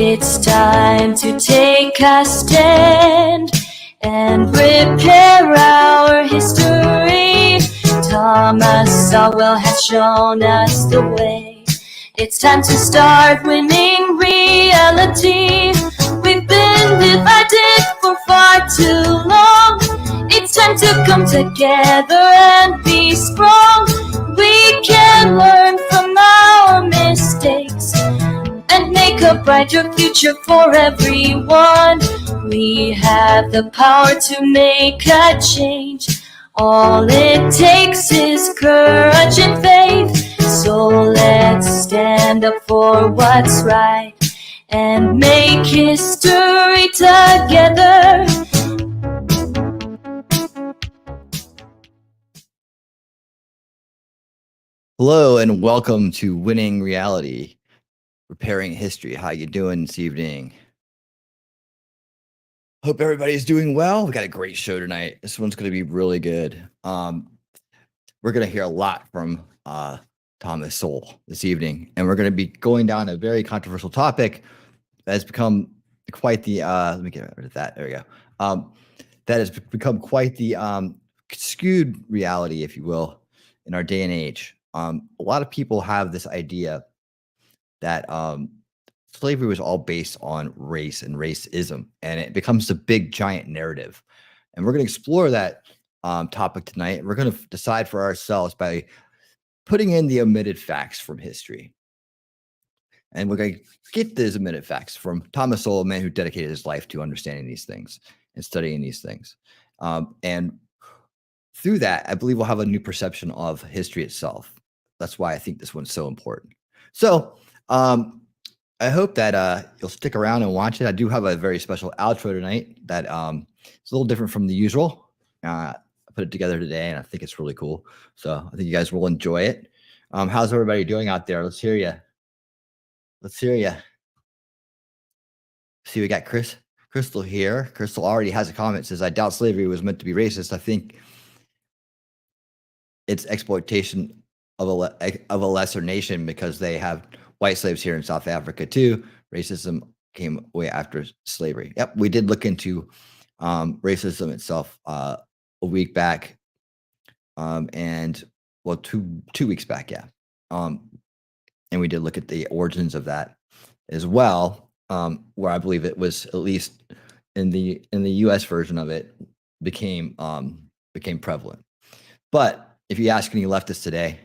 It's time to take a stand and repair our history. Thomas Sowell has shown us the way. It's time to start winning reality. We've been divided for far too long. It's time to come together and be strong. We can learn from our mistakes and make a brighter future for everyone. We have the power to make a change. All it takes is courage and faith. So let's stand up for what's right and make history together. Hello and welcome to Winning Reality, Repairing History. How you doing this evening? Hope everybody's doing well. We got a great show tonight. This one's going to be really good. We're going to hear a lot from Thomas Sowell this evening, and we're going to be going down a very controversial topic that has become quite the let me get rid of that. There we go. That has become quite the skewed reality, if you will, in our day and age. A lot of people have this idea that slavery was all based on race and racism, and it becomes a big giant narrative. And we're going to explore that topic tonight. We're going to decide for ourselves by putting in the omitted facts from history. And we're going to get those omitted facts from Thomas Sowell, a man who dedicated his life to understanding these things and studying these things. And through that, I believe we'll have a new perception of history itself. That's why I think this one's so important. So I hope that you'll stick around and watch it. I do have a very special outro tonight that it's a little different from the usual. I put it together today, and I think it's really cool. So I think you guys will enjoy it. How's everybody doing out there? Let's hear you. Let's hear you. See, we got Crystal here. Crystal already has a comment. Says, I doubt slavery was meant to be racist. I think it's exploitation of a lesser nation because they have white slaves here in South Africa too. Racism came way after slavery. Yep, we did look into racism itself a week back, and well, two weeks back, yeah. And we did look at the origins of that as well, where I believe it was, at least in the U.S. version of it, became prevalent. But if you ask any leftists today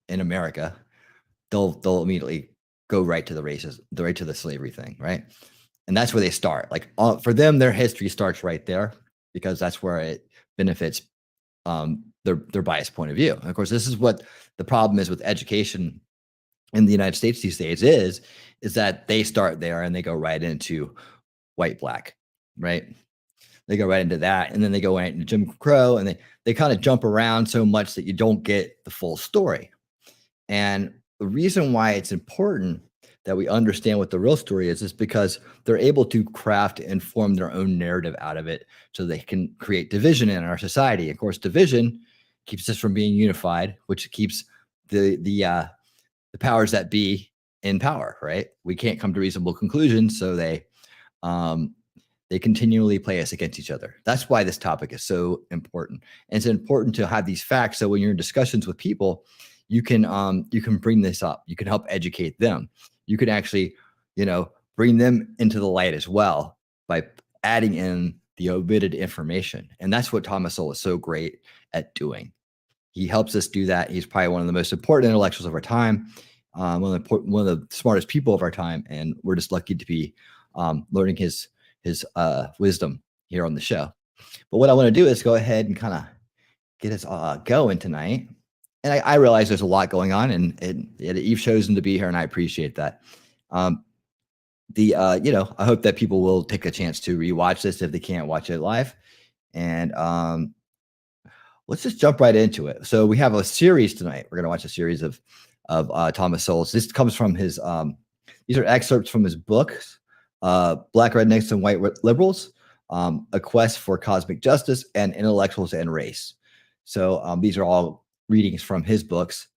in America, they'll immediately go right to the slavery thing, right? And that's where they start. Like for them, their history starts right there because that's where it benefits their biased point of view. And of course, this is what the problem is with education in the United States these days is that they start there and they go right into white, black, right? They go right into that, and then they go right into Jim Crow, and they kind of jump around so much that you don't get the full story. And the reason why it's important that we understand what the real story is because they're able to craft and form their own narrative out of it so they can create division in our society. Of course, division keeps us from being unified, which keeps the powers that be in power, right? We can't come to reasonable conclusions, so they continually play us against each other. That's why this topic is so important. And it's important to have these facts so when you're in discussions with people, you can bring this up. You can help educate them. You can actually, bring them into the light as well by adding in the omitted information. And that's what Thomas Sowell is so great at doing. He helps us do that. He's probably one of the most important intellectuals of our time, one of the smartest people of our time, and we're just lucky to be learning his wisdom here on the show. But what I want to do is go ahead and kind of get us going tonight. And I realize there's a lot going on, and you've chosen to be here, and I appreciate that. I hope that people will take a chance to rewatch this if they can't watch it live. And let's just jump right into it. So we have a series tonight. We're going to watch a series of Thomas Sowell's. This comes from his. These are excerpts from his books, Black Rednecks and White Liberals, A Quest for Cosmic Justice, and Intellectuals and Race. So these are all readings from his books,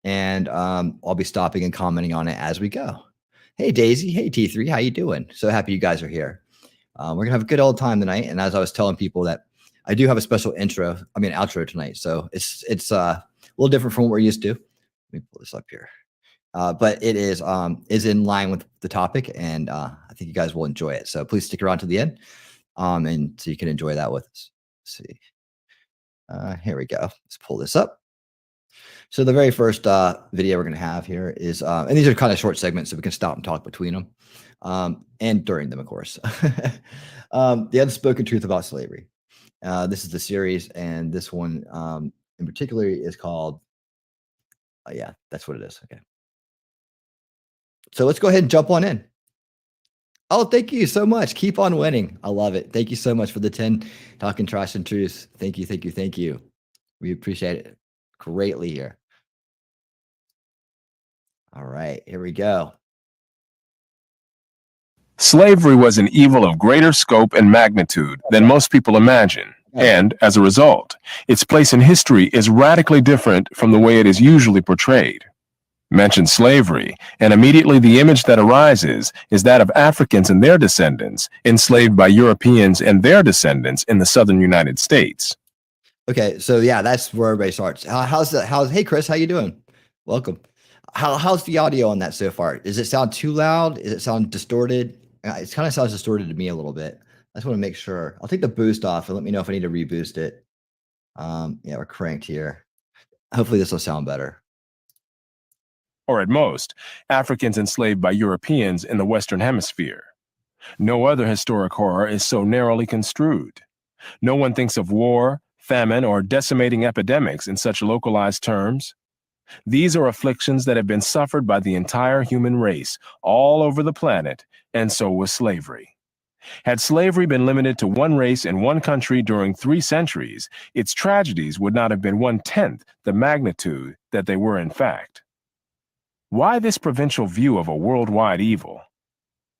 and I'll be stopping and commenting on it as we go. Hey, Daisy. Hey, T3. How you doing? So happy you guys are here. We're gonna have a good old time tonight. And as I was telling people that I do have a special outro tonight. So it's a little different from what we're used to. Let me pull this up here. But it is in line with the topic, and I think you guys will enjoy it. So please stick around to the end, and so you can enjoy that with us. Let's see. Here we go. Let's pull this up. So the very first video we're going to have here is, and these are kind of short segments, so we can stop and talk between them, and during them, of course. The Unspoken Truth About Slavery. This is the series, and this one in particular is called, yeah, that's what it is. Okay. So let's go ahead and jump on in. Oh, thank you so much. Keep on winning. I love it. Thank you so much for the 10 talking trash and truth. Thank you, thank you, thank you. We appreciate it greatly here. All right, here we go. Slavery was an evil of greater scope and magnitude than most people imagine, and, as a result, its place in history is radically different from the way it is usually portrayed. Mention slavery, and immediately the image that arises is that of Africans and their descendants enslaved by Europeans and their descendants in the southern United States. Okay, so yeah, that's where everybody starts. Hey Chris, how you doing? Welcome. How's the audio on that so far? Does it sound too loud? Does it sound distorted? It kind of sounds distorted to me a little bit. I just want to make sure. I'll take the boost off and let me know if I need to reboost it. Yeah, we're cranked here. Hopefully this will sound better. Or at most, Africans enslaved by Europeans in the Western Hemisphere. No other historic horror is so narrowly construed. No one thinks of war, famine, or decimating epidemics in such localized terms. These are afflictions that have been suffered by the entire human race all over the planet, and so was slavery. Had slavery been limited to one race in one country during 3 centuries, its tragedies would not have been 1/10 the magnitude that they were in fact. Why this provincial view of a worldwide evil?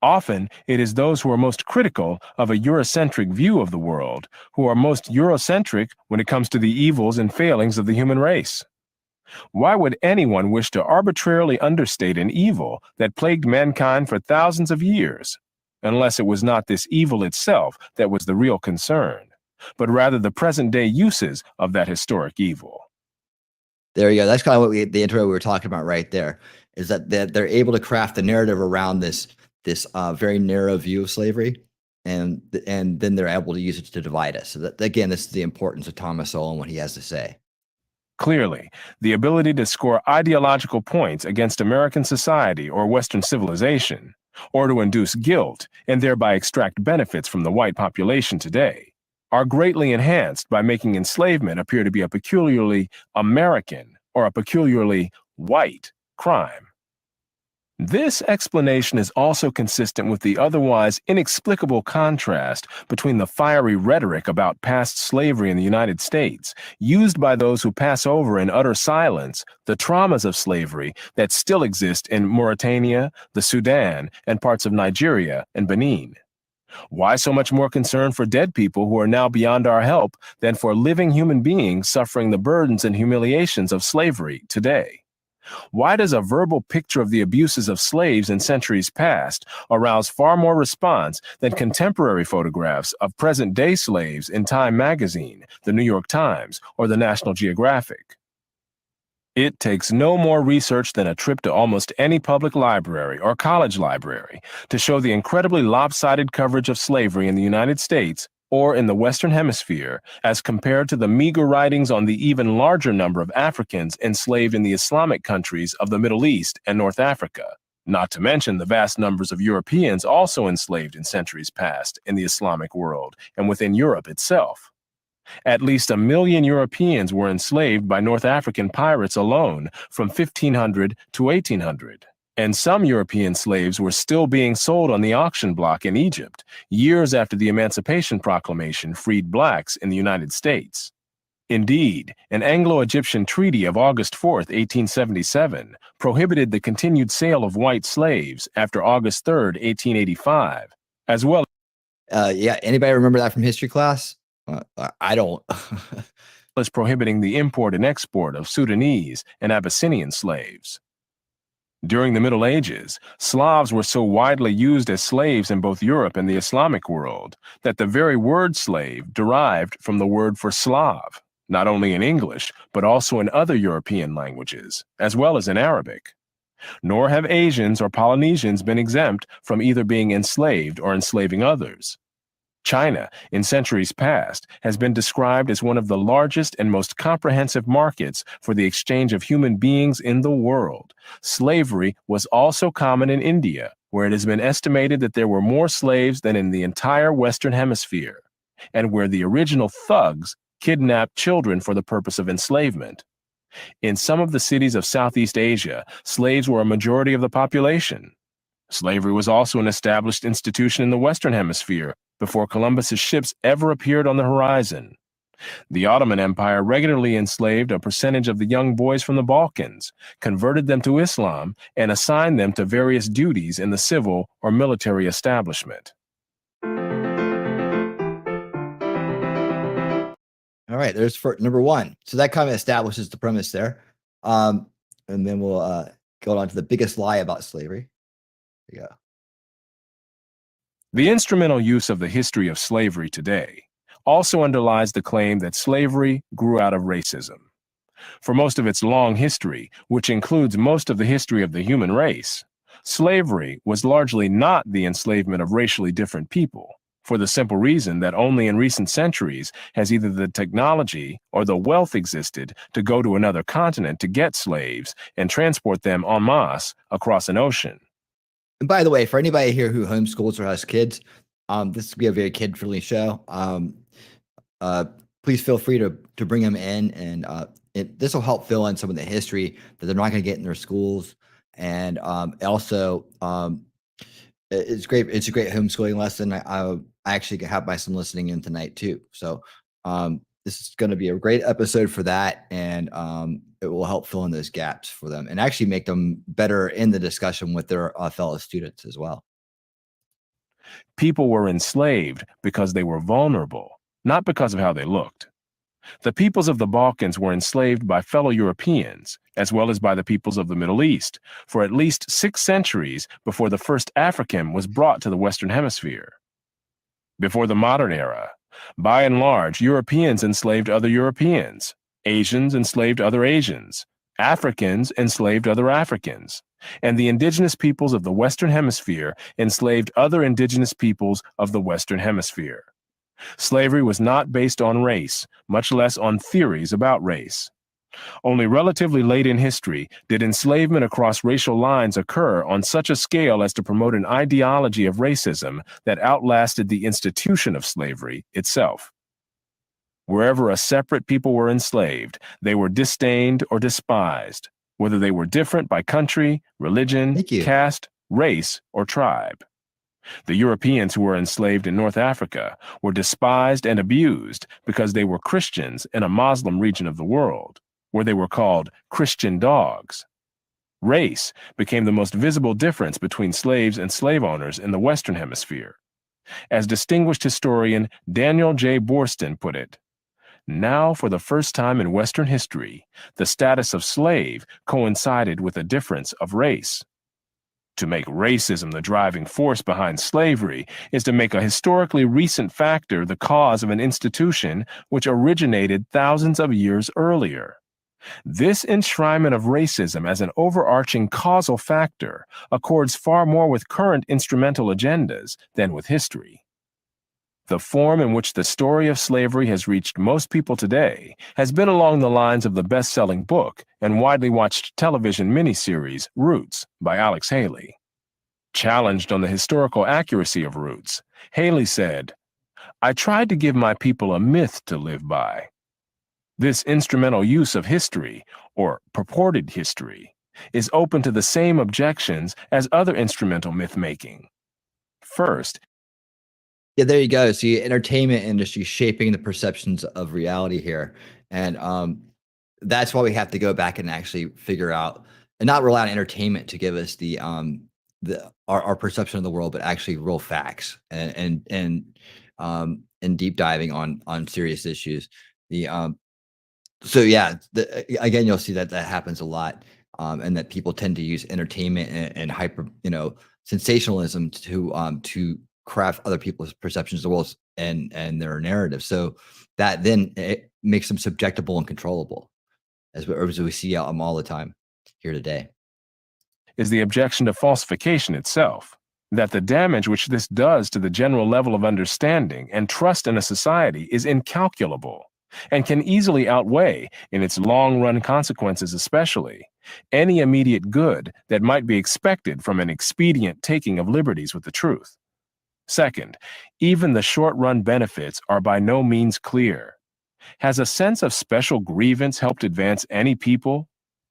Often, it is those who are most critical of a Eurocentric view of the world who are most Eurocentric when it comes to the evils and failings of the human race. Why would anyone wish to arbitrarily understate an evil that plagued mankind for thousands of years, unless it was not this evil itself that was the real concern, but rather the present-day uses of that historic evil? There you go. That's kind of what the intro we were talking about right there, is that they're able to craft the narrative around this very narrow view of slavery, and then they're able to use it to divide us. So that, again, this is the importance of Thomas Sowell and what he has to say. Clearly, the ability to score ideological points against American society or Western civilization, or to induce guilt and thereby extract benefits from the white population today, are greatly enhanced by making enslavement appear to be a peculiarly American or a peculiarly white crime. This explanation is also consistent with the otherwise inexplicable contrast between the fiery rhetoric about past slavery in the United States, used by those who pass over in utter silence the traumas of slavery that still exist in Mauritania, the Sudan, and parts of Nigeria and Benin. Why so much more concern for dead people who are now beyond our help than for living human beings suffering the burdens and humiliations of slavery today? Why does a verbal picture of the abuses of slaves in centuries past arouse far more response than contemporary photographs of present-day slaves in Time magazine, the New York Times, or the National Geographic? It takes no more research than a trip to almost any public library or college library to show the incredibly lopsided coverage of slavery in the United States or in the Western Hemisphere as compared to the meager writings on the even larger number of Africans enslaved in the Islamic countries of the Middle East and North Africa, not to mention the vast numbers of Europeans also enslaved in centuries past in the Islamic world and within Europe itself. At least 1 million Europeans were enslaved by North African pirates alone from 1500 to 1800. And some European slaves were still being sold on the auction block in Egypt, years after the Emancipation Proclamation freed blacks in the United States. Indeed, an Anglo-Egyptian treaty of August 4, 1877, prohibited the continued sale of white slaves after August 3, 1885, as well. Yeah, anybody remember that from history class? I don't. as prohibiting the import and export of Sudanese and Abyssinian slaves. During the Middle Ages, Slavs were so widely used as slaves in both Europe and the Islamic world that the very word slave derived from the word for Slav, not only in English, but also in other European languages, as well as in Arabic. Nor have Asians or Polynesians been exempt from either being enslaved or enslaving others. China, in centuries past, has been described as one of the largest and most comprehensive markets for the exchange of human beings in the world. Slavery was also common in India, where it has been estimated that there were more slaves than in the entire Western Hemisphere, and where the original thugs kidnapped children for the purpose of enslavement. In some of the cities of Southeast Asia, slaves were a majority of the population. Slavery was also an established institution in the Western Hemisphere before Columbus's ships ever appeared on the horizon. The Ottoman Empire regularly enslaved a percentage of the young boys from the Balkans, converted them to Islam, and assigned them to various duties in the civil or military establishment. All right, there's for number one. So that kind of establishes the premise there. And then we'll go on to the biggest lie about slavery. There you go. The instrumental use of the history of slavery today also underlies the claim that slavery grew out of racism. For most of its long history, which includes most of the history of the human race, slavery was largely not the enslavement of racially different people, for the simple reason that only in recent centuries has either the technology or the wealth existed to go to another continent to get slaves and transport them en masse across an ocean. And by the way, for anybody here who homeschools or has kids, this will be a very kid-friendly show. Please feel free to bring them in, and this will help fill in some of the history that they're not going to get in their schools. And also, it's great. It's a great homeschooling lesson. I actually have my son listening in tonight too. So this is going to be a great episode for that, and it will help fill in those gaps for them and actually make them better in the discussion with their fellow students as well. People were enslaved because they were vulnerable, not because of how they looked. The peoples of the Balkans were enslaved by fellow Europeans, as well as by the peoples of the Middle East, for at least 6 centuries before the first African was brought to the Western Hemisphere. Before the modern era, by and large, Europeans enslaved other Europeans, Asians enslaved other Asians, Africans enslaved other Africans, and the indigenous peoples of the Western Hemisphere enslaved other indigenous peoples of the Western Hemisphere. Slavery was not based on race, much less on theories about race. Only relatively late in history did enslavement across racial lines occur on such a scale as to promote an ideology of racism that outlasted the institution of slavery itself. Wherever a separate people were enslaved, they were disdained or despised, whether they were different by country, religion, caste, race, or tribe. The Europeans who were enslaved in North Africa were despised and abused because they were Christians in a Muslim region of the world, where they were called Christian dogs. Race became the most visible difference between slaves and slave owners in the Western Hemisphere. As distinguished historian Daniel J. Boorstin put it, now for the first time in Western history, the status of slave coincided with a difference of race. To make racism the driving force behind slavery is to make a historically recent factor the cause of an institution which originated thousands of years earlier. This enshrinement of racism as an overarching causal factor accords far more with current instrumental agendas than with history. The form in which the story of slavery has reached most people today has been along the lines of the best-selling book and widely watched television miniseries Roots by Alex Haley. Challenged on the historical accuracy of Roots, Haley said, "I tried to give my people a myth to live by." This instrumental use of history, or purported history, is open to the same objections as other instrumental myth-making. First, yeah, there you go. So, the entertainment industry shaping the perceptions of reality here, and that's why we have to go back and actually figure out, and not rely on entertainment to give us our perception of the world, but actually real facts and deep diving on serious issues. Again, you'll see that happens a lot. and that people tend to use entertainment and hyper, sensationalism to craft other people's perceptions of the world and their narrative. So that then it makes them subjectable and controllable, as we see all the time here today. Is the objection to falsification itself, that the damage which this does to the general level of understanding and trust in a society is incalculable and can easily outweigh, in its long-run consequences especially, any immediate good that might be expected from an expedient taking of liberties with the truth. Second, even the short-run benefits are by no means clear. Has a sense of special grievance helped advance any people?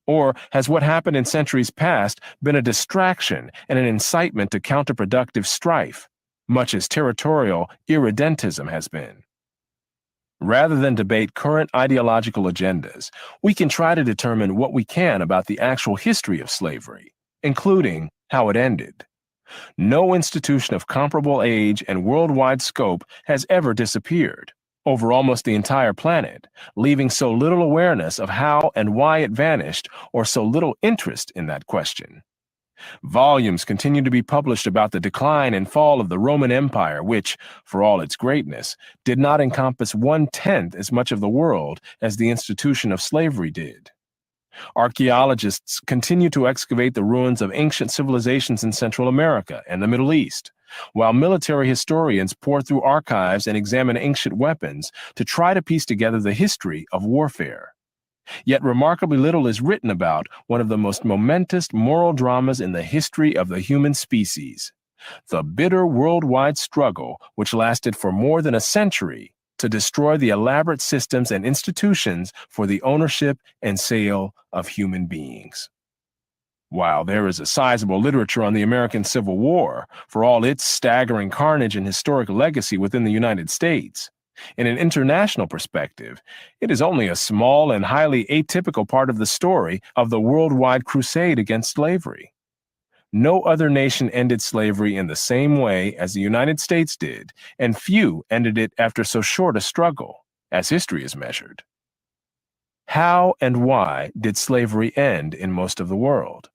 Or has what happened in centuries past been a distraction and an incitement to counterproductive strife, much as territorial irredentism has been? Rather than debate current ideological agendas, we can try to determine what we can about the actual history of slavery, including how it ended. No institution of comparable age and worldwide scope has ever disappeared over almost the entire planet, leaving so little awareness of how and why it vanished, or so little interest in that question. Volumes continue to be published about the decline and fall of the Roman Empire, which, for all its greatness, did not encompass 1/10 as much of the world as the institution of slavery did. Archaeologists continue to excavate the ruins of ancient civilizations in Central America and the Middle East, while military historians pour through archives and examine ancient weapons to try to piece together the history of warfare. Yet remarkably little is written about one of the most momentous moral dramas in the history of the human species, the bitter worldwide struggle which lasted for more than a century to destroy the elaborate systems and institutions for the ownership and sale of human beings. While there is a sizable literature on the American Civil War, for all its staggering carnage and historic legacy within the United States, in an international perspective, it is only a small and highly atypical part of the story of the worldwide crusade against slavery. No other nation ended slavery in the same way as the United States did, and few ended it after so short a struggle, as history is measured. How and why did slavery end in most of the world?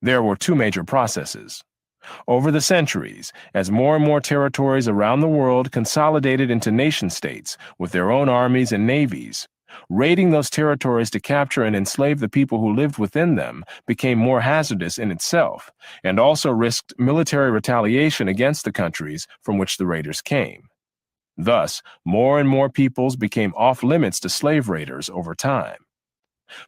There were two major processes. Over the centuries, as more and more territories around the world consolidated into nation-states with their own armies and navies, raiding those territories to capture and enslave the people who lived within them became more hazardous in itself, and also risked military retaliation against the countries from which the raiders came. Thus, more and more peoples became off-limits to slave raiders over time.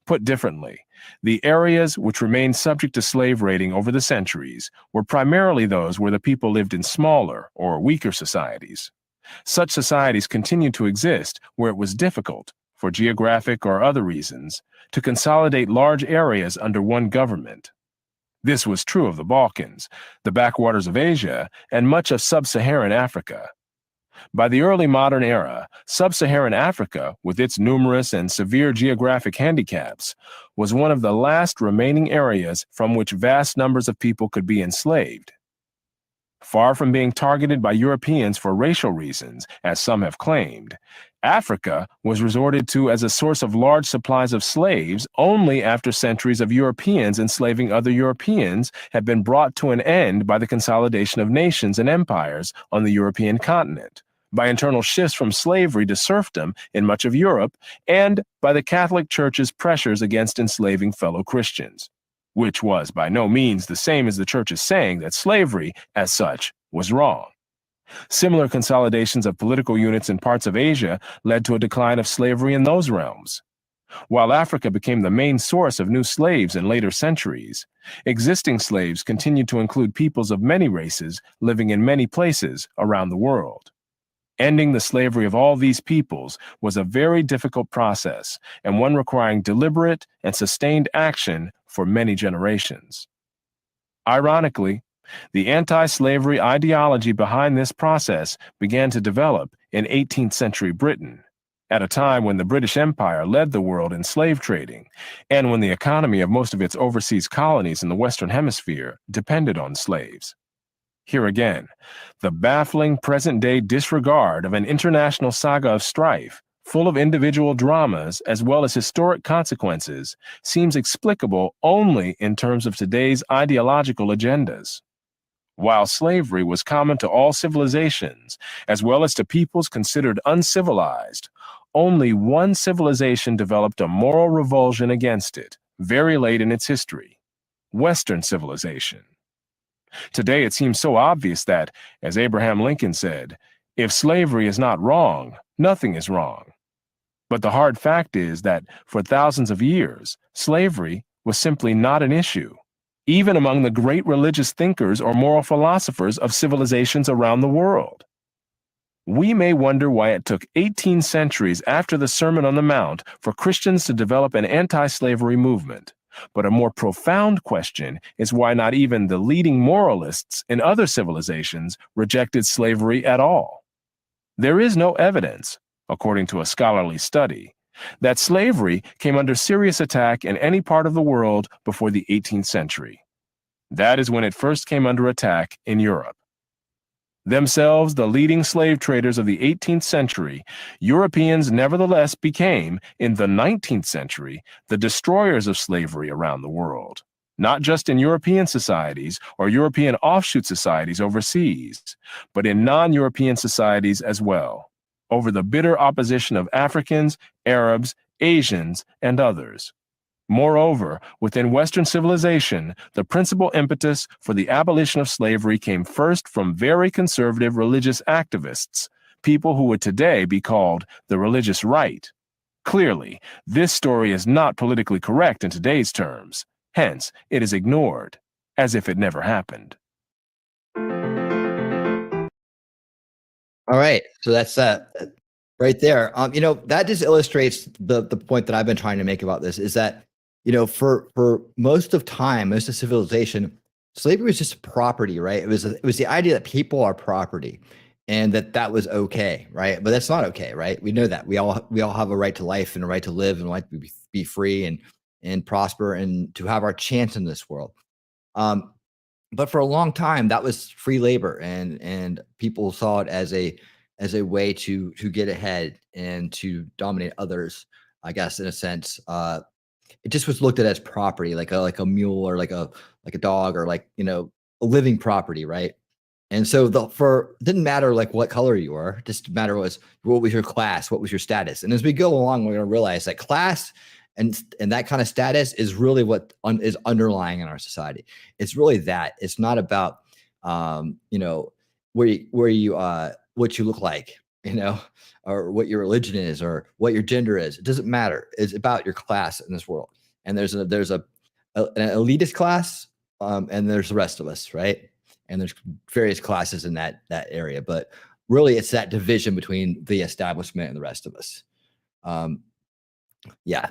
Put differently, the areas which remained subject to slave raiding over the centuries were primarily those where the people lived in smaller or weaker societies. Such societies continued to exist where it was difficult, for geographic or other reasons, to consolidate large areas under one government. This was true of the Balkans, the backwaters of Asia, and much of sub-Saharan Africa. By the early modern era, sub-Saharan Africa, with its numerous and severe geographic handicaps, was one of the last remaining areas from which vast numbers of people could be enslaved. Far from being targeted by Europeans for racial reasons, as some have claimed, Africa was resorted to as a source of large supplies of slaves only after centuries of Europeans enslaving other Europeans had been brought to an end by the consolidation of nations and empires on the European continent, by internal shifts from slavery to serfdom in much of Europe, and by the Catholic Church's pressures against enslaving fellow Christians, which was by no means the same as the Church's saying that slavery, as such, was wrong. Similar consolidations of political units in parts of Asia led to a decline of slavery in those realms. While Africa became the main source of new slaves in later centuries, existing slaves continued to include peoples of many races living in many places around the world. Ending the slavery of all these peoples was a very difficult process, and one requiring deliberate and sustained action for many generations. Ironically, the anti-slavery ideology behind this process began to develop in 18th century Britain, at a time when the British Empire led the world in slave trading, and when the economy of most of its overseas colonies in the Western Hemisphere depended on slaves. Here again, the baffling present-day disregard of an international saga of strife full of individual dramas as well as historic consequences, seems explicable only in terms of today's ideological agendas. While slavery was common to all civilizations, as well as to peoples considered uncivilized, only one civilization developed a moral revulsion against it very late in its history: Western civilization. Today it seems so obvious that, as Abraham Lincoln said, if slavery is not wrong, nothing is wrong. But the hard fact is that for thousands of years, slavery was simply not an issue, even among the great religious thinkers or moral philosophers of civilizations around the world. We may wonder why it took 18 centuries after the Sermon on the Mount for Christians to develop an anti-slavery movement. But a more profound question is why not even the leading moralists in other civilizations rejected slavery at all. There is no evidence, according to a scholarly study, that slavery came under serious attack in any part of the world before the 18th century. That is when it first came under attack in Europe. Themselves the leading slave traders of the 18th century, Europeans nevertheless became, in the 19th century, the destroyers of slavery around the world, not just in European societies or European offshoot societies overseas, but in non-European societies as well, over the bitter opposition of Africans, Arabs, Asians, and others. Moreover, within Western civilization, the principal impetus for the abolition of slavery came first from very conservative religious activists, people who would today be called the religious right. Clearly, this story is not politically correct in today's terms. Hence, it is ignored, as if it never happened. All right, so that's right there. That just illustrates the point that I've been trying to make about this, is that for most of civilization, slavery was just property, right? It was the idea that people are property, and that was okay, right? But that's not okay, right? We know that we all have a right to life and a right to live and a right to be free and prosper and to have our chance in this world. But for a long time, that was free labor, and people saw it as a way to get ahead and to dominate others, I guess, in a sense. It just was looked at as property, like a mule or like a dog, or a living property, right? And so it didn't matter like what color you were, just matter what was your class, what was your status. And as we go along, we're going to realize that class and that kind of status is really what is underlying in our society. It's really that. It's not about where you what you look like, or what your religion is, or what your gender is. It doesn't matter. It's about your class in this world. And there's an elitist class, and there's the rest of us, right? And there's various classes in that area, but really it's that division between the establishment and the rest of us.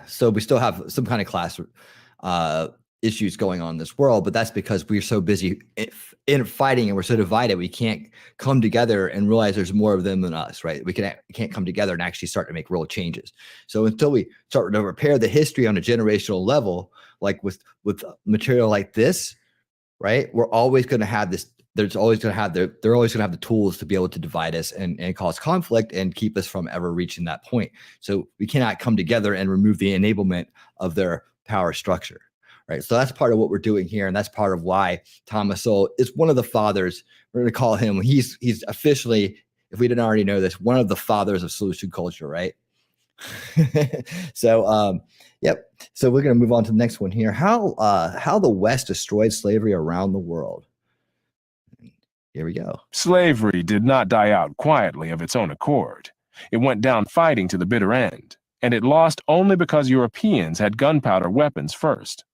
So we still have some kind of class issues going on in this world, but that's because we're so busy in fighting, and we're so divided, we can't come together and realize there's more of them than us, right? We can't come together and actually start to make real changes. So until we start to repair the history on a generational level, like with material like this, right, we're always going to have this. They're always going to have the tools to be able to divide us and cause conflict and keep us from ever reaching that point. So we cannot come together and remove the enablement of their power structure. Right. So that's part of what we're doing here. And that's part of why Thomas Sowell is one of the fathers. We're going to call him. He's officially, if we didn't already know this, one of the fathers of solution culture. Right. So, yep. So we're going to move on to the next one here. How the West destroyed slavery around the world. Here we go. Slavery did not die out quietly of its own accord. It went down fighting to the bitter end, and it lost only because Europeans had gunpowder weapons first.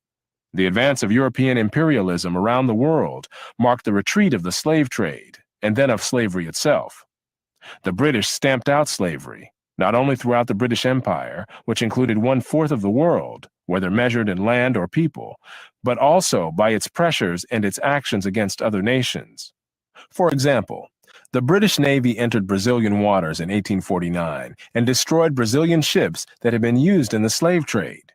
The advance of European imperialism around the world marked the retreat of the slave trade, and then of slavery itself. The British stamped out slavery, not only throughout the British Empire, which included 1/4 of the world, whether measured in land or people, but also by its pressures and its actions against other nations. For example, the British Navy entered Brazilian waters in 1849 and destroyed Brazilian ships that had been used in the slave trade.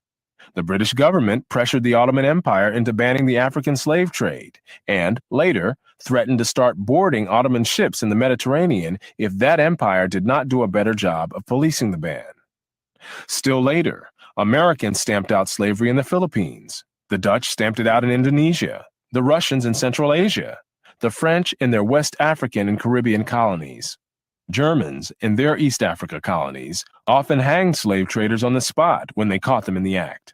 The British government pressured the Ottoman Empire into banning the African slave trade, and later threatened to start boarding Ottoman ships in the Mediterranean if that empire did not do a better job of policing the ban. Still later, Americans stamped out slavery in the Philippines. The Dutch stamped it out in Indonesia, the Russians in Central Asia, the French in their West African and Caribbean colonies. Germans in their East Africa colonies often hanged slave traders on the spot when they caught them in the act.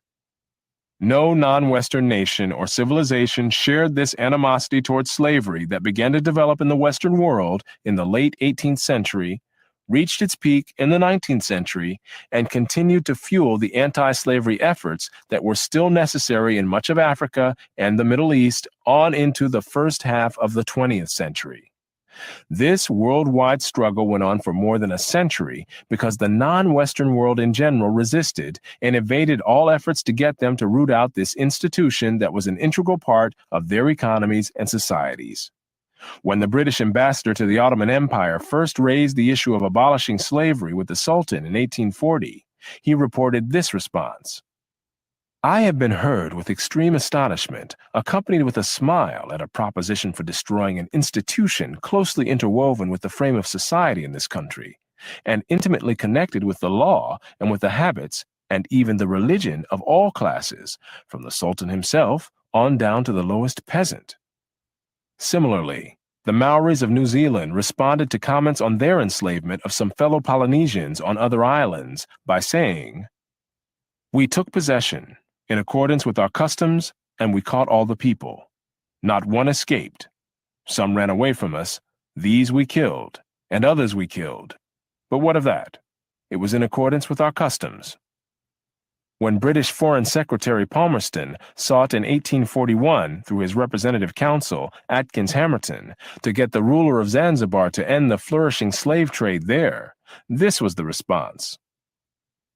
No non-Western nation or civilization shared this animosity towards slavery that began to develop in the Western world in the late 18th century, reached its peak in the 19th century, and continued to fuel the anti-slavery efforts that were still necessary in much of Africa and the Middle East on into the first half of the 20th century. This worldwide struggle went on for more than a century because the non-Western world in general resisted and evaded all efforts to get them to root out this institution that was an integral part of their economies and societies. When the British ambassador to the Ottoman Empire first raised the issue of abolishing slavery with the Sultan in 1840, he reported this response: "I have been heard with extreme astonishment, accompanied with a smile at a proposition for destroying an institution closely interwoven with the frame of society in this country, and intimately connected with the law and with the habits and even the religion of all classes, from the Sultan himself on down to the lowest peasant." Similarly, the Maoris of New Zealand responded to comments on their enslavement of some fellow Polynesians on other islands by saying, "We took possession in accordance with our customs, and we caught all the people. Not one escaped. Some ran away from us. These we killed, and others we killed. But what of that? It was in accordance with our customs." When British Foreign Secretary Palmerston sought in 1841, through his representative counsel, Atkins Hamerton, to get the ruler of Zanzibar to end the flourishing slave trade there, this was the response.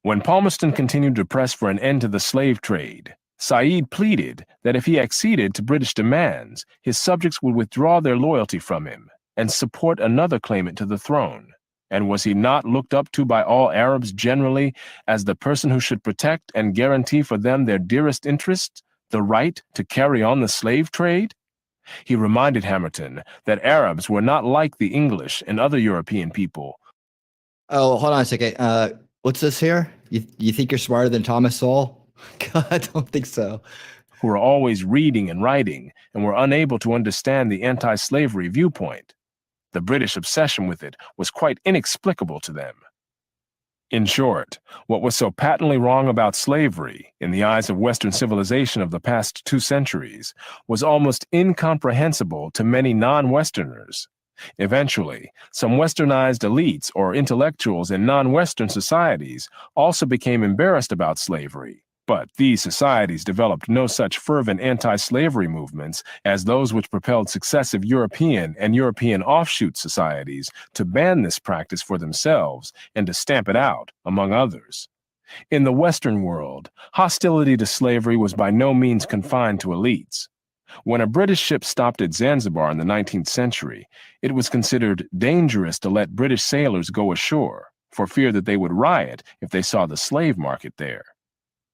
When Palmerston continued to press for an end to the slave trade, Said pleaded that if he acceded to British demands, his subjects would withdraw their loyalty from him and support another claimant to the throne. And was he not looked up to by all Arabs generally as the person who should protect and guarantee for them their dearest interests, the right to carry on the slave trade? He reminded Hamerton that Arabs were not like the English and other European people. Oh, hold on a second. What's this here? You think you're smarter than Thomas Sowell? God, I don't think so. Who were always reading and writing and were unable to understand the anti-slavery viewpoint. The British obsession with it was quite inexplicable to them. In short, what was so patently wrong about slavery, in the eyes of Western civilization of the past 2 centuries, was almost incomprehensible to many non-Westerners. Eventually, some westernized elites or intellectuals in non-Western societies also became embarrassed about slavery. But these societies developed no such fervent anti-slavery movements as those which propelled successive European and European offshoot societies to ban this practice for themselves and to stamp it out, among others. In the Western world, hostility to slavery was by no means confined to elites. When a British ship stopped at Zanzibar in the 19th century, it was considered dangerous to let British sailors go ashore, for fear that they would riot if they saw the slave market there.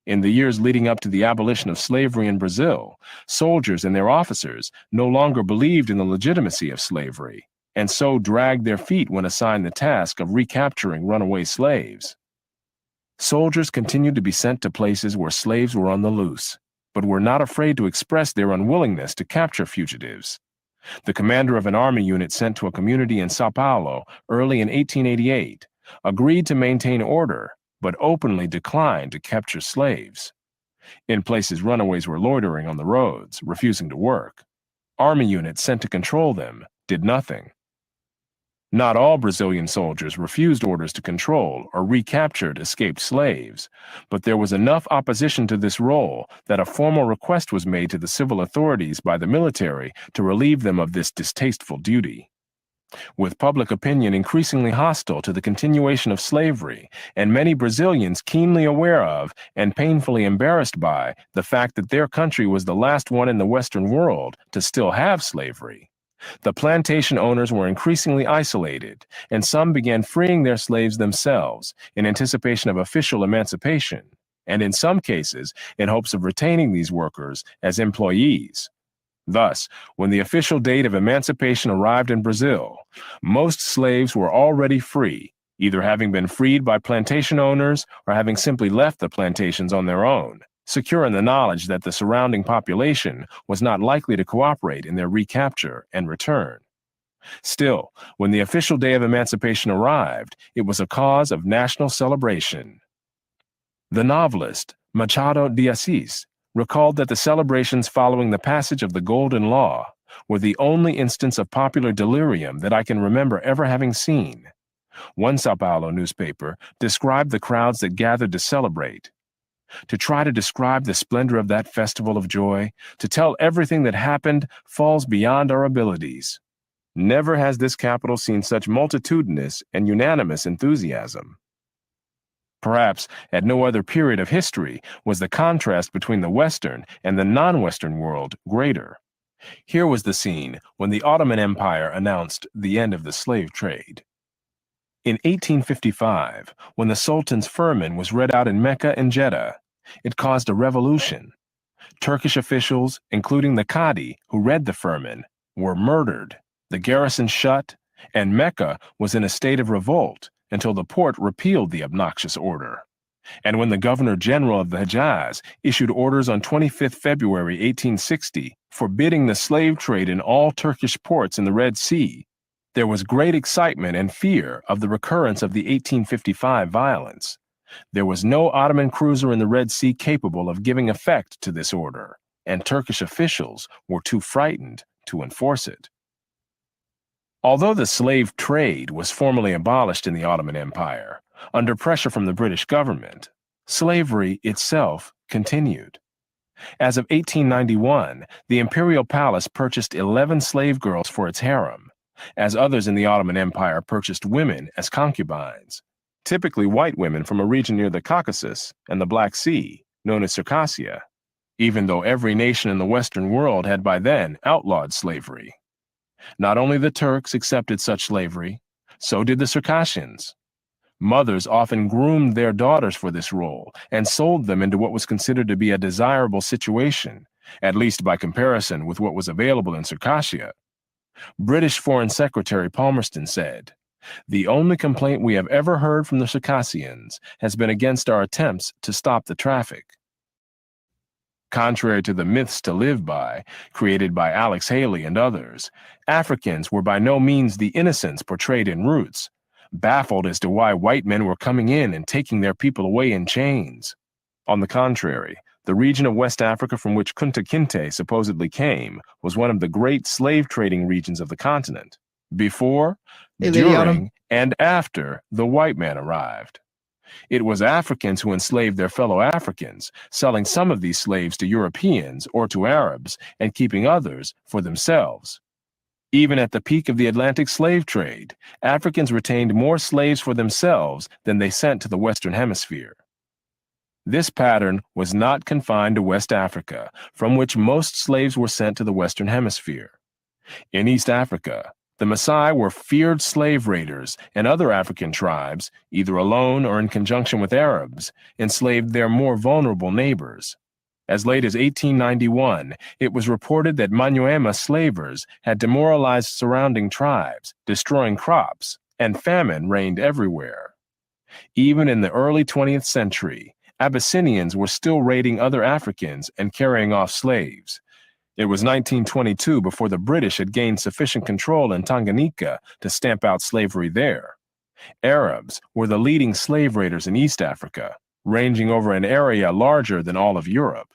In the years leading up to the abolition of slavery in Brazil, soldiers and their officers no longer believed in the legitimacy of slavery, and so dragged their feet when assigned the task of recapturing runaway slaves. Soldiers continued to be sent to places where slaves were on the loose, but were not afraid to express their unwillingness to capture fugitives. The commander of an army unit sent to a community in Sao Paulo early in 1888 agreed to maintain order, but openly declined to capture slaves. In places runaways were loitering on the roads, refusing to work. Army units sent to control them did nothing. Not all Brazilian soldiers refused orders to control or recaptured escaped slaves, but there was enough opposition to this role that a formal request was made to the civil authorities by the military to relieve them of this distasteful duty. With public opinion increasingly hostile to the continuation of slavery, and many Brazilians keenly aware of and painfully embarrassed by the fact that their country was the last one in the Western world to still have slavery, the plantation owners were increasingly isolated, and some began freeing their slaves themselves in anticipation of official emancipation, and in some cases, in hopes of retaining these workers as employees. Thus, when the official date of emancipation arrived in Brazil, most slaves were already free, either having been freed by plantation owners or having simply left the plantations on their own, secure in the knowledge that the surrounding population was not likely to cooperate in their recapture and return. Still, when the official day of emancipation arrived, it was a cause of national celebration. The novelist Machado de Assis recalled that the celebrations following the passage of the Golden Law were the only instance of popular delirium that I can remember ever having seen. One Sao Paulo newspaper described the crowds that gathered to celebrate. To try to describe the splendor of that festival of joy, to tell everything that happened, falls beyond our abilities. Never has this capital seen such multitudinous and unanimous enthusiasm. Perhaps at no other period of history was the contrast between the Western and the non-Western world greater. Here was the scene when the Ottoman Empire announced the end of the slave trade. In 1855, when the Sultan's firman was read out in Mecca and Jeddah, it caused a revolution. Turkish officials, including the Qadi who read the firman, were murdered, the garrison shut, and Mecca was in a state of revolt until the Porte repealed the obnoxious order. And when the Governor-General of the Hejaz issued orders on 25 February 1860 forbidding the slave trade in all Turkish ports in the Red Sea, there was great excitement and fear of the recurrence of the 1855 violence. There was no Ottoman cruiser in the Red Sea capable of giving effect to this order, and Turkish officials were too frightened to enforce it. Although the slave trade was formally abolished in the Ottoman Empire, under pressure from the British government, slavery itself continued. As of 1891, the imperial palace purchased 11 slave girls for its harem, as others in the Ottoman Empire purchased women as concubines, typically white women from a region near the Caucasus and the Black Sea, known as Circassia, even though every nation in the Western world had by then outlawed slavery. Not only the Turks accepted such slavery, so did the Circassians. Mothers often groomed their daughters for this role and sold them into what was considered to be a desirable situation, at least by comparison with what was available in Circassia. British Foreign Secretary Palmerston said, "The only complaint we have ever heard from the Circassians has been against our attempts to stop the traffic." Contrary to the myths to live by, created by Alex Haley and others, Africans were by no means the innocents portrayed in Roots, baffled as to why white men were coming in and taking their people away in chains. On the contrary, the region of West Africa from which Kunta Kinte supposedly came was one of the great slave trading regions of the continent, before, during, and after the white man arrived. It was Africans who enslaved their fellow Africans, selling some of these slaves to Europeans or to Arabs and keeping others for themselves. Even at the peak of the Atlantic slave trade, Africans retained more slaves for themselves than they sent to the Western Hemisphere. This pattern was not confined to West Africa, from which most slaves were sent to the Western Hemisphere. In East Africa, the Maasai were feared slave raiders, and other African tribes, either alone or in conjunction with Arabs, enslaved their more vulnerable neighbors. As late as 1891, it was reported that Manyuema slavers had demoralized surrounding tribes, destroying crops, and famine reigned everywhere. Even in the early 20th century, Abyssinians were still raiding other Africans and carrying off slaves. It was 1922 before the British had gained sufficient control in Tanganyika to stamp out slavery there. Arabs were the leading slave raiders in East Africa, ranging over an area larger than all of Europe.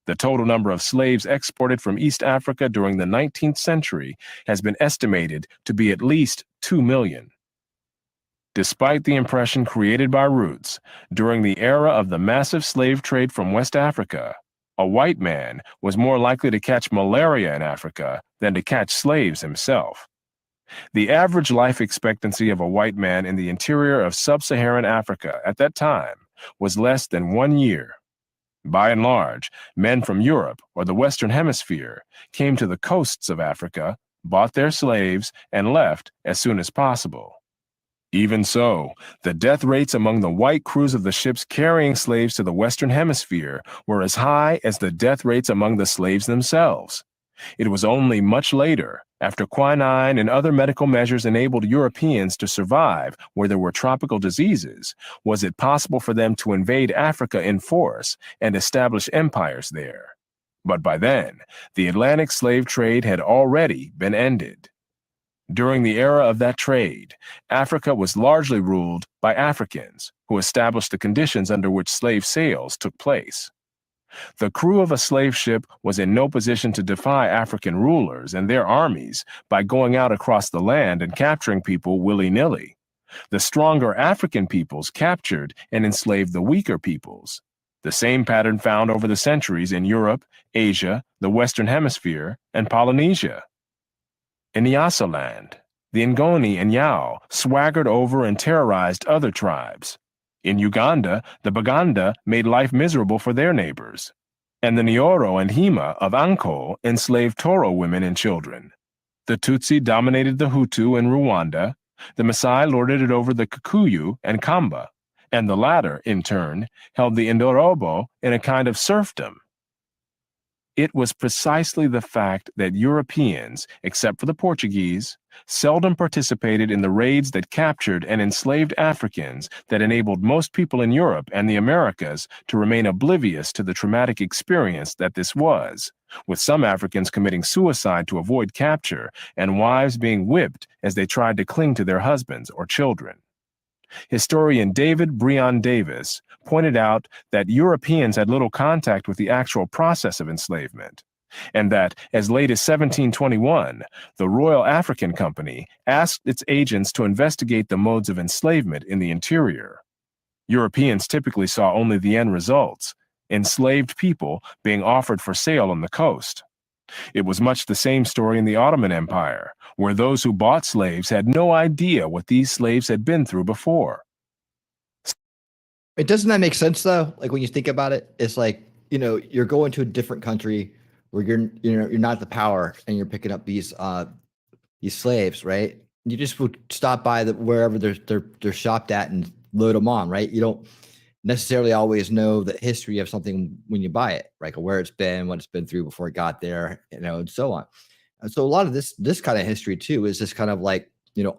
The total number of slaves exported from East Africa during the 19th century has been estimated to be at least 2 million. Despite the impression created by Roots, during the era of the massive slave trade from West Africa, a white man was more likely to catch malaria in Africa than to catch slaves himself. The average life expectancy of a white man in the interior of sub-Saharan Africa at that time was less than 1 year. By and large, men from Europe or the Western Hemisphere came to the coasts of Africa, bought their slaves, and left as soon as possible. Even so, the death rates among the white crews of the ships carrying slaves to the Western Hemisphere were as high as the death rates among the slaves themselves. It was only much later, after quinine and other medical measures enabled Europeans to survive where there were tropical diseases, was it possible for them to invade Africa in force and establish empires there. But by then, the Atlantic slave trade had already been ended. During the era of that trade, Africa was largely ruled by Africans, who established the conditions under which slave sales took place. The crew of a slave ship was in no position to defy African rulers and their armies by going out across the land and capturing people willy-nilly. The stronger African peoples captured and enslaved the weaker peoples. The same pattern found over the centuries in Europe, Asia, the Western Hemisphere, and Polynesia. In Nyasaland, the Ngoni and Yao swaggered over and terrorized other tribes. In Uganda, the Baganda made life miserable for their neighbors. And the Nyoro and Hima of Anko enslaved Toro women and children. The Tutsi dominated the Hutu in Rwanda, the Maasai lorded it over the Kikuyu and Kamba, and the latter, in turn, held the Indorobo in a kind of serfdom. It was precisely the fact that Europeans, except for the Portuguese, seldom participated in the raids that captured and enslaved Africans that enabled most people in Europe and the Americas to remain oblivious to the traumatic experience that this was, with some Africans committing suicide to avoid capture and wives being whipped as they tried to cling to their husbands or children. Historian David Breon Davis pointed out that Europeans had little contact with the actual process of enslavement, and that, as late as 1721, the Royal African Company asked its agents to investigate the modes of enslavement in the interior. Europeans typically saw only the end results, enslaved people being offered for sale on the coast. It was much the same story in the Ottoman Empire, where those who bought slaves had no idea what these slaves had been through before. Doesn't that make sense though? Like when you think about it, it's like, you're going to a different country where you're not the power and you're picking up these slaves, right? You just would stop by wherever they're shopped at and load them on, right? You don't necessarily always know the history of something when you buy it, right? Or where it's been, what it's been through before it got there, and so on. And so a lot of this kind of history too is just kind of like,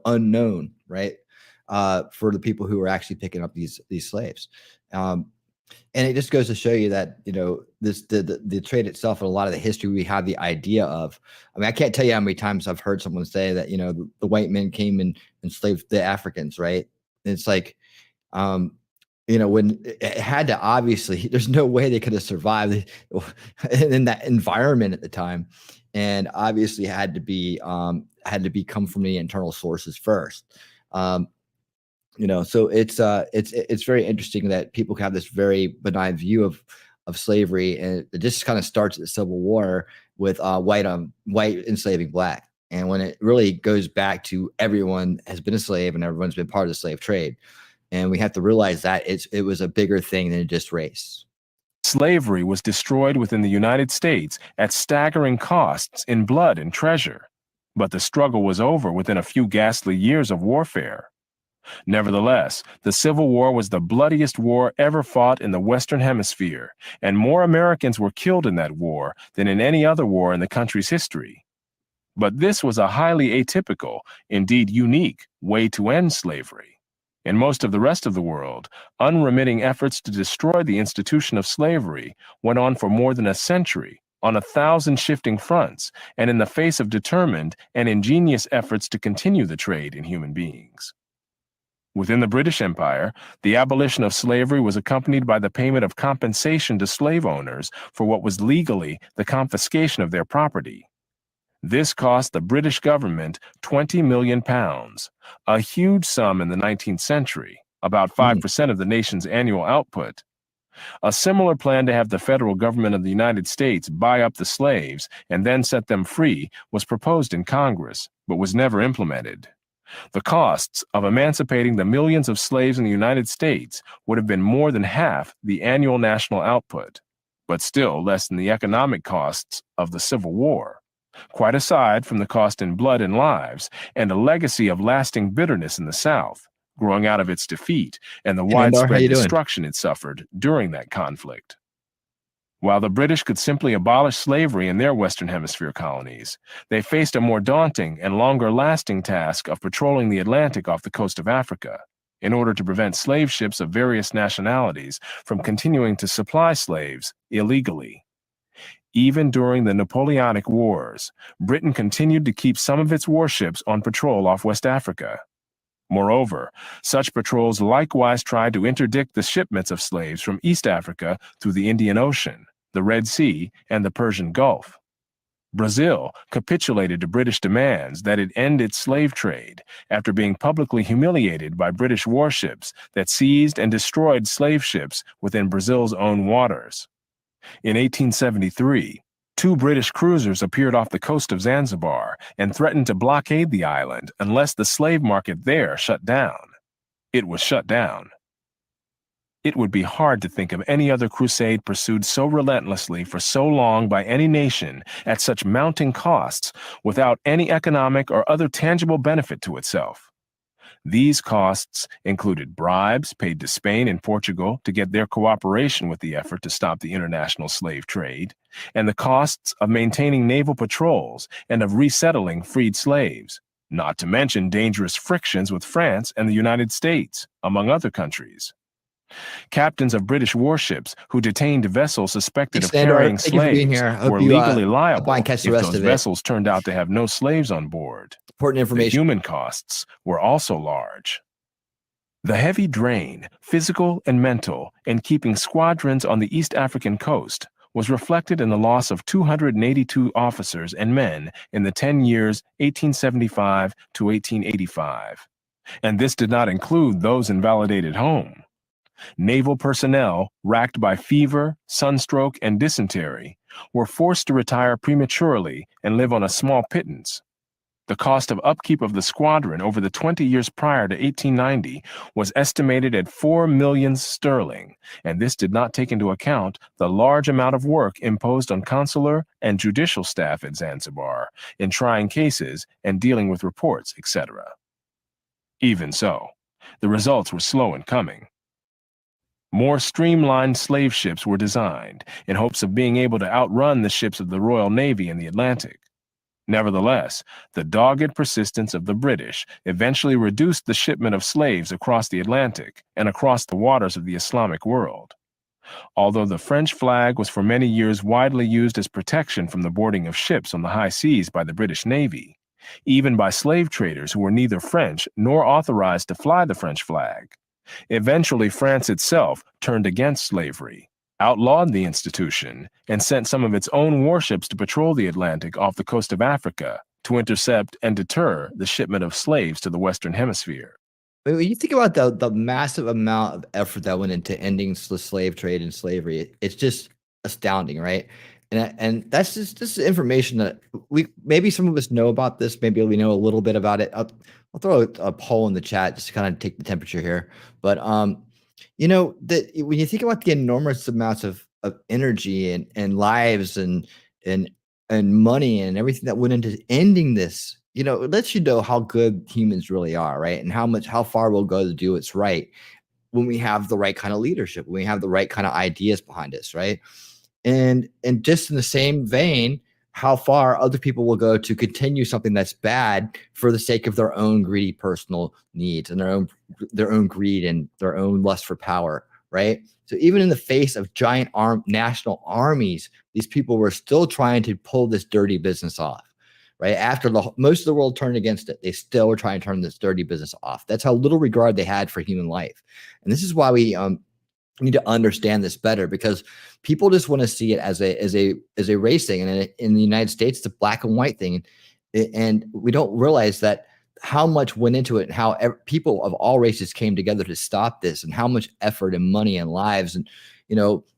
unknown, right? For the people who are actually picking up these slaves. And it just goes to show you that, the trade itself and a lot of the history we have the idea of. I mean, I can't tell you how many times I've heard someone say that, the white men came and enslaved the Africans, right? And it's like, when it had to, obviously, there's no way they could have survived in that environment at the time. And obviously had to come from the internal sources first. So it's very interesting that people have this very benign view of slavery, and it just kind of starts at the Civil War with white enslaving black, and when it really goes back to everyone has been a slave and everyone's been part of the slave trade, and we have to realize that it was a bigger thing than just race. Slavery was destroyed within the United States at staggering costs in blood and treasure, but the struggle was over within a few ghastly years of warfare. Nevertheless, the Civil War was the bloodiest war ever fought in the Western Hemisphere, and more Americans were killed in that war than in any other war in the country's history. But this was a highly atypical, indeed unique, way to end slavery. In most of the rest of the world, unremitting efforts to destroy the institution of slavery went on for more than a century, on 1,000 shifting fronts, and in the face of determined and ingenious efforts to continue the trade in human beings. Within the British Empire, the abolition of slavery was accompanied by the payment of compensation to slave owners for what was legally the confiscation of their property. This cost the British government £20 million, a huge sum in the 19th century, about 5% of the nation's annual output. A similar plan to have the federal government of the United States buy up the slaves and then set them free was proposed in Congress, but was never implemented. The costs of emancipating the millions of slaves in the United States would have been more than half the annual national output, but still less than the economic costs of the Civil War, quite aside from the cost in blood and lives and a legacy of lasting bitterness in the South, growing out of its defeat and the Hey, Mandar, how widespread you doing? destruction it suffered during that conflict. While the British could simply abolish slavery in their Western Hemisphere colonies, they faced a more daunting and longer-lasting task of patrolling the Atlantic off the coast of Africa in order to prevent slave ships of various nationalities from continuing to supply slaves illegally. Even during the Napoleonic Wars, Britain continued to keep some of its warships on patrol off West Africa. Moreover, such patrols likewise tried to interdict the shipments of slaves from East Africa through the Indian Ocean, the Red Sea, and the Persian Gulf. Brazil capitulated to British demands that it end its slave trade after being publicly humiliated by British warships that seized and destroyed slave ships within Brazil's own waters. In 1873, 2 British cruisers appeared off the coast of Zanzibar and threatened to blockade the island unless the slave market there shut down. It was shut down. It would be hard to think of any other crusade pursued so relentlessly for so long by any nation at such mounting costs without any economic or other tangible benefit to itself. These costs included bribes paid to Spain and Portugal to get their cooperation with the effort to stop the international slave trade, and the costs of maintaining naval patrols and of resettling freed slaves, not to mention dangerous frictions with France and the United States, among other countries. Captains of British warships who detained vessels suspected of carrying slaves were legally liable if those vessels turned out to have no slaves on board. Important information. The human costs were also large. The heavy drain, physical and mental, in keeping squadrons on the East African coast was reflected in the loss of 282 officers and men in the 10 years 1875 to 1885. And this did not include those invalidated home. Naval personnel, racked by fever, sunstroke, and dysentery, were forced to retire prematurely and live on a small pittance. The cost of upkeep of the squadron over the 20 years prior to 1890 was estimated at 4 million sterling, and this did not take into account the large amount of work imposed on consular and judicial staff at Zanzibar in trying cases and dealing with reports, etc. Even so, the results were slow in coming. More streamlined slave ships were designed in hopes of being able to outrun the ships of the Royal Navy in the Atlantic. Nevertheless, the dogged persistence of the British eventually reduced the shipment of slaves across the Atlantic and across the waters of the Islamic world. Although the French flag was for many years widely used as protection from the boarding of ships on the high seas by the British Navy, even by slave traders who were neither French nor authorized to fly the French flag, eventually France itself turned against slavery, outlawed the institution, and sent some of its own warships to patrol the Atlantic off the coast of Africa to intercept and deter the shipment of slaves to the Western Hemisphere. When you think about the massive amount of effort that went into ending the slave trade and slavery, it's just astounding, right? And that's just information that maybe some of us know about this. Maybe we know a little bit about it. I'll throw a poll in the chat just to kind of take the temperature here. But that when you think about the enormous amounts of energy and lives and money and everything that went into ending this, it lets you know how good humans really are, right? And how far we'll go to do what's right when we have the right kind of leadership, when we have the right kind of ideas behind us, right? And just in the same vein, how far other people will go to continue something that's bad for the sake of their own greedy personal needs and their own greed and their own lust for power, right? So even in the face of giant national armies, these people were still trying to pull this dirty business off, right? After most of the world turned against it, they still were trying to turn this dirty business off. That's how little regard they had for human life. And this is why we need to understand this better, because people just want to see it as a race thing. And in the United States, it's a black and white thing. And we don't realize that how much went into it and how people of all races came together to stop this, and how much effort and money and lives. And,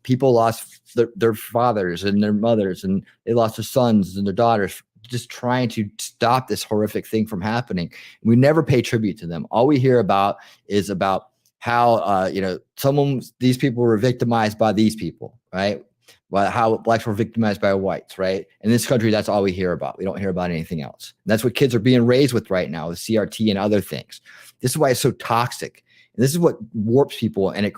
people lost their fathers and their mothers, and they lost their sons and their daughters just trying to stop this horrific thing from happening. We never pay tribute to them. All we hear about is about how, these people were victimized by these people, right? Well, how blacks were victimized by whites, right? In this country, that's all we hear about. We don't hear about anything else. And that's what kids are being raised with right now, with CRT and other things. This is why it's so toxic. And this is what warps people. And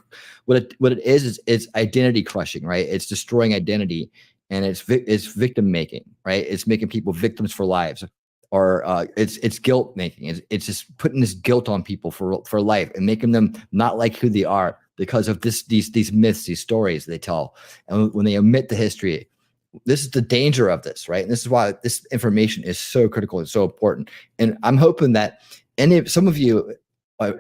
what it is it's identity crushing, right? It's destroying identity, and it's victim making, right? It's making people victims for lives, or it's guilt making. It's just putting this guilt on people for life and making them not like who they are because of these myths, these stories they tell. And when they omit the history, this is the danger of this, right? And this is why this information is so critical and so important. And I'm hoping that some of you,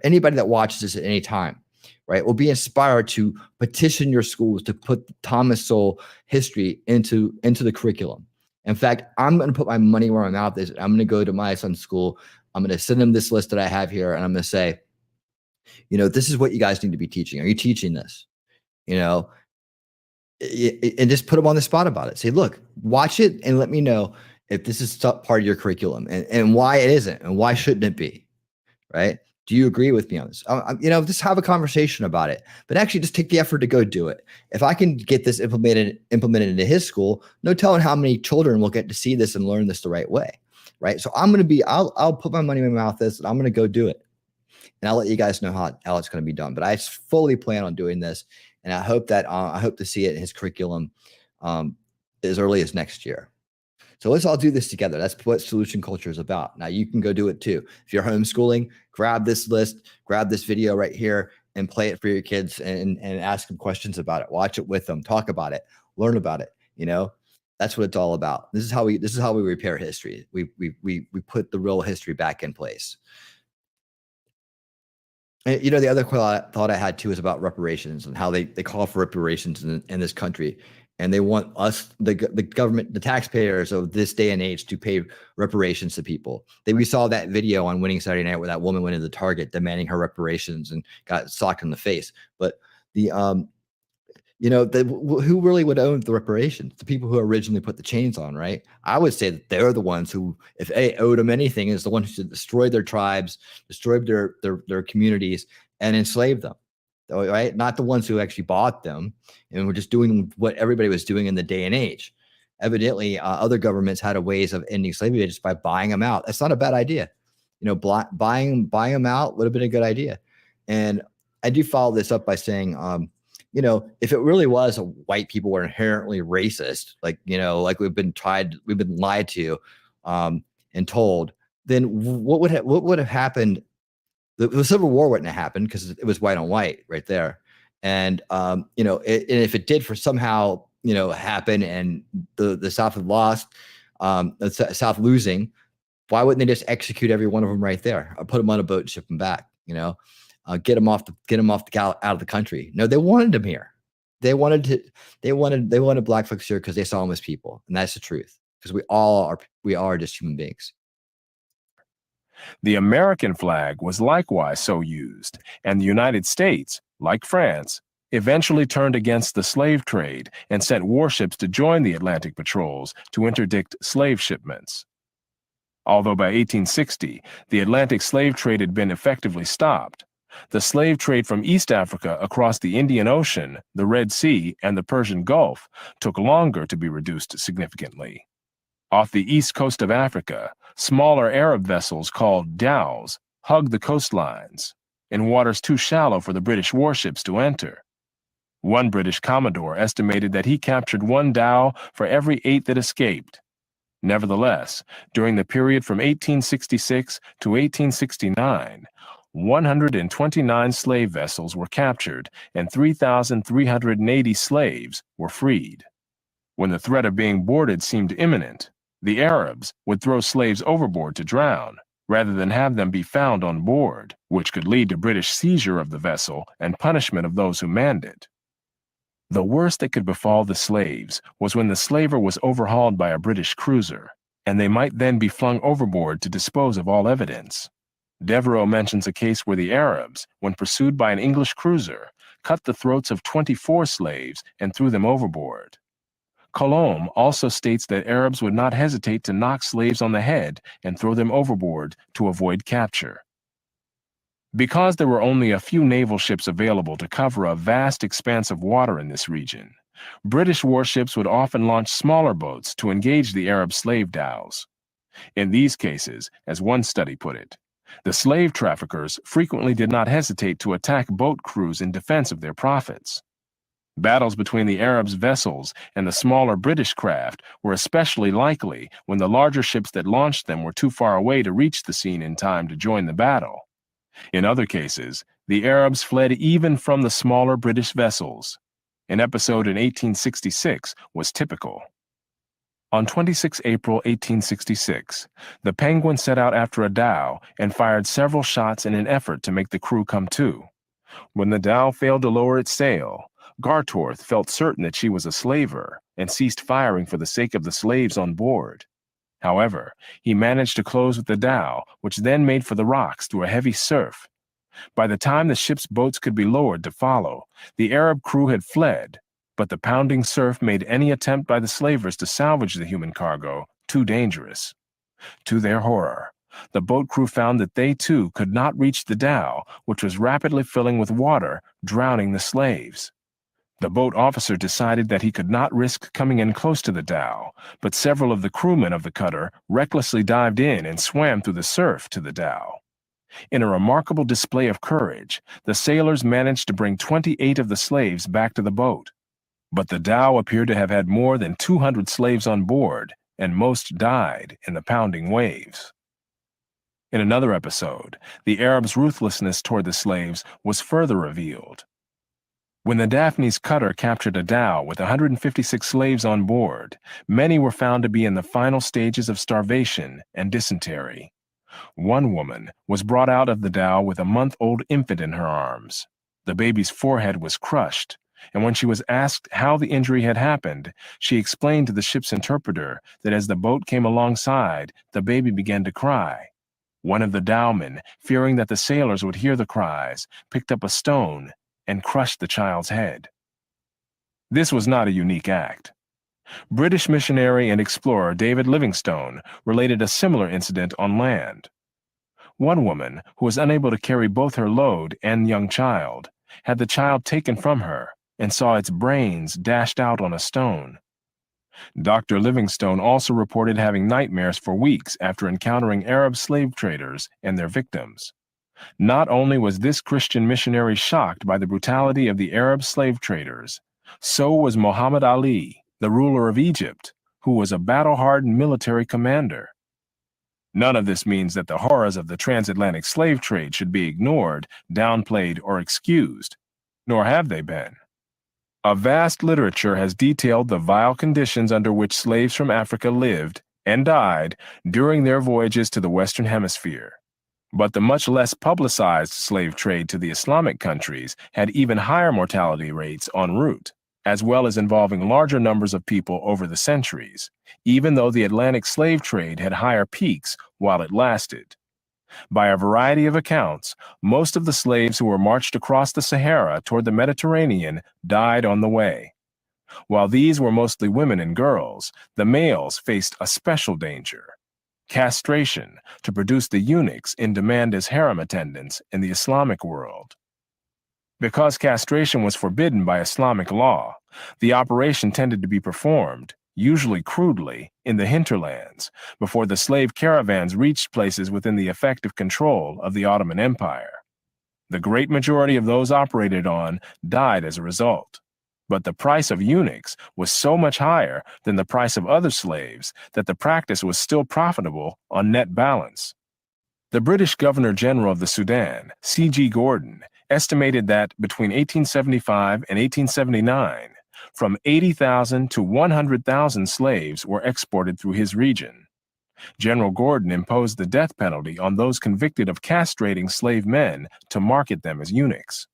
anybody that watches this at any time, right, will be inspired to petition your schools to put Thomas Sowell history into the curriculum. In fact, I'm going to put my money where my mouth is. I'm going to go to my son's school. I'm going to send him this list that I have here, and I'm going to say, this is what you guys need to be teaching. Are you teaching this? And just put them on the spot about it. Say, look, watch it and let me know if this is part of your curriculum and why it isn't and why shouldn't it be, right? Do you agree with me on this? Just have a conversation about it, but actually just take the effort to go do it. If I can get this implemented into his school, no telling how many children will get to see this and learn this the right way, right? So I'll put my money in my mouth this, and I'm going to go do it. And I'll let you guys know how it's going to be done. But I fully plan on doing this, and I hope to see it in his curriculum as early as next year. So let's all do this together. That's what solution culture is about. Now you can go do it too. If you're homeschooling, grab this list, grab this video right here, and play it for your kids and ask them questions about it. Watch it with them, talk about it, learn about it. That's what it's all about. This is how we repair history. We put the real history back in place. And, the other thought I had too is about reparations and how they call for reparations in this country. And they want us, the government, the taxpayers of this day and age, to pay reparations to people. We saw that video on Winning Saturday Night where that woman went into Target demanding her reparations and got socked in the face. But who really would own the reparations? The people who originally put the chains on, right? I would say that they're the ones who, if they owed them anything, is the ones who destroyed their tribes, destroyed their communities, and enslaved them. Right? Not the ones who actually bought them and were just doing what everybody was doing in the day and age. Evidently, other governments had a ways of ending slavery just by buying them out. That's not a bad idea. Buying them out would have been a good idea. And I do follow this up by saying, if it really was white people were inherently racist, like we've been lied to and told, then what would have happened? The Civil War wouldn't have happened because it was white on white right there. And, and if it did somehow happen and the South had lost, the South losing, why wouldn't they just execute every one of them right there or put them on a boat and ship them back, get them out of the country? No, they wanted them here. They wanted black folks here because they saw them as people. And that's the truth, because we are just human beings. The American flag was likewise so used, and the United States, like France, eventually turned against the slave trade and sent warships to join the Atlantic patrols to interdict slave shipments. Although by 1860, the Atlantic slave trade had been effectively stopped, the slave trade from East Africa across the Indian Ocean, the Red Sea, and the Persian Gulf took longer to be reduced significantly. Off the east coast of Africa, smaller Arab vessels called dhows hugged the coastlines in waters too shallow for the British warships to enter. One British commodore estimated that he captured one dhow for every 8 that escaped. Nevertheless, during the period from 1866 to 1869, 129 slave vessels were captured and 3,380 slaves were freed. When the threat of being boarded seemed imminent, the Arabs would throw slaves overboard to drown, rather than have them be found on board, which could lead to British seizure of the vessel and punishment of those who manned it. The worst that could befall the slaves was when the slaver was overhauled by a British cruiser, and they might then be flung overboard to dispose of all evidence. Devereux mentions a case where the Arabs, when pursued by an English cruiser, cut the throats of 24 slaves and threw them overboard. Colomb also states that Arabs would not hesitate to knock slaves on the head and throw them overboard to avoid capture. Because there were only a few naval ships available to cover a vast expanse of water in this region, British warships would often launch smaller boats to engage the Arab slave dhows. In these cases, as one study put it, the slave traffickers frequently did not hesitate to attack boat crews in defense of their profits. Battles between the Arabs' vessels and the smaller British craft were especially likely when the larger ships that launched them were too far away to reach the scene in time to join the battle. In other cases, the Arabs fled even from the smaller British vessels. An episode in 1866 was typical. On 26 April 1866, the Penguin set out after a dhow and fired several shots in an effort to make the crew come to. When the dhow failed to lower its sail, Gartorth felt certain that she was a slaver and ceased firing for the sake of the slaves on board. However, he managed to close with the dhow, which then made for the rocks through a heavy surf. By the time the ship's boats could be lowered to follow, the Arab crew had fled, but the pounding surf made any attempt by the slavers to salvage the human cargo too dangerous. To their horror, the boat crew found that they too could not reach the dhow, which was rapidly filling with water, drowning the slaves. The boat officer decided that he could not risk coming in close to the dhow, but several of the crewmen of the cutter recklessly dived in and swam through the surf to the dhow. In a remarkable display of courage, the sailors managed to bring 28 of the slaves back to the boat. But the dhow appeared to have had more than 200 slaves on board, and most died in the pounding waves. In another episode, the Arabs' ruthlessness toward the slaves was further revealed. When the Daphne's cutter captured a dhow with 156 slaves on board, many were found to be in the final stages of starvation and dysentery. One woman was brought out of the dhow with a month-old infant in her arms. The baby's forehead was crushed, and when she was asked how the injury had happened, she explained to the ship's interpreter that as the boat came alongside, the baby began to cry. One of the dhowmen, fearing that the sailors would hear the cries, picked up a stone and crushed the child's head. This was not a unique act. British missionary and explorer David Livingstone related a similar incident on land. One woman, who was unable to carry both her load and young child, had the child taken from her and saw its brains dashed out on a stone. Dr. Livingstone also reported having nightmares for weeks after encountering Arab slave traders and their victims. Not only was this Christian missionary shocked by the brutality of the Arab slave traders, so was Muhammad Ali, the ruler of Egypt, who was a battle-hardened military commander. None of this means that the horrors of the transatlantic slave trade should be ignored, downplayed, or excused, nor have they been. A vast literature has detailed the vile conditions under which slaves from Africa lived and died during their voyages to the Western Hemisphere. But the much less publicized slave trade to the Islamic countries had even higher mortality rates en route, as well as involving larger numbers of people over the centuries, even though the Atlantic slave trade had higher peaks while it lasted. By a variety of accounts, most of the slaves who were marched across the Sahara toward the Mediterranean died on the way. While these were mostly women and girls, the males faced a special danger: castration, to produce the eunuchs in demand as harem attendants in the Islamic world. Because castration was forbidden by Islamic law, the operation tended to be performed, usually crudely, in the hinterlands, before the slave caravans reached places within the effective control of the Ottoman Empire. The great majority of those operated on died as a result. But the price of eunuchs was so much higher than the price of other slaves that the practice was still profitable on net balance. The British Governor-General of the Sudan, C.G. Gordon, estimated that between 1875 and 1879, from 80,000 to 100,000 slaves were exported through his region. General Gordon imposed the death penalty on those convicted of castrating slave men to market them as eunuchs.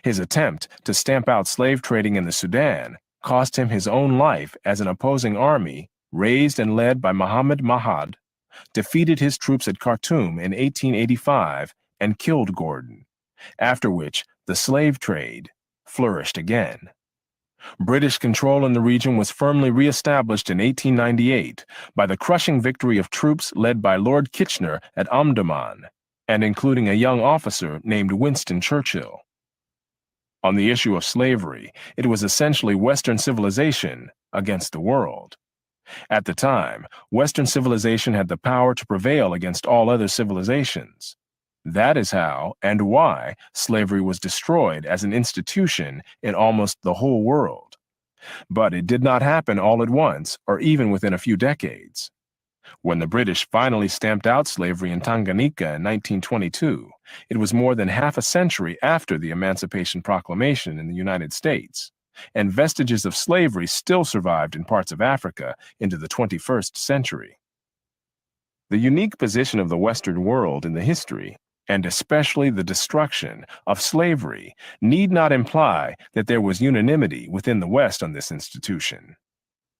His attempt to stamp out slave trading in the Sudan cost him his own life as an opposing army, raised and led by Muhammad Mahad, defeated his troops at Khartoum in 1885 and killed Gordon, after which the slave trade flourished again. British control in the region was firmly re-established in 1898 by the crushing victory of troops led by Lord Kitchener at Omdurman, and including a young officer named Winston Churchill. On the issue of slavery, it was essentially Western civilization against the world. At the time, Western civilization had the power to prevail against all other civilizations. That is how and why slavery was destroyed as an institution in almost the whole world. But it did not happen all at once or even within a few decades. When the British finally stamped out slavery in Tanganyika in 1922, it was more than half a century after the Emancipation Proclamation in the United States, and vestiges of slavery still survived in parts of Africa into the 21st century. The unique position of the Western world in the history, and especially the destruction of slavery, need not imply that there was unanimity within the West on this institution.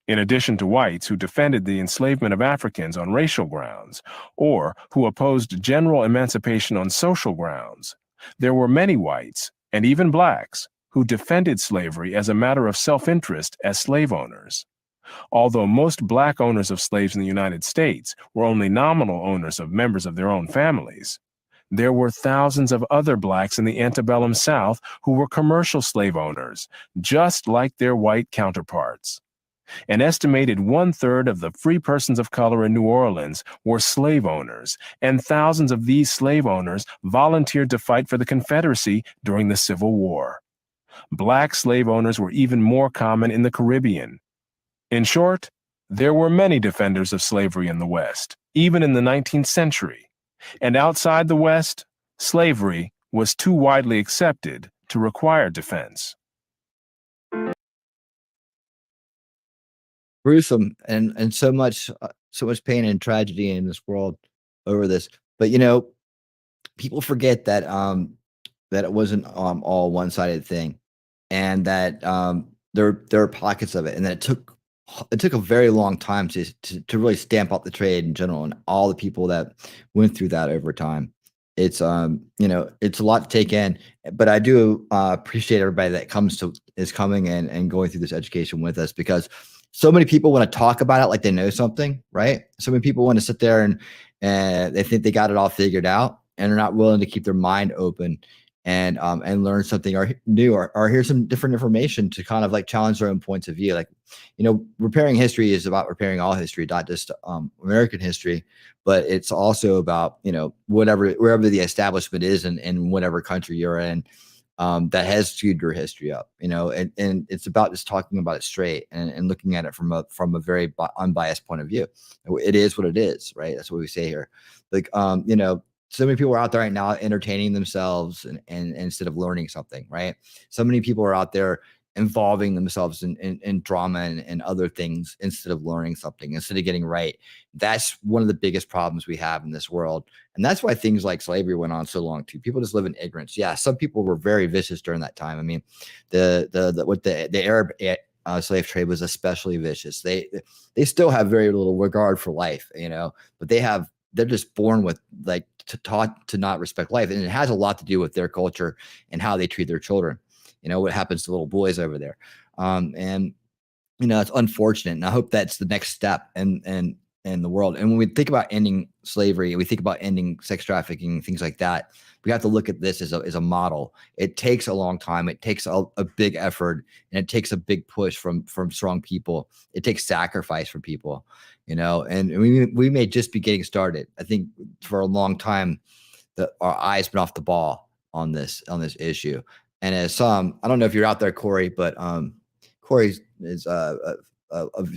In addition to whites who defended the enslavement of Africans on racial grounds, or who opposed general emancipation on social grounds, there were many whites, and even blacks, who defended slavery as a matter of self-interest as slave owners. Although most black owners of slaves in the United States were only nominal owners of members of their own families, there were thousands of other blacks in the antebellum South who were commercial slave owners, just like their white counterparts. An estimated 1/3 of the free persons of color in New Orleans were slave owners, and thousands of these slave owners volunteered to fight for the Confederacy during the Civil War. Black slave owners were even more common in the Caribbean. In short, there were many defenders of slavery in the West, even in the 19th century. And outside the West, slavery was too widely accepted to require defense. Gruesome, and so much pain and tragedy in this world over this. But people forget that that it wasn't all one-sided thing, and that there are pockets of it, and that it took a very long time to really stamp out the trade in general, and all the people that went through that over time. It's it's a lot to take in, but I do appreciate everybody that is coming and going through this education with us, because so many people want to talk about it like they know something, right? So many people want to sit there and they think they got it all figured out, and they're not willing to keep their mind open and learn something or new, or hear some different information to kind of like challenge their own points of view. Like, repairing history is about repairing all history, not just American history, but it's also about, wherever the establishment is in whatever country you're in, that has skewed your history up, and it's about just talking about it straight and looking at it from a very unbiased point of view. It is what it is, right? That's what we say here. Like, so many people are out there right now entertaining themselves and instead of learning something, right? So many people are out there involving themselves in drama and other things instead of learning something, instead of getting right. That's one of the biggest problems we have in this world. And that's why things like slavery went on so long too. People just live in ignorance. Yeah, some people were very vicious during that time. I mean, the Arab slave trade was especially vicious. They still have very little regard for life, but they're just born with taught to not respect life. And it has a lot to do with their culture and how they treat their children. What happens to little boys over there. And it's unfortunate. And I hope that's the next step in the world. And when we think about ending slavery, we think about ending sex trafficking, things like that, we have to look at this as a model. It takes a long time. It takes a big effort, and it takes a big push from strong people. It takes sacrifice from people, and we may just be getting started. I think for a long time, our eyes been off the ball on this issue. And as I don't know if you're out there, Corey, but Corey is a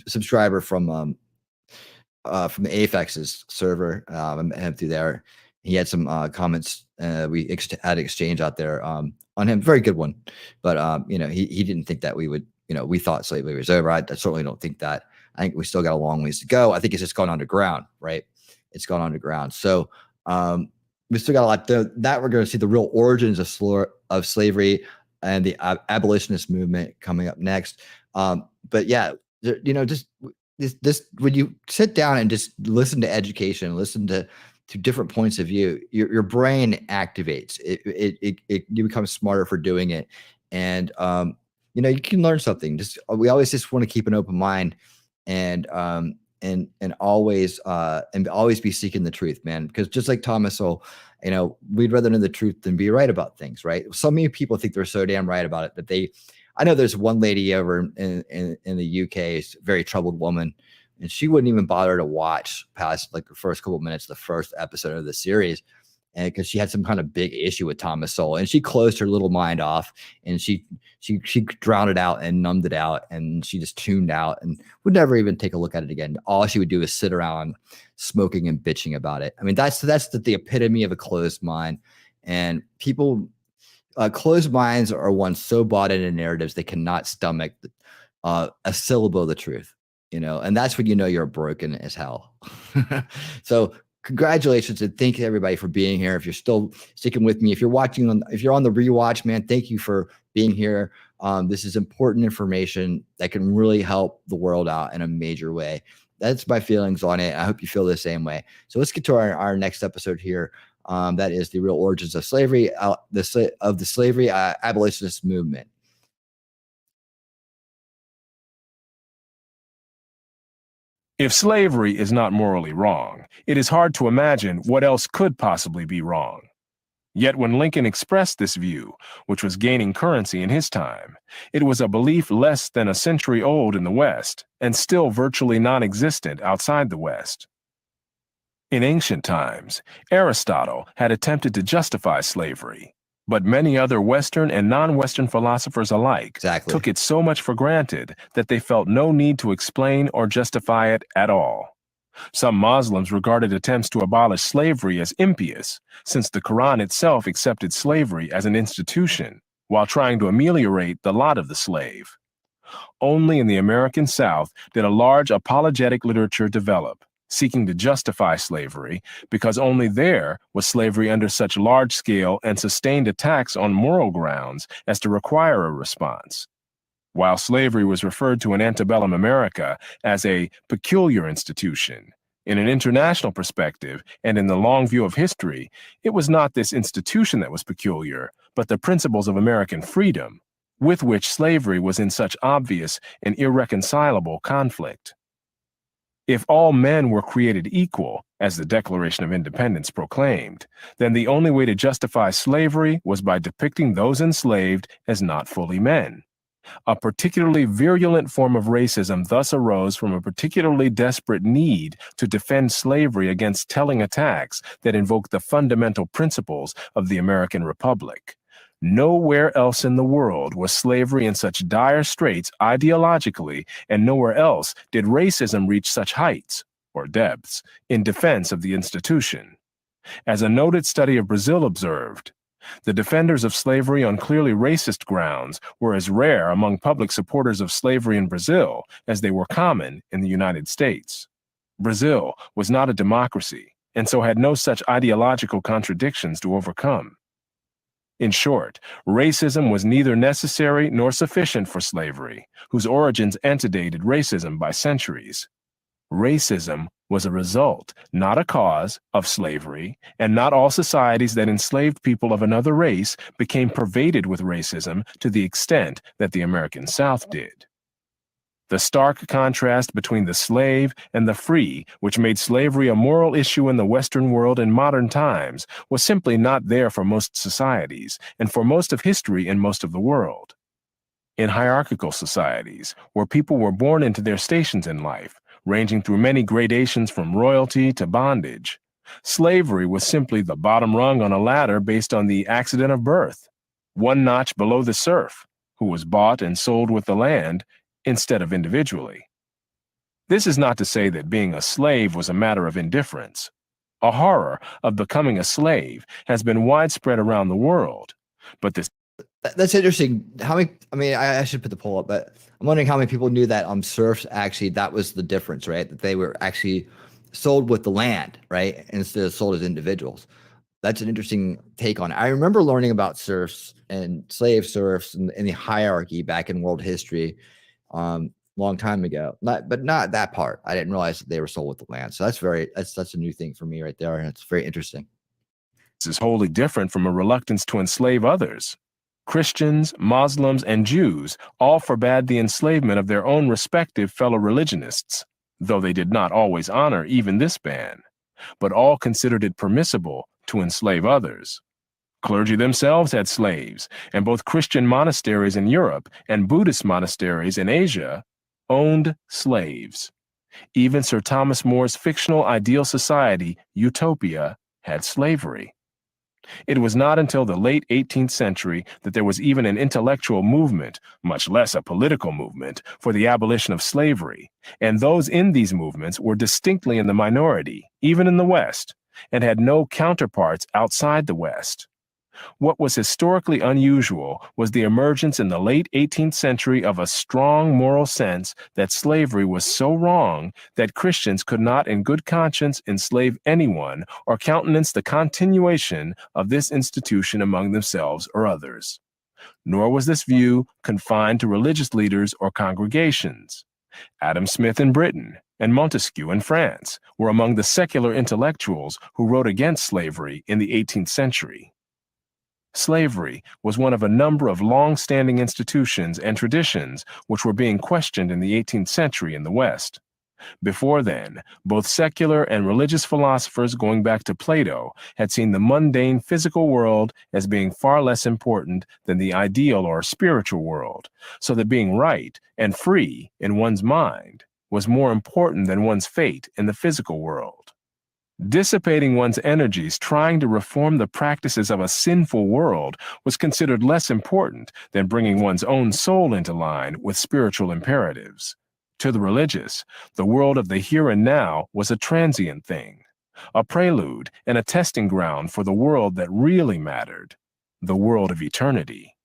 subscriber from the AFX's server. I met him through there. He had some comments. We had an exchange out there on him. Very good one. But he didn't think that we would. We thought slavery was over. I certainly don't think that. I think we still got a long ways to go. I think it's just gone underground, right? It's gone underground. So we still got a lot that we're going to see the real origins of slavery and the abolitionist movement coming up next. But yeah, just this when you sit down and just listen to education, listen to different points of view, your brain activates. You become smarter for doing it, and you can learn something. We always just want to keep an open mind, and and always be seeking the truth, man. Because just like Thomas Sowell, we'd rather know the truth than be right about things, right? So many people think they're so damn right about it that I know there's one lady over in the UK, a very troubled woman, and she wouldn't even bother to watch past like the first couple of minutes of the first episode of the series, and because she had some kind of big issue with Thomas Sowell, and she closed her little mind off, and she drowned it out and numbed it out, and she just tuned out and would never even take a look at it again. All she would do is sit around smoking and bitching about it. I mean, that's the epitome of a closed mind. And people, closed minds are ones so bought into narratives they cannot stomach a syllable of the truth, and that's when you're broken as hell. So congratulations and thank you everybody for being here. If you're still sticking with me, if you're on the rewatch, man, thank you for being here. This is important information that can really help the world out in a major way. That's my feelings on it. I hope you feel the same way. So let's get to our next episode here. That is the real origins of slavery, the slavery abolitionist movement. If slavery is not morally wrong, it is hard to imagine what else could possibly be wrong. Yet when Lincoln expressed this view, which was gaining currency in his time, it was a belief less than a century old in the West and still virtually non-existent outside the West. In ancient times, Aristotle had attempted to justify slavery, but many other Western and non-Western philosophers alike took it so much for granted that they felt no need to explain or justify it at all. Some Muslims regarded attempts to abolish slavery as impious, since the Quran itself accepted slavery as an institution, while trying to ameliorate the lot of the slave. Only in the American South did a large apologetic literature develop, seeking to justify slavery, because only there was slavery under such large-scale and sustained attacks on moral grounds as to require a response. While slavery was referred to in antebellum America as a peculiar institution, in an international perspective and in the long view of history, it was not this institution that was peculiar, but the principles of American freedom, with which slavery was in such obvious and irreconcilable conflict. If all men were created equal, as the Declaration of Independence proclaimed, then the only way to justify slavery was by depicting those enslaved as not fully men. A particularly virulent form of racism thus arose from a particularly desperate need to defend slavery against telling attacks that invoked the fundamental principles of the American Republic. Nowhere else in the world was slavery in such dire straits ideologically, and nowhere else did racism reach such heights, or depths, in defense of the institution. As a noted study of Brazil observed, the defenders of slavery on clearly racist grounds were as rare among public supporters of slavery in Brazil as they were common in the United States. Brazil was not a democracy, and so had no such ideological contradictions to overcome. In short, racism was neither necessary nor sufficient for slavery, whose origins antedated racism by centuries. Racism was a result, not a cause, of slavery, and not all societies that enslaved people of another race became pervaded with racism to the extent that the American South did. The stark contrast between the slave and the free, which made slavery a moral issue in the Western world in modern times, was simply not there for most societies, and for most of history in most of the world. In hierarchical societies, where people were born into their stations in life, ranging through many gradations from royalty to bondage, slavery was simply the bottom rung on a ladder based on the accident of birth, one notch below the serf, who was bought and sold with the land, instead of individually. This is not to say that being a slave was a matter of indifference. A horror of becoming a slave has been widespread around the world, but that's interesting. I should put the poll up, but I'm wondering how many people knew that serfs actually, that was the difference, right? That they were actually sold with the land, right? Instead of sold as individuals. That's an interesting take on it. I remember learning about serfs and slave serfs and the hierarchy back in world history long time ago, but not that part. I didn't realize that they were sold with the land. So that's a new thing for me right there. And it's very interesting. This is wholly different from a reluctance to enslave others. Christians, Muslims, and Jews all forbade the enslavement of their own respective fellow religionists. though they did not always honor even this ban, but all considered it permissible to enslave others. Clergy themselves had slaves, and both Christian monasteries in Europe and Buddhist monasteries in Asia owned slaves. Even Sir Thomas More's fictional ideal society, Utopia, had slavery. It was not until the late 18th century that there was even an intellectual movement, much less a political movement, for the abolition of slavery, and those in these movements were distinctly in the minority, even in the West, and had no counterparts outside the West. What was historically unusual was the emergence in the late 18th century of a strong moral sense that slavery was so wrong that Christians could not in good conscience enslave anyone or countenance the continuation of this institution among themselves or others. Nor was this view confined to religious leaders or congregations. Adam Smith in Britain and Montesquieu in France were among the secular intellectuals who wrote against slavery in the 18th century. Slavery was one of a number of long-standing institutions and traditions which were being questioned in the 18th century in the West. Before then, both secular and religious philosophers going back to Plato had seen the mundane physical world as being far less important than the ideal or spiritual world, so that being right and free in one's mind was more important than one's fate in the physical world. Dissipating one's energies trying to reform the practices of a sinful world was considered less important than bringing one's own soul into line with spiritual imperatives. To the religious, the world of the here and now was a transient thing, a prelude and a testing ground for the world that really mattered, the world of eternity.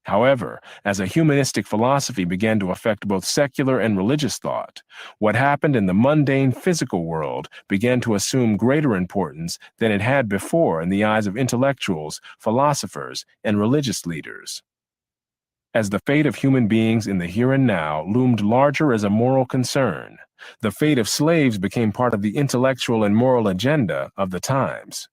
However, as a humanistic philosophy began to affect both secular and religious thought, what happened in the mundane physical world began to assume greater importance than it had before in the eyes of intellectuals, philosophers, and religious leaders. As the fate of human beings in the here and now loomed larger as a moral concern, the fate of slaves became part of the intellectual and moral agenda of the times.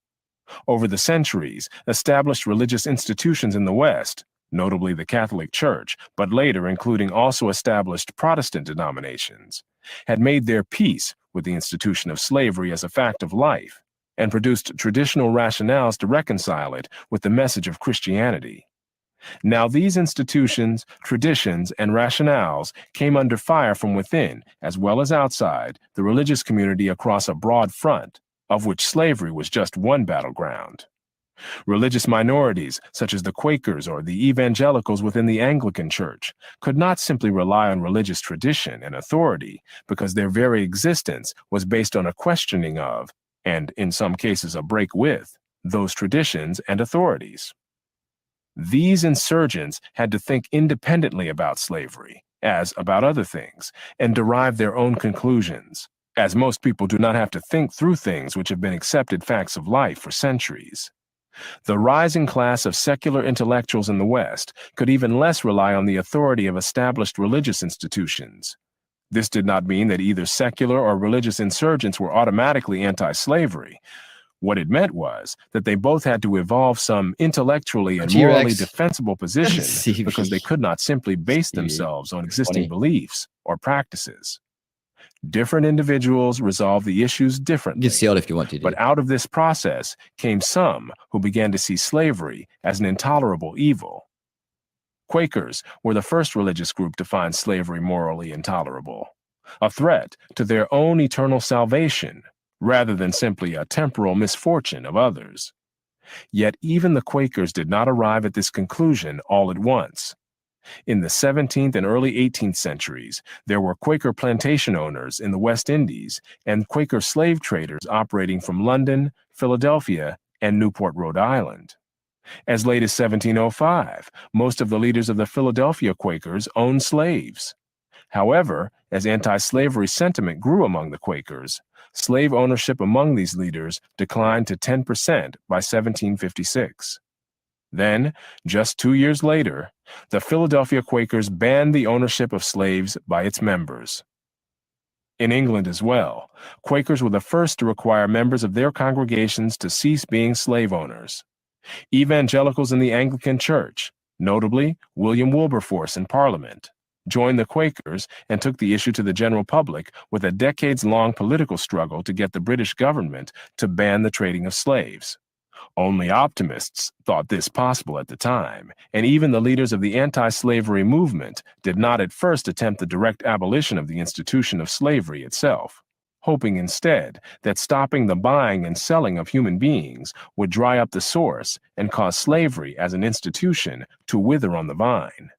Over the centuries, established religious institutions in the West, notably the Catholic Church, but later including also established Protestant denominations, had made their peace with the institution of slavery as a fact of life, and produced traditional rationales to reconcile it with the message of Christianity. Now these institutions, traditions, and rationales came under fire from within, as well as outside, the religious community across a broad front, of which slavery was just one battleground. Religious minorities, such as the Quakers or the evangelicals within the Anglican Church, could not simply rely on religious tradition and authority because their very existence was based on a questioning of, and in some cases a break with, those traditions and authorities. These insurgents had to think independently about slavery, as about other things, and derive their own conclusions, as most people do not have to think through things which have been accepted facts of life for centuries. The rising class of secular intellectuals in the West could even less rely on the authority of established religious institutions. This did not mean that either secular or religious insurgents were automatically anti-slavery. What it meant was that they both had to evolve some intellectually and morally defensible position because they could not simply base themselves on existing beliefs or practices. Different individuals resolve the issues differently. You can see it if you want to. But out of this process came some who began to see slavery as an intolerable evil. Quakers were the first religious group to find slavery morally intolerable, a threat to their own eternal salvation, rather than simply a temporal misfortune of others. Yet even the Quakers did not arrive at this conclusion all at once. In the 17th and early 18th centuries, there were Quaker plantation owners in the West Indies and Quaker slave traders operating from London, Philadelphia, and Newport, Rhode Island. As late as 1705, most of the leaders of the Philadelphia Quakers owned slaves. However, as anti-slavery sentiment grew among the Quakers, slave ownership among these leaders declined to 10% by 1756. Then, just 2 years later, the Philadelphia Quakers banned the ownership of slaves by its members. In England as well, Quakers were the first to require members of their congregations to cease being slave owners. Evangelicals in the Anglican Church, notably William Wilberforce in Parliament, joined the Quakers, and took the issue to the general public with a decades-long political struggle to get the British government to ban the trading of slaves. Only optimists thought this possible at the time, and even the leaders of the anti-slavery movement did not at first attempt the direct abolition of the institution of slavery itself, hoping instead that stopping the buying and selling of human beings would dry up the source and cause slavery as an institution to wither on the vine.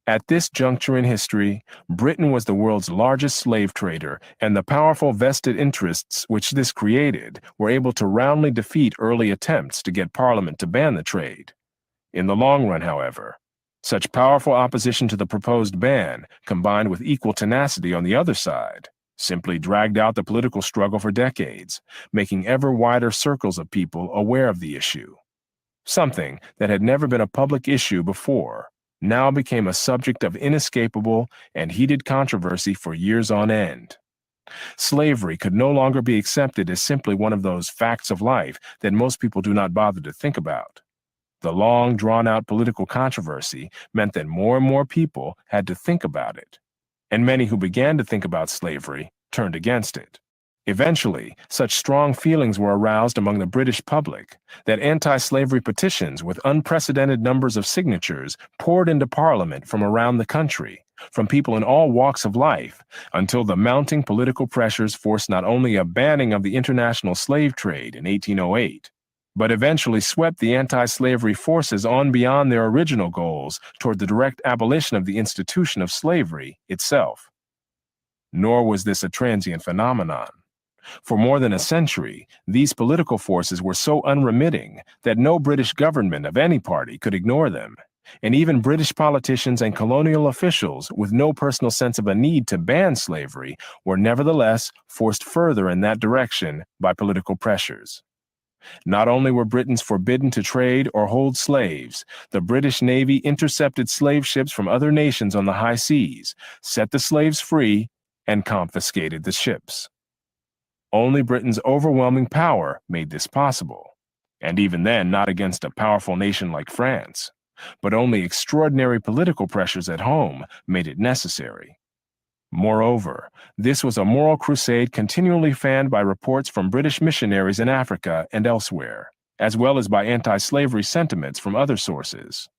At this juncture in history, Britain was the world's largest slave trader, and the powerful vested interests which this created were able to roundly defeat early attempts to get Parliament to ban the trade. In the long run, however, such powerful opposition to the proposed ban, combined with equal tenacity on the other side, simply dragged out the political struggle for decades, making ever wider circles of people aware of the issue. Something that had never been a public issue before now became a subject of inescapable and heated controversy for years on end. Slavery could no longer be accepted as simply one of those facts of life that most people do not bother to think about. The long, drawn-out political controversy meant that more and more people had to think about it, and many who began to think about slavery turned against it. Eventually, such strong feelings were aroused among the British public that anti-slavery petitions with unprecedented numbers of signatures poured into Parliament from around the country, from people in all walks of life, until the mounting political pressures forced not only a banning of the international slave trade in 1808, but eventually swept the anti-slavery forces on beyond their original goals toward the direct abolition of the institution of slavery itself. Nor was this a transient phenomenon. For more than a century, these political forces were so unremitting that no British government of any party could ignore them, and even British politicians and colonial officials with no personal sense of a need to ban slavery were nevertheless forced further in that direction by political pressures. Not only were Britons forbidden to trade or hold slaves, the British Navy intercepted slave ships from other nations on the high seas, set the slaves free, and confiscated the ships. Only Britain's overwhelming power made this possible, and even then not against a powerful nation like France, but only extraordinary political pressures at home made it necessary. Moreover, this was a moral crusade continually fanned by reports from British missionaries in Africa and elsewhere, as well as by anti-slavery sentiments from other sources.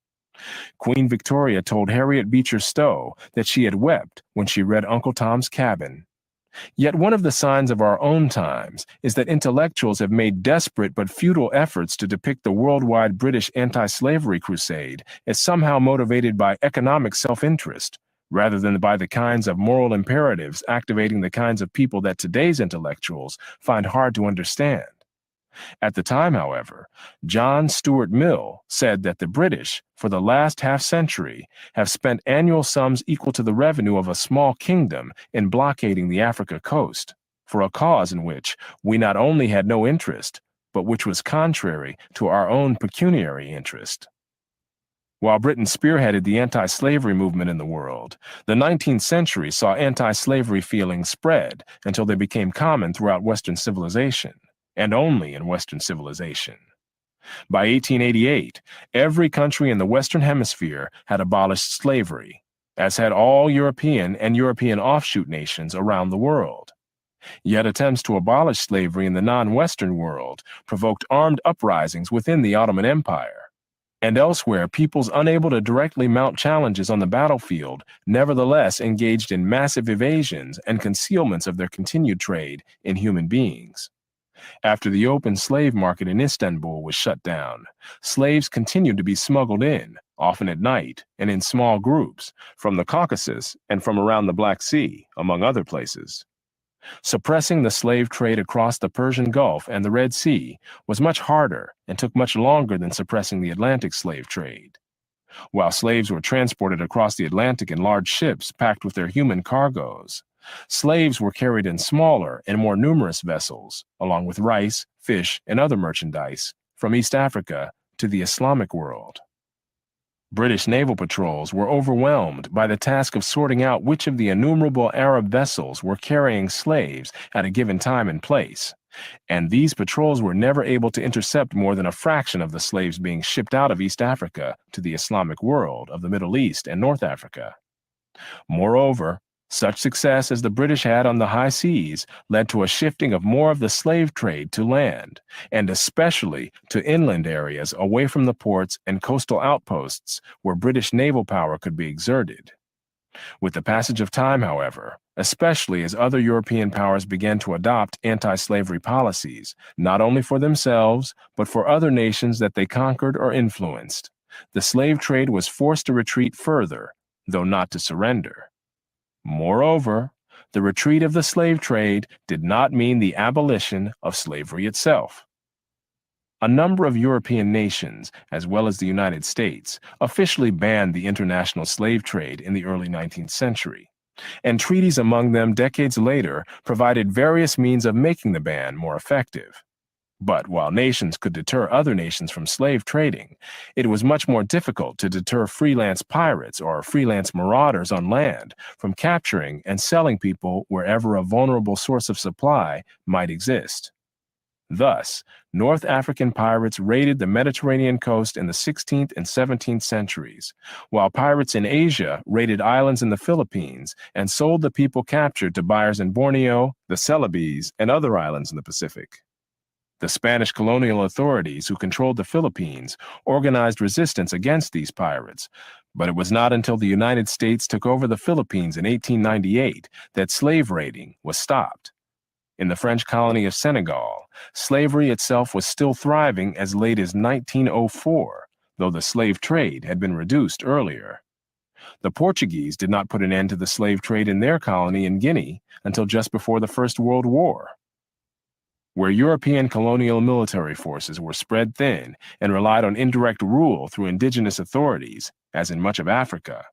Queen Victoria told Harriet Beecher Stowe that she had wept when she read Uncle Tom's Cabin. Yet one of the signs of our own times is that intellectuals have made desperate but futile efforts to depict the worldwide British anti-slavery crusade as somehow motivated by economic self-interest, rather than by the kinds of moral imperatives activating the kinds of people that today's intellectuals find hard to understand. At the time, however, John Stuart Mill said that the British, for the last half-century, have spent annual sums equal to the revenue of a small kingdom in blockading the Africa coast, for a cause in which we not only had no interest, but which was contrary to our own pecuniary interest. While Britain spearheaded the anti-slavery movement in the world, the 19th century saw anti-slavery feelings spread until they became common throughout Western civilization, and only in Western civilization. By 1888, every country in the Western Hemisphere had abolished slavery, as had all European and European offshoot nations around the world. Yet attempts to abolish slavery in the non-Western world provoked armed uprisings within the Ottoman Empire. And elsewhere, peoples unable to directly mount challenges on the battlefield nevertheless engaged in massive evasions and concealments of their continued trade in human beings. After the open slave market in Istanbul was shut down, slaves continued to be smuggled in, often at night and in small groups, from the Caucasus and from around the Black Sea, among other places. Suppressing the slave trade across the Persian Gulf and the Red Sea was much harder and took much longer than suppressing the Atlantic slave trade. While slaves were transported across the Atlantic in large ships packed with their human cargoes, slaves were carried in smaller and more numerous vessels, along with rice, fish, and other merchandise, from East Africa to the Islamic world. British naval patrols were overwhelmed by the task of sorting out which of the innumerable Arab vessels were carrying slaves at a given time and place, and these patrols were never able to intercept more than a fraction of the slaves being shipped out of East Africa to the Islamic world of the Middle East and North Africa. Moreover, such success as the British had on the high seas led to a shifting of more of the slave trade to land, and especially to inland areas away from the ports and coastal outposts where British naval power could be exerted. With the passage of time, however, especially as other European powers began to adopt anti-slavery policies, not only for themselves, but for other nations that they conquered or influenced, the slave trade was forced to retreat further, though not to surrender. Moreover, the retreat of the slave trade did not mean the abolition of slavery itself. A number of European nations, as well as the United States, officially banned the international slave trade in the early 19th century, and treaties among them decades later provided various means of making the ban more effective. But while nations could deter other nations from slave trading, it was much more difficult to deter freelance pirates or freelance marauders on land from capturing and selling people wherever a vulnerable source of supply might exist. Thus, North African pirates raided the Mediterranean coast in the 16th and 17th centuries, while pirates in Asia raided islands in the Philippines and sold the people captured to buyers in Borneo, the Celebes, and other islands in the Pacific. The Spanish colonial authorities who controlled the Philippines organized resistance against these pirates, but it was not until the United States took over the Philippines in 1898 that slave raiding was stopped. In the French colony of Senegal, slavery itself was still thriving as late as 1904, though the slave trade had been reduced earlier. The Portuguese did not put an end to the slave trade in their colony in Guinea until just before the First World War. Where European colonial military forces were spread thin and relied on indirect rule through indigenous authorities, as in much of Africa,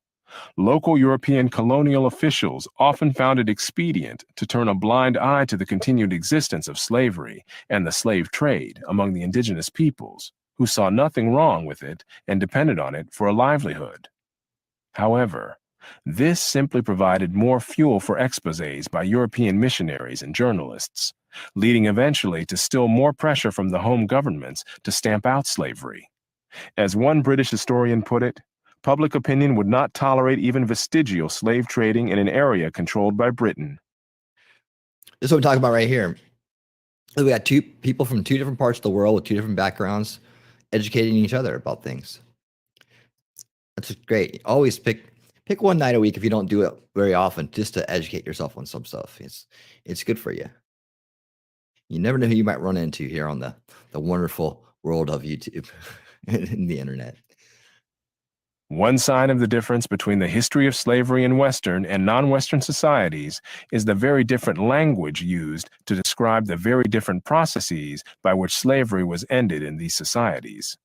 local European colonial officials often found it expedient to turn a blind eye to the continued existence of slavery and the slave trade among the indigenous peoples, who saw nothing wrong with it and depended on it for a livelihood. However, this simply provided more fuel for exposés by European missionaries and journalists, leading eventually to still more pressure from the home governments to stamp out slavery. As one British historian put it, public opinion would not tolerate even vestigial slave trading in an area controlled by Britain. This is what I'm talking about right here. We got two people from two different parts of the world with two different backgrounds educating each other about things. That's great. Always pick one night a week if you don't do it very often, just to educate yourself on some stuff. It's good for you. You never know who you might run into here on the wonderful world of YouTube and the internet. One sign of the difference between the history of slavery in Western and non-Western societies is the very different language used to describe the very different processes by which slavery was ended in these societies.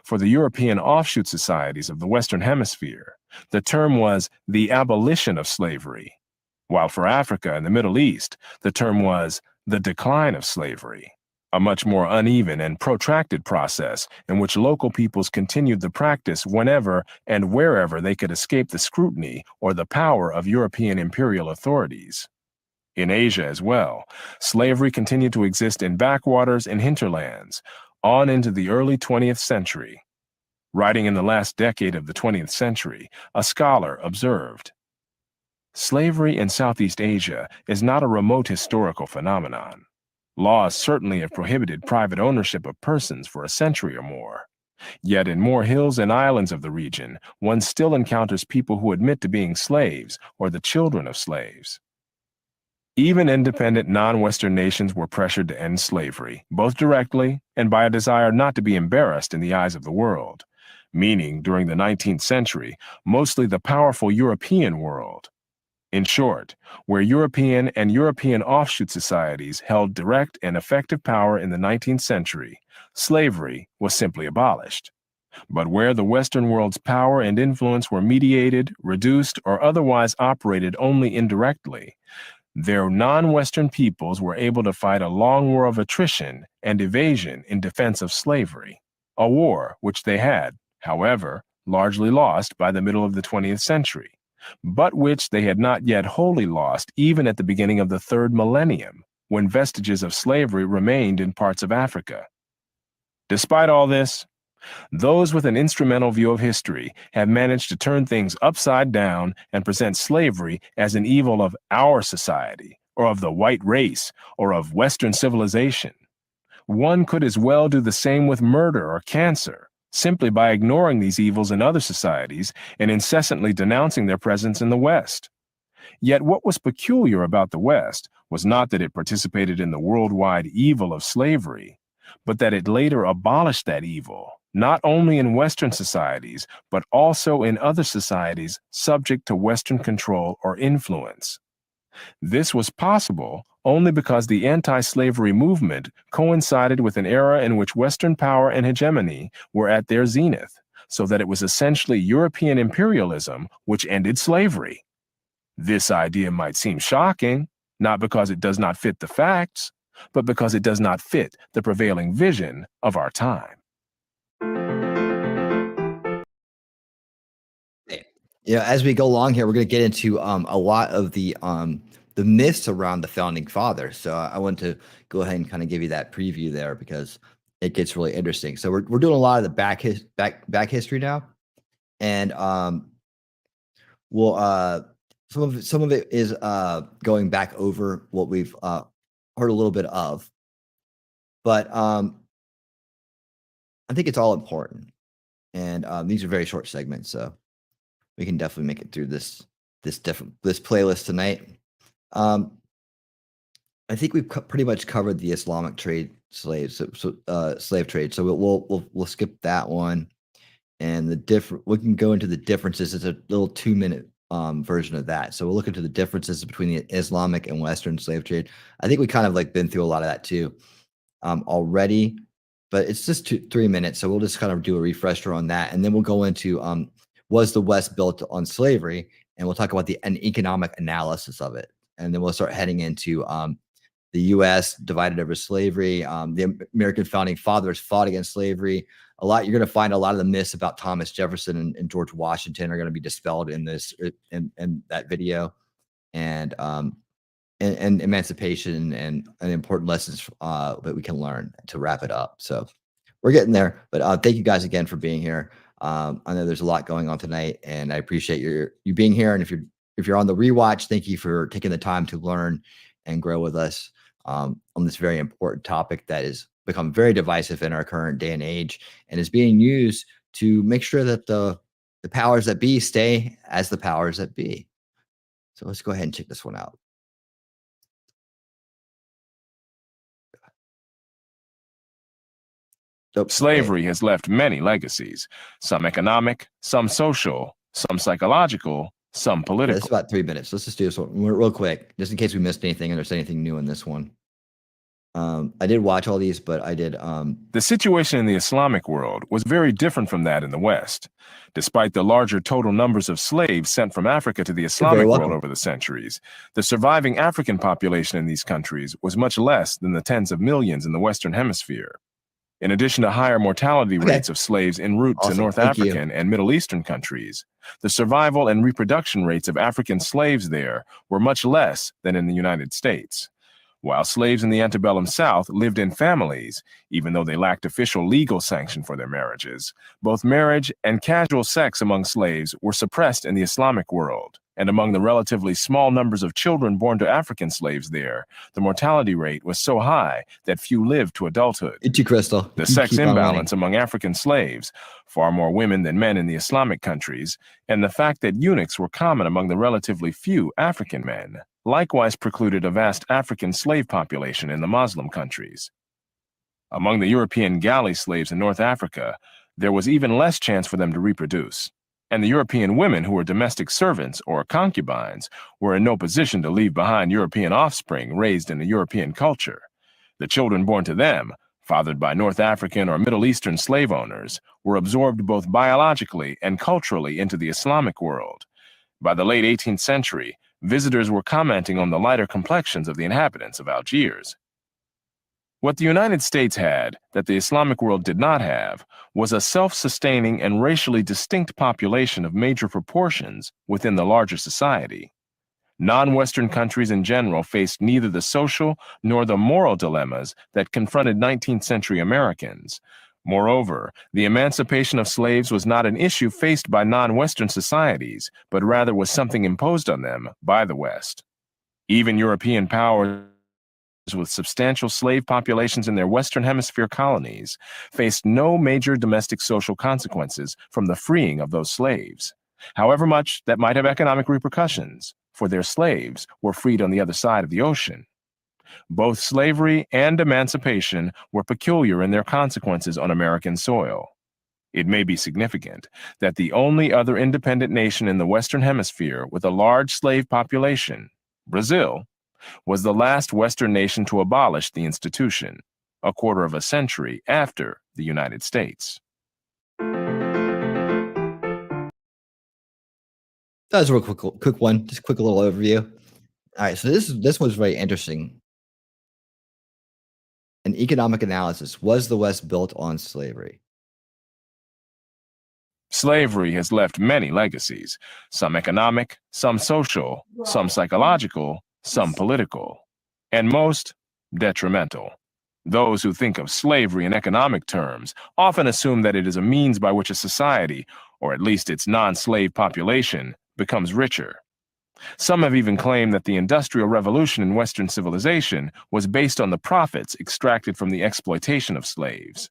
For the European offshoot societies of the Western Hemisphere, the term was the abolition of slavery, while for Africa and the Middle East, the term was the decline of slavery, a much more uneven and protracted process in which local peoples continued the practice whenever and wherever they could escape the scrutiny or the power of European imperial authorities. In Asia as well, slavery continued to exist in backwaters and hinterlands, on into the early 20th century. Writing in the last decade of the 20th century, a scholar observed, "Slavery in Southeast Asia is not a remote historical phenomenon. Laws certainly have prohibited private ownership of persons for a century or more. Yet in more hills and islands of the region, one still encounters people who admit to being slaves or the children of slaves." Even independent non-Western nations were pressured to end slavery, both directly and by a desire not to be embarrassed in the eyes of the world, meaning during the 19th century, mostly the powerful European world. In short, where European and European offshoot societies held direct and effective power in the 19th century, slavery was simply abolished. But where the Western world's power and influence were mediated, reduced, or otherwise operated only indirectly, their non-Western peoples were able to fight a long war of attrition and evasion in defense of slavery, a war which they had, however, largely lost by the middle of the 20th century, but which they had not yet wholly lost even at the beginning of the third millennium, when vestiges of slavery remained in parts of Africa. Despite all this, Those with an instrumental view of history have managed to turn things upside down and present slavery as an evil of our society, or of the white race, or of Western civilization. One could as well do the same with murder or cancer, simply by ignoring these evils in other societies and incessantly denouncing their presence in the West. Yet what was peculiar about the West was not that it participated in the worldwide evil of slavery, but that it later abolished that evil, not only in Western societies, but also in other societies subject to Western control or influence. This was possible only because the anti-slavery movement coincided with an era in which Western power and hegemony were at their zenith, so that it was essentially European imperialism which ended slavery. This idea might seem shocking, not because it does not fit the facts, but because it does not fit the prevailing vision of our time. As we go along here, we're going to get into a lot of the myths around the founding fathers. So I want to go ahead and kind of give you that preview there because it gets really interesting. So we're doing a lot of the back history now, and we'll some of it is going back over what we've heard a little bit of, but I think it's all important, and these are very short segments, so we can definitely make it through this playlist tonight. I think we've pretty much covered the Islamic trade slaves, slave trade. So we'll skip that one, and we can go into the differences. It's a little 2-minute version of that. So we'll look into the differences between the Islamic and Western slave trade. I think we kind of been through a lot of that too already, but it's just 3 minutes. So we'll just kind of do a refresher on that, and then we'll go into was the West built on slavery, and we'll talk about an economic analysis of it. And then we'll start heading into the U.S. divided over slavery. The American founding fathers fought against slavery. You're going to find a lot of the myths about Thomas Jefferson and George Washington are going to be dispelled in that video, and emancipation and important lessons that we can learn to wrap it up. So we're getting there, but thank you guys again for being here. I know there's a lot going on tonight, and I appreciate you being here. And if you're on the rewatch, thank you for taking the time to learn and grow with us on this very important topic that has become very divisive in our current day and age, and is being used to make sure that the powers that be stay as the powers that be. So let's go ahead and check this one out. Slavery has left many legacies, some economic, some social, some psychological, some political. It's about 3 minutes. Let's just do this one real quick, just in case we missed anything and there's anything new in this one. I did watch all these, but I did. The situation in the Islamic world was very different from that in the West. Despite the larger total numbers of slaves sent from Africa to the Islamic world over the centuries, the surviving African population in these countries was much less than the tens of millions in the Western Hemisphere. In addition to higher mortality rates of slaves en route to North African and Middle Eastern countries, the survival and reproduction rates of African slaves there were much less than in the United States. While slaves in the antebellum South lived in families, even though they lacked official legal sanction for their marriages, both marriage and casual sex among slaves were suppressed in the Islamic world. And among the relatively small numbers of children born to African slaves there, the mortality rate was so high that few lived to adulthood. Crystal. The sex imbalance among African slaves, far more women than men in the Islamic countries, and the fact that eunuchs were common among the relatively few African men, likewise precluded a vast African slave population in the Muslim countries. Among the European galley slaves in North Africa, there was even less chance for them to reproduce. And the European women who were domestic servants or concubines were in no position to leave behind European offspring raised in a European culture. The children born to them, fathered by North African or Middle Eastern slave owners, were absorbed both biologically and culturally into the Islamic world. By the late 18th century, visitors were commenting on the lighter complexions of the inhabitants of Algiers. What the United States had that the Islamic world did not have was a self-sustaining and racially distinct population of major proportions within the larger society. Non-Western countries in general faced neither the social nor the moral dilemmas that confronted 19th century Americans, Moreover, the emancipation of slaves was not an issue faced by non-Western societies, but rather was something imposed on them by the West. Even European powers with substantial slave populations in their Western Hemisphere colonies faced no major domestic social consequences from the freeing of those slaves, however much that might have economic repercussions, for their slaves were freed on the other side of the ocean. Both slavery and emancipation were peculiar in their consequences on American soil. It may be significant that the only other independent nation in the Western Hemisphere with a large slave population, Brazil, was the last Western nation to abolish the institution, a quarter of a century after the United States. That was a real quick one, just a quick little overview. All right, so this was very interesting. An economic analysis: was the West built on slavery? Slavery has left many legacies, some economic, some social, some psychological, some political, and most detrimental. Those who think of slavery in economic terms often assume that it is a means by which a society, or at least its non-slave population, becomes richer. Some have even claimed that the Industrial Revolution in Western civilization was based on the profits extracted from the exploitation of slaves.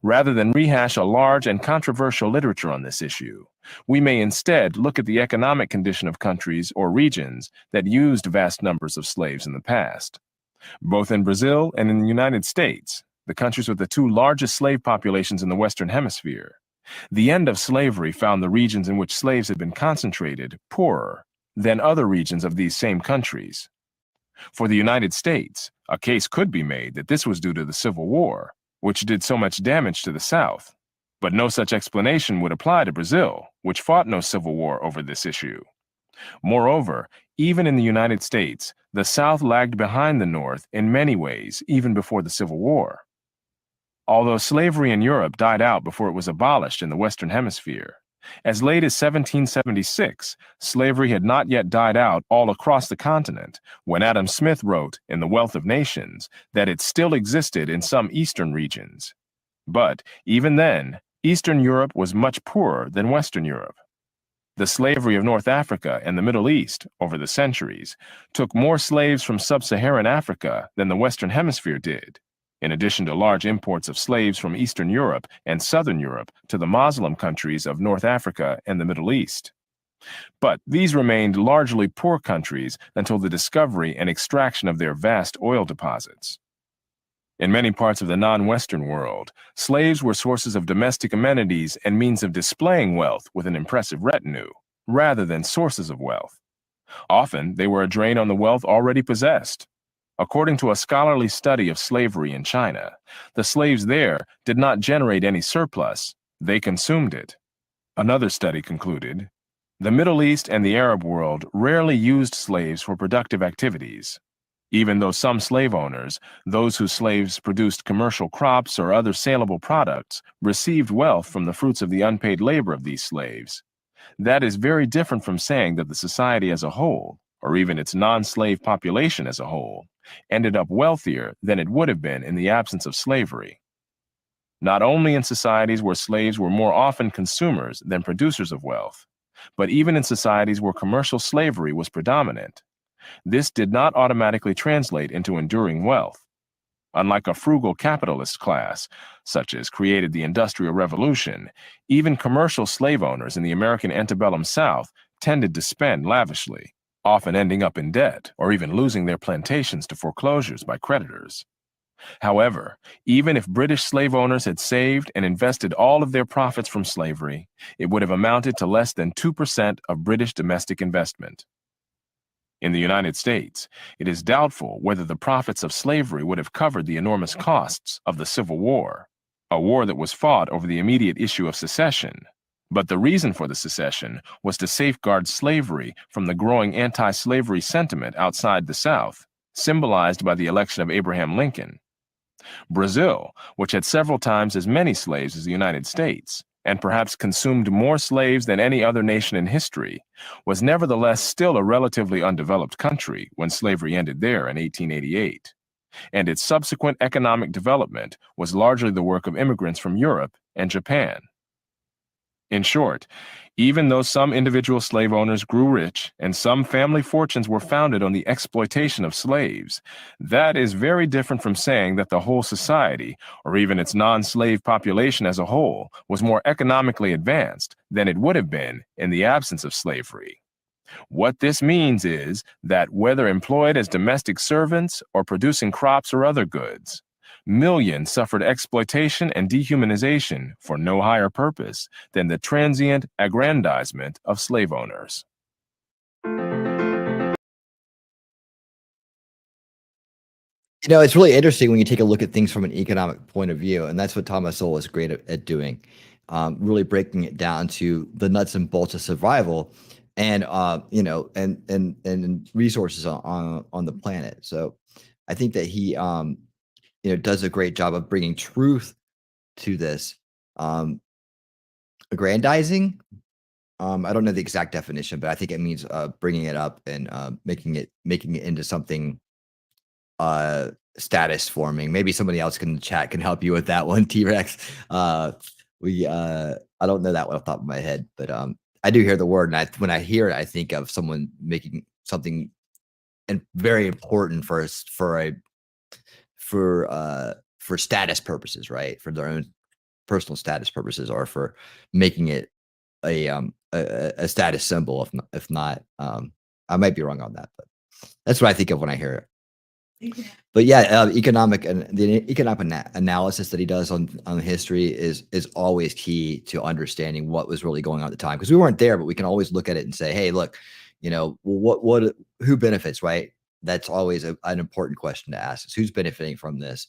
Rather than rehash a large and controversial literature on this issue, we may instead look at the economic condition of countries or regions that used vast numbers of slaves in the past. Both in Brazil and in the United States, the countries with the two largest slave populations in the Western Hemisphere, the end of slavery found the regions in which slaves had been concentrated poorer than other regions of these same countries. For the United States, a case could be made that this was due to the Civil War, which did so much damage to the South. But no such explanation would apply to Brazil, which fought no civil war over this issue. Moreover, even in the United States, the South lagged behind the North in many ways, even before the Civil War. Although slavery in Europe died out before it was abolished in the Western Hemisphere, as late as 1776, slavery had not yet died out all across the continent when Adam Smith wrote in The Wealth of Nations that it still existed in some eastern regions. But even then, Eastern Europe was much poorer than Western Europe. The slavery of North Africa and the Middle East over the centuries took more slaves from sub-Saharan Africa than the Western Hemisphere did, in addition to large imports of slaves from Eastern Europe and Southern Europe to the Muslim countries of North Africa and the Middle East. But these remained largely poor countries until the discovery and extraction of their vast oil deposits. In many parts of the non-Western world, slaves were sources of domestic amenities and means of displaying wealth with an impressive retinue, rather than sources of wealth. Often, they were a drain on the wealth already possessed. According to a scholarly study of slavery in China, the slaves there did not generate any surplus, they consumed it. Another study concluded, the Middle East and the Arab world rarely used slaves for productive activities. Even though some slave owners, those whose slaves produced commercial crops or other saleable products, received wealth from the fruits of the unpaid labor of these slaves. That is very different from saying that the society as a whole, or even its non-slave population as a whole, ended up wealthier than it would have been in the absence of slavery. Not only in societies where slaves were more often consumers than producers of wealth, but even in societies where commercial slavery was predominant, this did not automatically translate into enduring wealth. Unlike a frugal capitalist class, such as created the Industrial Revolution, even commercial slave owners in the American antebellum South tended to spend lavishly, often ending up in debt or even losing their plantations to foreclosures by creditors. However, even if British slave owners had saved and invested all of their profits from slavery, it would have amounted to less than 2% of British domestic investment. In the United States, it is doubtful whether the profits of slavery would have covered the enormous costs of the Civil War, a war that was fought over the immediate issue of secession. But the reason for the secession was to safeguard slavery from the growing anti-slavery sentiment outside the South, symbolized by the election of Abraham Lincoln. Brazil, which had several times as many slaves as the United States, and perhaps consumed more slaves than any other nation in history, was nevertheless still a relatively undeveloped country when slavery ended there in 1888. and its subsequent economic development was largely the work of immigrants from Europe and Japan. In short, even though some individual slave owners grew rich and some family fortunes were founded on the exploitation of slaves, that is very different from saying that the whole society, or even its non-slave population as a whole, was more economically advanced than it would have been in the absence of slavery. What this means is that whether employed as domestic servants or producing crops or other goods, millions suffered exploitation and dehumanization for no higher purpose than the transient aggrandizement of slave owners. It's really interesting when you take a look at things from an economic point of view, and that's what Thomas Sowell is great at doing, really breaking it down to the nuts and bolts of survival, and and resources on the planet. So, I think that he does a great job of bringing truth to this. Aggrandizing. I don't know the exact definition, but I think it means bringing it up and making it into something status forming. Maybe somebody else in the chat can help you with that one, T-Rex. I don't know that one off the top of my head, but I do hear the word, and when I hear it, I think of someone making something and very important for status purposes, right? For their own personal status purposes, or for making it a status symbol. If not, I might be wrong on that, but that's what I think of when I hear it. But yeah, economic and the economic analysis that he does on history is always key to understanding what was really going on at the time, because we weren't there, but we can always look at it and say, hey, look, who benefits, right? That's always an important question to ask, is who's benefiting from this.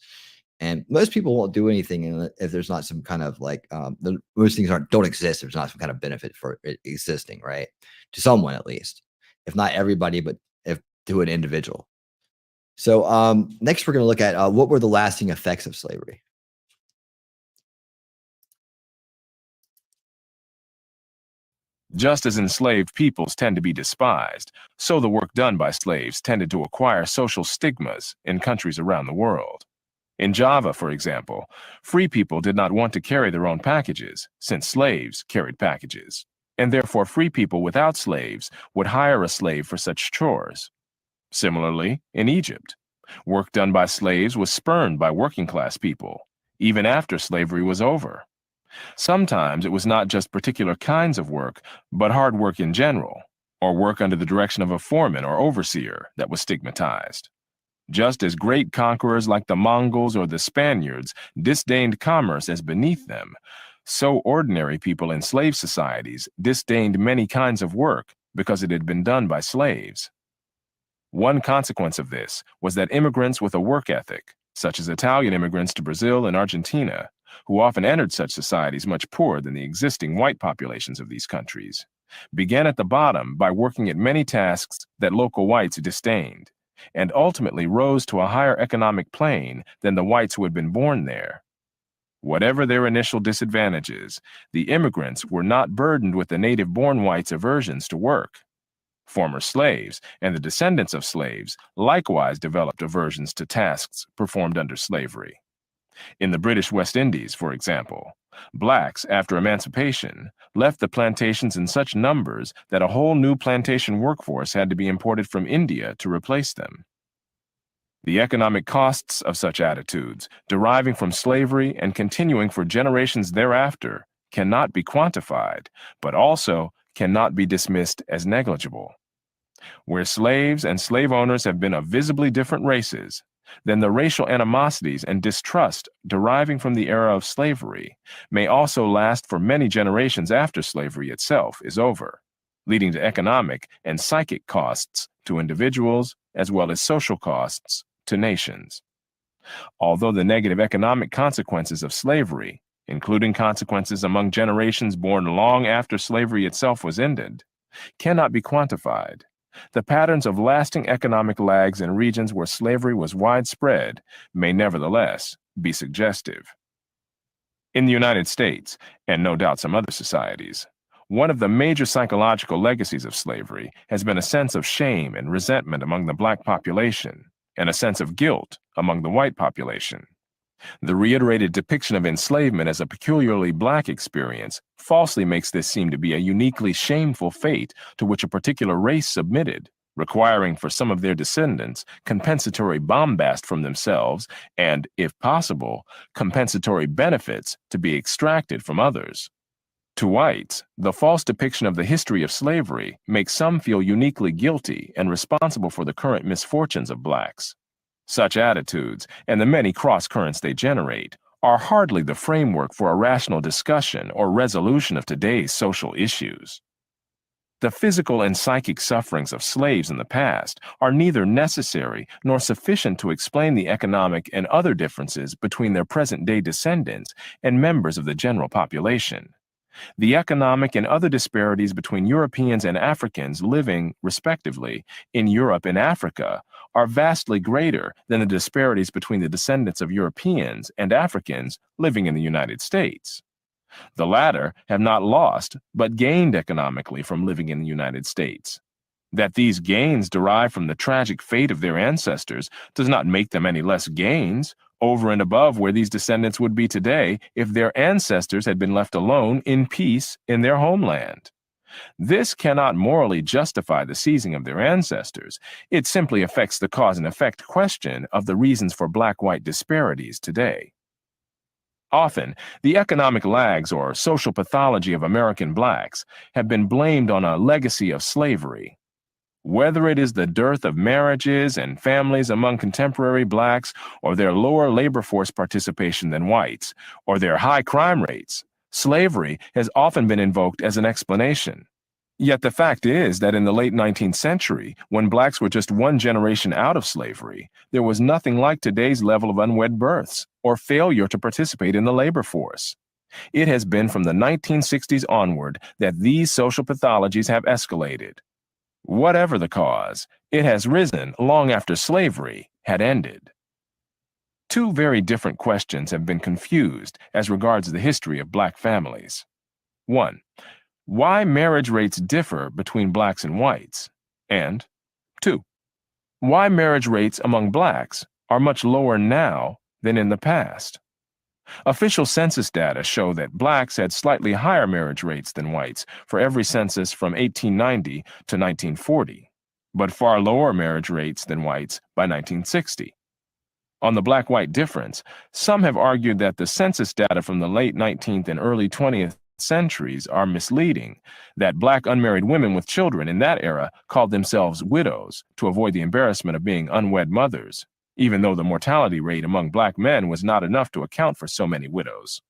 And most people won't do anything if there's not some kind of most things don't exist. There's not some kind of benefit for it existing, right? To someone, at least, if not everybody, but if to an individual. So next, we're going to look at what were the lasting effects of slavery. Just as enslaved peoples tend to be despised, so the work done by slaves tended to acquire social stigmas in countries around the world. In Java, for example, free people did not want to carry their own packages, since slaves carried packages, and therefore free people without slaves would hire a slave for such chores. Similarly, in Egypt, work done by slaves was spurned by working-class people, even after slavery was over. Sometimes it was not just particular kinds of work, but hard work in general, or work under the direction of a foreman or overseer that was stigmatized. Just as great conquerors like the Mongols or the Spaniards disdained commerce as beneath them, so ordinary people in slave societies disdained many kinds of work because it had been done by slaves. One consequence of this was that immigrants with a work ethic, such as Italian immigrants to Brazil and Argentina, who often entered such societies much poorer than the existing white populations of these countries, began at the bottom by working at many tasks that local whites disdained, and ultimately rose to a higher economic plane than the whites who had been born there. Whatever their initial disadvantages, the immigrants were not burdened with the native-born whites' aversions to work. Former slaves and the descendants of slaves likewise developed aversions to tasks performed under slavery. In the British West Indies, for example, blacks, after emancipation, left the plantations in such numbers that a whole new plantation workforce had to be imported from India to replace them. The economic costs of such attitudes, deriving from slavery and continuing for generations thereafter, cannot be quantified, but also cannot be dismissed as negligible. Where slaves and slave owners have been of visibly different races, then the racial animosities and distrust deriving from the era of slavery may also last for many generations after slavery itself is over, leading to economic and psychic costs to individuals as well as social costs to nations. Although the negative economic consequences of slavery, including consequences among generations born long after slavery itself was ended, cannot be quantified, the patterns of lasting economic lags in regions where slavery was widespread may nevertheless be suggestive. In the United States, and no doubt some other societies, one of the major psychological legacies of slavery has been a sense of shame and resentment among the black population, and a sense of guilt among the white population. The reiterated depiction of enslavement as a peculiarly black experience falsely makes this seem to be a uniquely shameful fate to which a particular race submitted, requiring for some of their descendants compensatory bombast from themselves and, if possible, compensatory benefits to be extracted from others. To whites, the false depiction of the history of slavery makes some feel uniquely guilty and responsible for the current misfortunes of blacks. Such attitudes, and the many cross-currents they generate, are hardly the framework for a rational discussion or resolution of today's social issues. The physical and psychic sufferings of slaves in the past are neither necessary nor sufficient to explain the economic and other differences between their present-day descendants and members of the general population. The economic and other disparities between Europeans and Africans living, respectively, in Europe and Africa are vastly greater than the disparities between the descendants of Europeans and Africans living in the United States. The latter have not lost, but gained economically from living in the United States. That these gains derive from the tragic fate of their ancestors does not make them any less gains, over and above where these descendants would be today if their ancestors had been left alone in peace in their homeland. This cannot morally justify the seizing of their ancestors. It simply affects the cause and effect question of the reasons for black-white disparities today. Often, the economic lags or social pathology of American blacks have been blamed on a legacy of slavery. Whether it is the dearth of marriages and families among contemporary blacks, or their lower labor force participation than whites, or their high crime rates, slavery has often been invoked as an explanation. Yet the fact is that in the late 19th century, when blacks were just one generation out of slavery, there was nothing like today's level of unwed births or failure to participate in the labor force. It has been from the 1960s onward that these social pathologies have escalated. Whatever the cause, it has risen long after slavery had ended. Two very different questions have been confused as regards the history of black families. 1. Why marriage rates differ between blacks and whites, and 2. Why marriage rates among blacks are much lower now than in the past. Official census data show that blacks had slightly higher marriage rates than whites for every census from 1890 to 1940, but far lower marriage rates than whites by 1960. On the black-white difference, some have argued that the census data from the late 19th and early 20th centuries are misleading, that black unmarried women with children in that era called themselves widows to avoid the embarrassment of being unwed mothers, even though the mortality rate among black men was not enough to account for so many widows.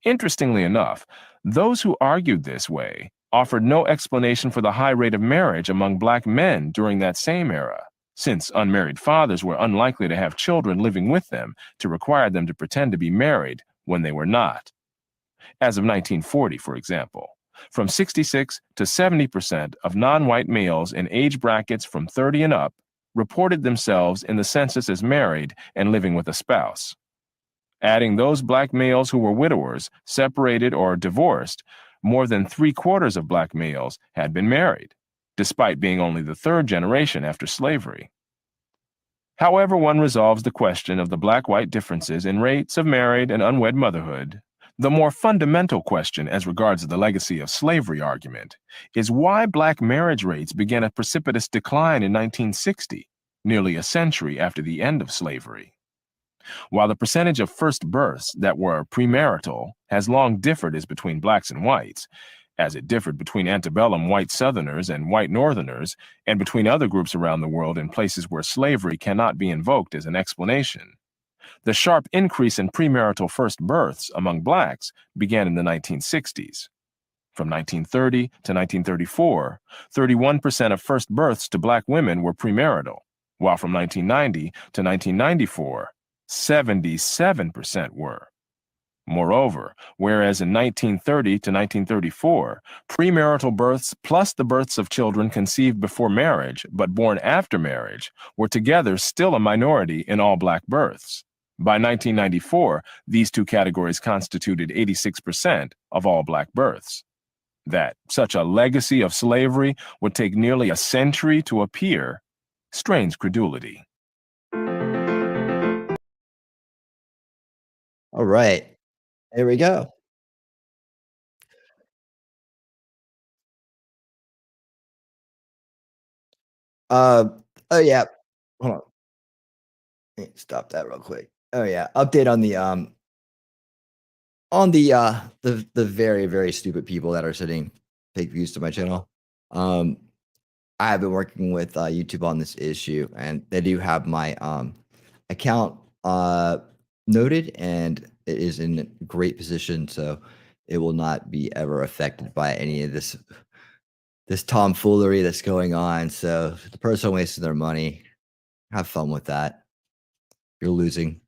Interestingly enough, those who argued this way offered no explanation for the high rate of marriage among black men during that same era, since unmarried fathers were unlikely to have children living with them to require them to pretend to be married when they were not. As of 1940, for example, from 66 to 70% of non-white males in age brackets from 30 and up reported themselves in the census as married and living with a spouse. Adding those black males who were widowers, separated, or divorced, more than 3/4 of black males had been married, despite being only the third generation after slavery. However one resolves the question of the black-white differences in rates of married and unwed motherhood, the more fundamental question as regards the legacy of slavery argument is why black marriage rates began a precipitous decline in 1960, nearly a century after the end of slavery. While the percentage of first births that were premarital has long differed as between blacks and whites, as it differed between antebellum white Southerners and white Northerners, and between other groups around the world in places where slavery cannot be invoked as an explanation, the sharp increase in premarital first births among blacks began in the 1960s. From 1930 to 1934, 31% of first births to black women were premarital, while from 1990 to 1994, 77% were. Moreover, whereas in 1930 to 1934, premarital births plus the births of children conceived before marriage but born after marriage were together still a minority in all black births. By 1994, these two categories constituted 86% of all black births. That such a legacy of slavery would take nearly a century to appear strains credulity. All right. Here we go. Uh, oh yeah. Hold on. Let me stop that real quick. Oh yeah. Update on the very, very stupid people that are sending fake views to my channel. Um, I have been working with YouTube on this issue, and they do have my account noted, and it is in great position, so it will not be ever affected by any of this tomfoolery that's going on. So the person wasting their money, have fun with that. You're losing.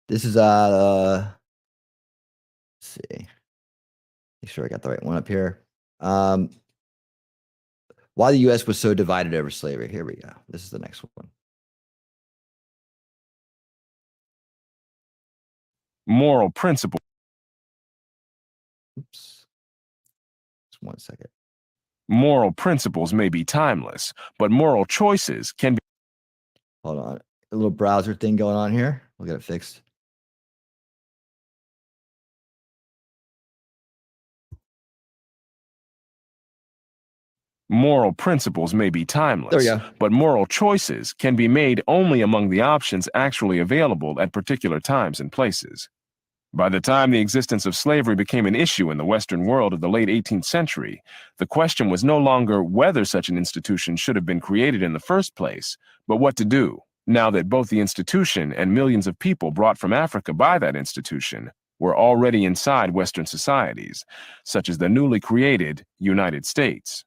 This is let's see. Make sure I got the right one up here. Why the U.S. was so divided over slavery. Here we go. This is the next one. Moral principle. Oops. Just 1 second. Moral principles may be timeless, but moral choices can be. Hold on. A little browser thing going on here. We'll get it fixed. Moral principles may be timeless, There we go. but moral choices can be made only among the options actually available at particular times and places. By the time the existence of slavery became an issue in the Western world of the late 18th century, the question was no longer whether such an institution should have been created in the first place, but what to do, now that both the institution and millions of people brought from Africa by that institution were already inside Western societies, such as the newly created United States.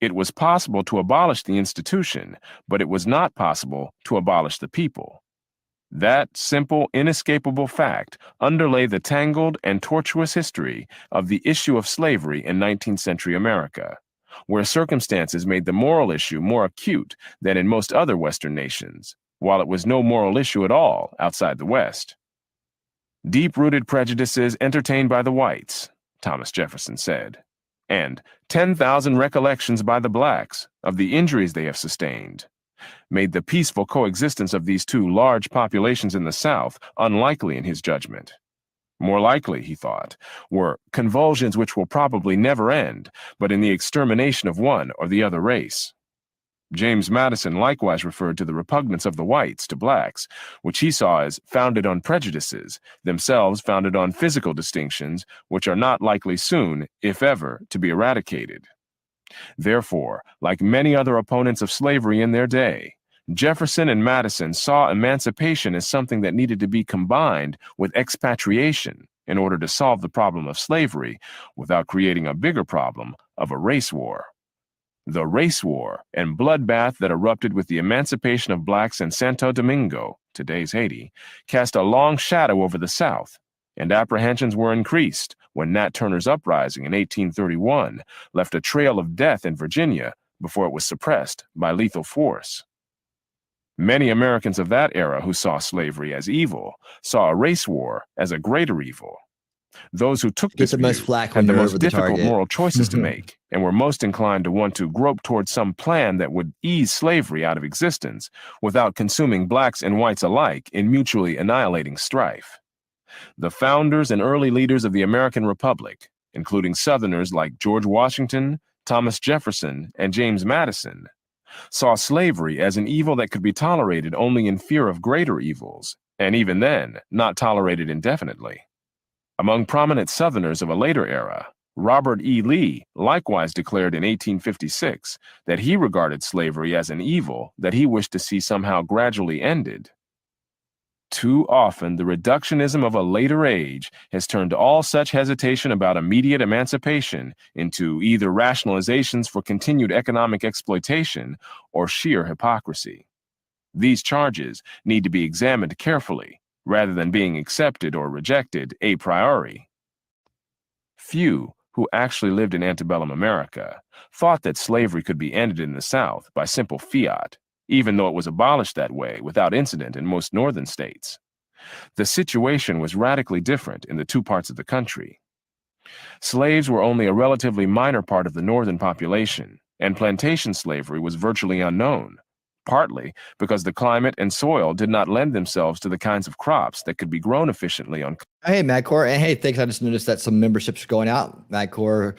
It was possible to abolish the institution, but it was not possible to abolish the people. That simple, inescapable fact underlay the tangled and tortuous history of the issue of slavery in 19th century America, where circumstances made the moral issue more acute than in most other Western nations, while it was no moral issue at all outside the West. Deep-rooted prejudices entertained by the whites, Thomas Jefferson said, and 10,000 recollections by the blacks of the injuries they have sustained, made the peaceful coexistence of these two large populations in the South unlikely in his judgment. More likely, he thought, were convulsions which will probably never end, but in the extermination of one or the other race. James Madison likewise referred to the repugnance of the whites to blacks, which he saw as founded on prejudices, themselves founded on physical distinctions, which are not likely soon, if ever, to be eradicated. Therefore, like many other opponents of slavery in their day, Jefferson and Madison saw emancipation as something that needed to be combined with expatriation in order to solve the problem of slavery without creating a bigger problem of a race war. The race war and bloodbath that erupted with the emancipation of blacks in Santo Domingo, today's Haiti, cast a long shadow over the South, and apprehensions were increased when Nat Turner's uprising in 1831 left a trail of death in Virginia before it was suppressed by lethal force. Many Americans of that era who saw slavery as evil saw a race war as a greater evil. Those who took this Get the most view flack had when the you're most over the difficult target. moral choices to make and were most inclined to want to grope towards some plan that would ease slavery out of existence without consuming blacks and whites alike in mutually annihilating strife. The founders and early leaders of the American Republic, including Southerners like George Washington, Thomas Jefferson, and James Madison, saw slavery as an evil that could be tolerated only in fear of greater evils, and even then, not tolerated indefinitely. Among prominent Southerners of a later era, Robert E. Lee likewise declared in 1856 that he regarded slavery as an evil that he wished to see somehow gradually ended. Too often, the reductionism of a later age has turned all such hesitation about immediate emancipation into either rationalizations for continued economic exploitation or sheer hypocrisy. These charges need to be examined carefully, rather than being accepted or rejected a priori. Few who actually lived in antebellum America thought that slavery could be ended in the South by simple fiat, even though it was abolished that way without incident in most northern states. The situation was radically different in the two parts of the country. Slaves were only a relatively minor part of the northern population, and plantation slavery was virtually unknown, partly because the climate and soil did not lend themselves to the kinds of crops that could be grown efficiently on. Hey, Madcore. And hey, thanks. I just noticed that some memberships are going out. Madcore,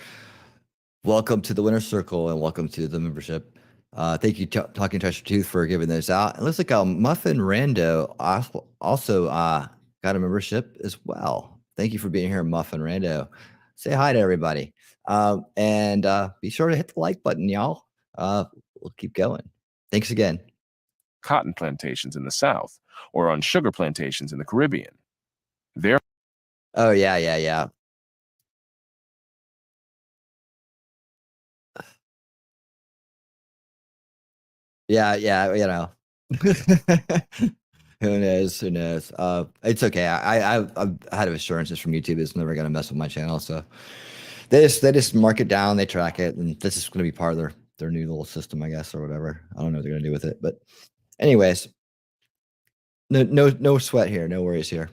welcome to the winner's circle and welcome to the membership. Thank you, Talking Treasure Tooth, for giving those out. It looks like Muffin Rando also got a membership as well. Thank you for being here, Muffin Rando. Say hi to everybody. And be sure to hit the like button, y'all. We'll keep going. Thanks again. Cotton plantations in the South or on sugar plantations in the Caribbean. Oh, yeah. Yeah, you know. Who knows? It's okay. I've had assurances from YouTube it's never gonna mess with my channel. So they just mark it down, they track it, and this is gonna be part of their new little system, I guess, or whatever. I don't know what they're gonna do with it. But anyways, no sweat here, no worries here.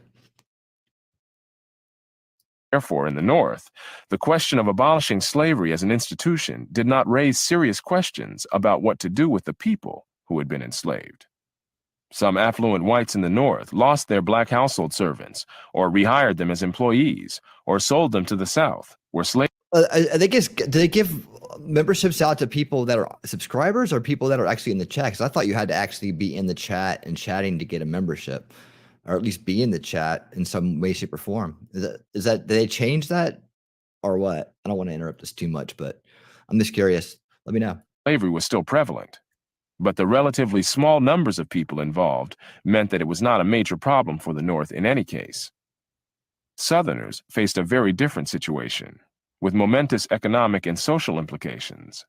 Therefore, in the North, the question of abolishing slavery as an institution did not raise serious questions about what to do with the people who had been enslaved. Some affluent whites in the North lost their black household servants, or rehired them as employees, or sold them to the South, where slaves. Do they give memberships out to people that are subscribers or people that are actually in the chat? Because I thought you had to actually be in the chat and chatting to get a membership, or at least be in the chat in some way, shape, or form. Is that did they change that or what? I don't want to interrupt this too much, but I'm just curious. Let me know. Slavery was still prevalent, but the relatively small numbers of people involved meant that it was not a major problem for the North in any case. Southerners faced a very different situation, with momentous economic and social implications.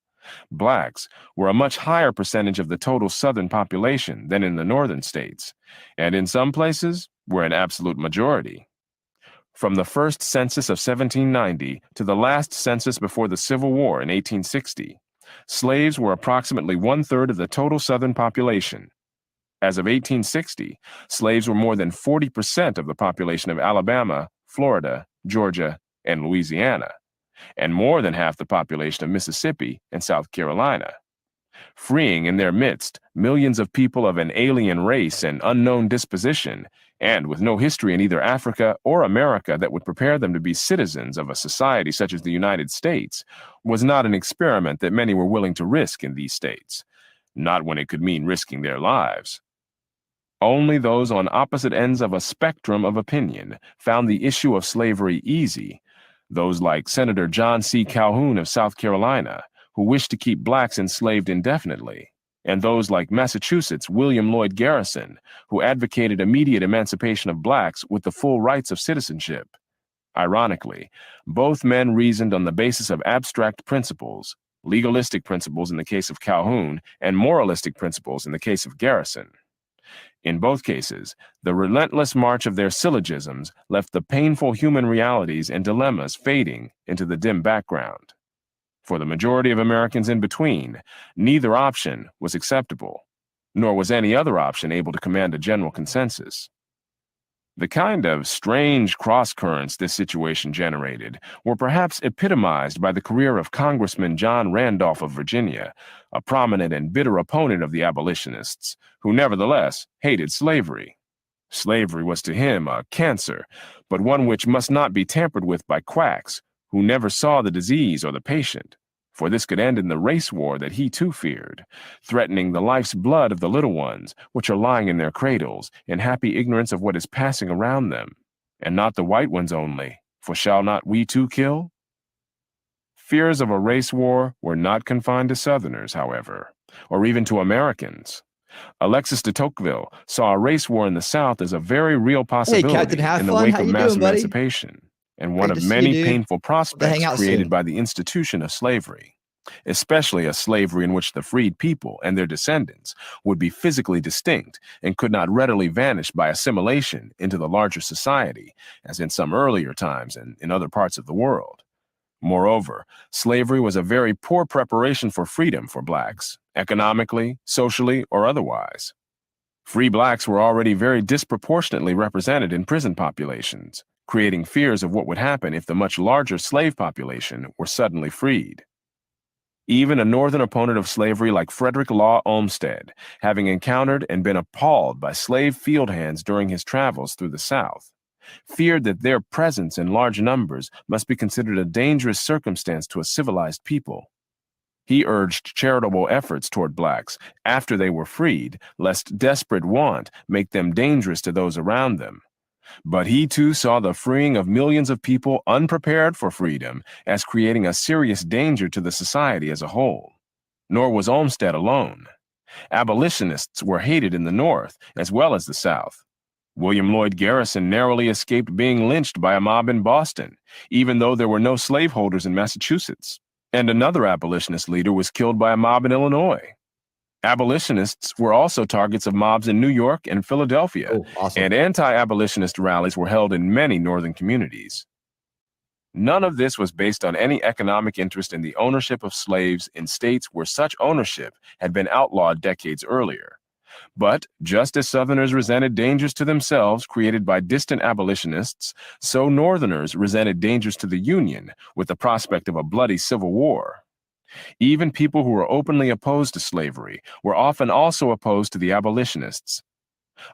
Blacks were a much higher percentage of the total Southern population than in the Northern states, and in some places were an absolute majority. From the first census of 1790 to the last census before the Civil War in 1860, slaves were approximately 1/3 of the total Southern population. As of 1860, slaves were more than 40% of the population of Alabama, Florida, Georgia, and Louisiana, and more than half the population of Mississippi and South Carolina, freeing in their midst millions of people of an alien race and unknown disposition, and with no history in either Africa or America that would prepare them to be citizens of a society such as the United States, was not an experiment that many were willing to risk in these states, not when it could mean risking their lives. Only those on opposite ends of a spectrum of opinion found the issue of slavery easy, those like Senator John C. Calhoun of South Carolina, who wished to keep blacks enslaved indefinitely, and those like Massachusetts' William Lloyd Garrison, who advocated immediate emancipation of blacks with the full rights of citizenship. Ironically, both men reasoned on the basis of abstract principles, legalistic principles in the case of Calhoun, and moralistic principles in the case of Garrison. In both cases, the relentless march of their syllogisms left the painful human realities and dilemmas fading into the dim background. For the majority of Americans in between, neither option was acceptable, nor was any other option able to command a general consensus. The kind of strange cross-currents this situation generated were perhaps epitomized by the career of Congressman John Randolph of Virginia, a prominent and bitter opponent of the abolitionists, who nevertheless hated slavery. Slavery was to him a cancer, but one which must not be tampered with by quacks who never saw the disease or the patient, for this could end in the race war that he too feared, threatening the life's blood of the little ones which are lying in their cradles in happy ignorance of what is passing around them, and not the white ones only, for shall not we too kill? Fears of a race war were not confined to Southerners, however, or even to Americans. Alexis de Tocqueville saw a race war in the South as a very real possibility in the wake of mass emancipation, and one of many painful prospects created by the institution of slavery, especially a slavery in which the freed people and their descendants would be physically distinct and could not readily vanish by assimilation into the larger society, as in some earlier times and in other parts of the world. Moreover, slavery was a very poor preparation for freedom for blacks, economically, socially, or otherwise. Free blacks were already very disproportionately represented in prison populations, creating fears of what would happen if the much larger slave population were suddenly freed. Even a Northern opponent of slavery like Frederick Law Olmsted, having encountered and been appalled by slave field hands during his travels through the South, feared that their presence in large numbers must be considered a dangerous circumstance to a civilized people. He urged charitable efforts toward blacks after they were freed, lest desperate want make them dangerous to those around them. But he too saw the freeing of millions of people unprepared for freedom as creating a serious danger to the society as a whole. Nor was Olmsted alone. Abolitionists were hated in the North as well as the South. William Lloyd Garrison narrowly escaped being lynched by a mob in Boston, even though there were no slaveholders in Massachusetts. And another abolitionist leader was killed by a mob in Illinois. Abolitionists were also targets of mobs in New York and Philadelphia, Oh, awesome. and anti-abolitionist rallies were held in many northern communities. None of this was based on any economic interest in the ownership of slaves in states where such ownership had been outlawed decades earlier. But just as Southerners resented dangers to themselves created by distant abolitionists, so Northerners resented dangers to the Union with the prospect of a bloody civil war. Even people who were openly opposed to slavery were often also opposed to the abolitionists.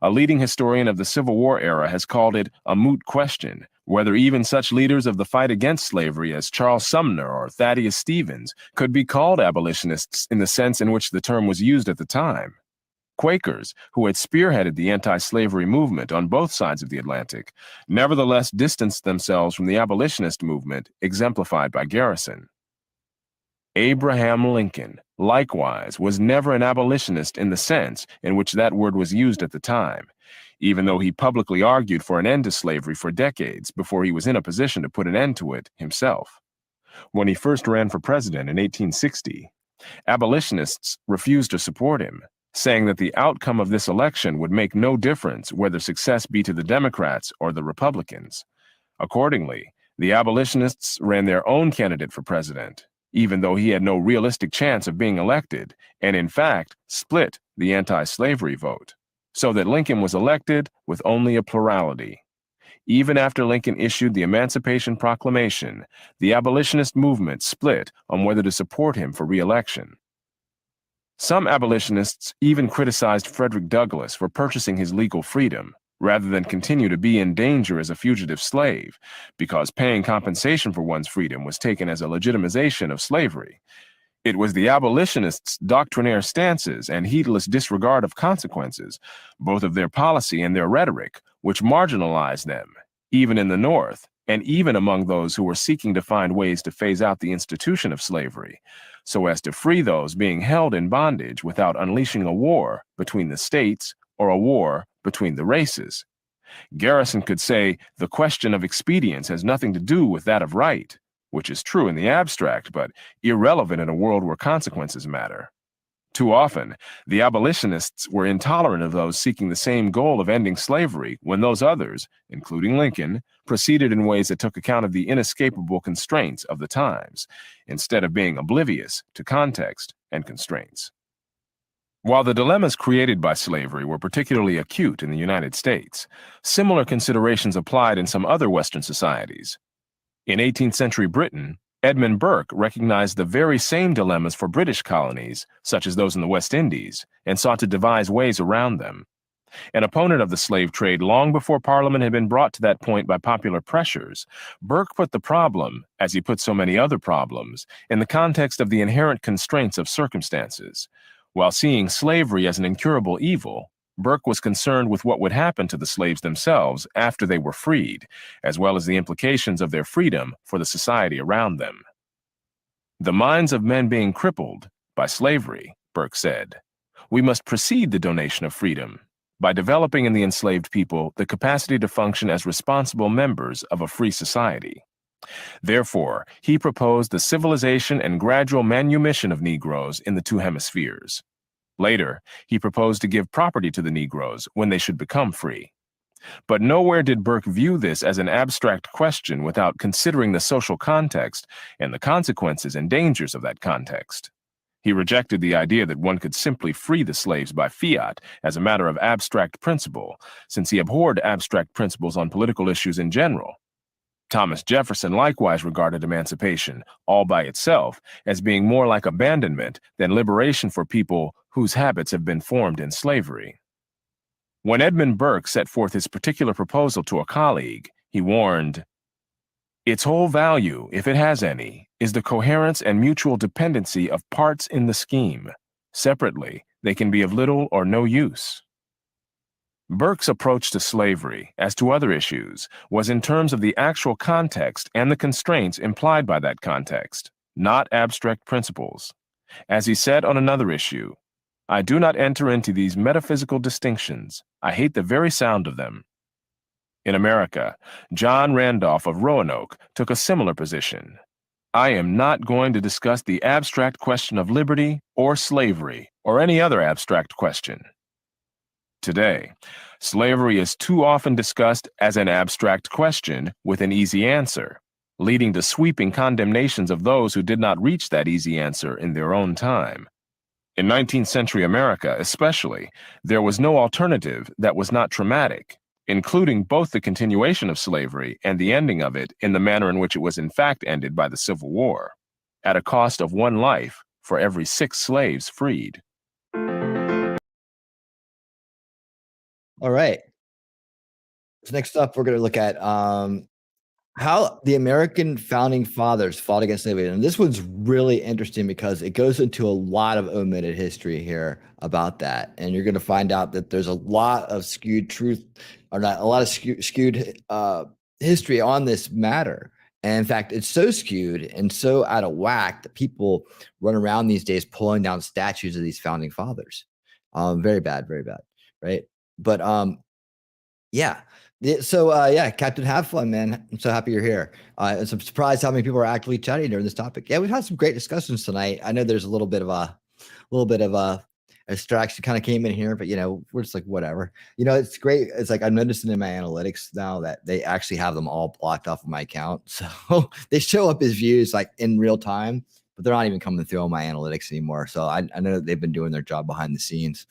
A leading historian of the Civil War era has called it a moot question whether even such leaders of the fight against slavery as Charles Sumner or Thaddeus Stevens could be called abolitionists in the sense in which the term was used at the time. Quakers, who had spearheaded the anti-slavery movement on both sides of the Atlantic, nevertheless distanced themselves from the abolitionist movement exemplified by Garrison. Abraham Lincoln, likewise, was never an abolitionist in the sense in which that word was used at the time, even though he publicly argued for an end to slavery for decades before he was in a position to put an end to it himself. When he first ran for president in 1860, abolitionists refused to support him, saying that the outcome of this election would make no difference whether success be to the Democrats or the Republicans. Accordingly, the abolitionists ran their own candidate for president, even though he had no realistic chance of being elected, and in fact split the anti-slavery vote, so that Lincoln was elected with only a plurality. Even after Lincoln issued the Emancipation Proclamation, the abolitionist movement split on whether to support him for re-election. Some abolitionists even criticized Frederick Douglass for purchasing his legal freedom, rather than continue to be in danger as a fugitive slave, because paying compensation for one's freedom was taken as a legitimization of slavery. It was the abolitionists' doctrinaire stances and heedless disregard of consequences, both of their policy and their rhetoric, which marginalized them, even in the North, and even among those who were seeking to find ways to phase out the institution of slavery, so as to free those being held in bondage without unleashing a war between the states or a war between the races. Garrison could say the question of expedience has nothing to do with that of right, which is true in the abstract, but irrelevant in a world where consequences matter. Too often, the abolitionists were intolerant of those seeking the same goal of ending slavery when those others, including Lincoln, proceeded in ways that took account of the inescapable constraints of the times, instead of being oblivious to context and constraints. While the dilemmas created by slavery were particularly acute in the United States, similar considerations applied in some other Western societies. In 18th century Britain, Edmund Burke recognized the very same dilemmas for British colonies, such as those in the West Indies, and sought to devise ways around them. An opponent of the slave trade long before Parliament had been brought to that point by popular pressures, Burke put the problem, as he put so many other problems, in the context of the inherent constraints of circumstances. While seeing slavery as an incurable evil, Burke was concerned with what would happen to the slaves themselves after they were freed, as well as the implications of their freedom for the society around them. The minds of men being crippled by slavery, Burke said, we must precede the donation of freedom by developing in the enslaved people the capacity to function as responsible members of a free society. Therefore, he proposed the civilization and gradual manumission of Negroes in the two hemispheres. Later, he proposed to give property to the Negroes when they should become free. But nowhere did Burke view this as an abstract question without considering the social context and the consequences and dangers of that context. He rejected the idea that one could simply free the slaves by fiat as a matter of abstract principle, since he abhorred abstract principles on political issues in general. Thomas Jefferson likewise regarded emancipation, all by itself, as being more like abandonment than liberation for people whose habits have been formed in slavery. When Edmund Burke set forth his particular proposal to a colleague, he warned, "Its whole value, if it has any, is the coherence and mutual dependency of parts in the scheme. Separately, they can be of little or no use." Burke's approach to slavery, as to other issues, was in terms of the actual context and the constraints implied by that context, not abstract principles. As he said on another issue, "I do not enter into these metaphysical distinctions. I hate the very sound of them." In America, John Randolph of Roanoke took a similar position. "I am not going to discuss the abstract question of liberty or slavery or any other abstract question." Today, slavery is too often discussed as an abstract question with an easy answer, leading to sweeping condemnations of those who did not reach that easy answer in their own time. In 19th century America, especially, there was no alternative that was not traumatic, including both the continuation of slavery and the ending of it in the manner in which it was in fact ended by the Civil War, at a cost of 1 life for every 6 slaves freed. All right. So next up, we're going to look at how the American founding fathers fought against slavery. And this one's really interesting because it goes into a lot of omitted history here about that. And you're going to find out that there's a lot of skewed truth, or not a lot of skewed history on this matter. And in fact, it's so skewed and so out of whack that people run around these days pulling down statues of these founding fathers. Very bad, right? But yeah. So Captain, have fun, man. I'm so happy you're here. I'm surprised how many people are actively chatting during this topic. Yeah, we've had some great discussions tonight. I know there's a little bit of a distraction kind of came in here, but we're just like whatever. It's great. It's like I'm noticing in my analytics now that they actually have them all blocked off of my account, so they show up as views like in real time, but they're not even coming through on my analytics anymore. So I know that they've been doing their job behind the scenes.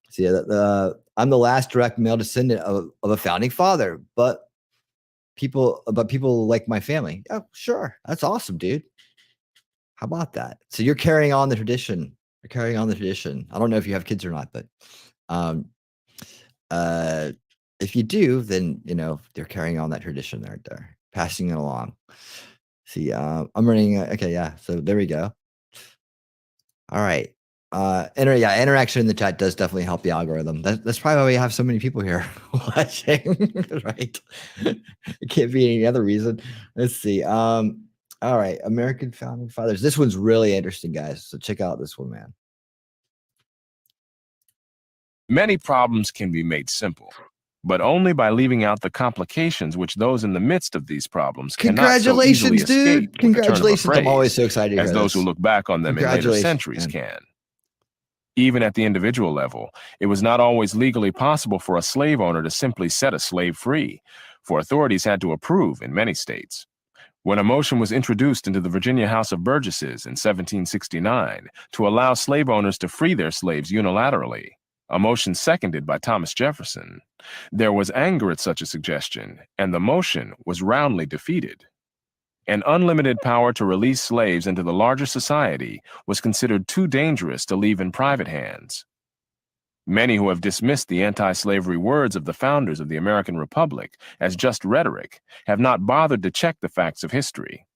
So yeah, I'm the last direct male descendant of a founding father, but people like my family. Oh, sure. That's awesome, dude. How about that? So you're carrying on the tradition. I don't know if you have kids or not, but if you do, then they're carrying on that tradition right there, passing it along. See, I'm running. Okay, yeah. So there we go. All right. Interaction in the chat does definitely help the algorithm. That's probably why we have so many people here watching, right? It can't be any other reason. Let's see. All right, American founding fathers. This one's really interesting, guys. So check out this one, man. Many problems can be made simple, but only by leaving out the complications which those in the midst of these problems cannot so easily escape. Dude. Congratulations. I'm always so excited to as hear those this. who look back on them in later centuries can. Even at the individual level, it was not always legally possible for a slave owner to simply set a slave free, for authorities had to approve in many states. When a motion was introduced into the Virginia House of Burgesses in 1769 to allow slave owners to free their slaves unilaterally, a motion seconded by Thomas Jefferson, there was anger at such a suggestion, and the motion was roundly defeated. An unlimited power to release slaves into the larger society was considered too dangerous to leave in private hands. Many who have dismissed the anti-slavery words of the founders of the American Republic as just rhetoric have not bothered to check the facts of history.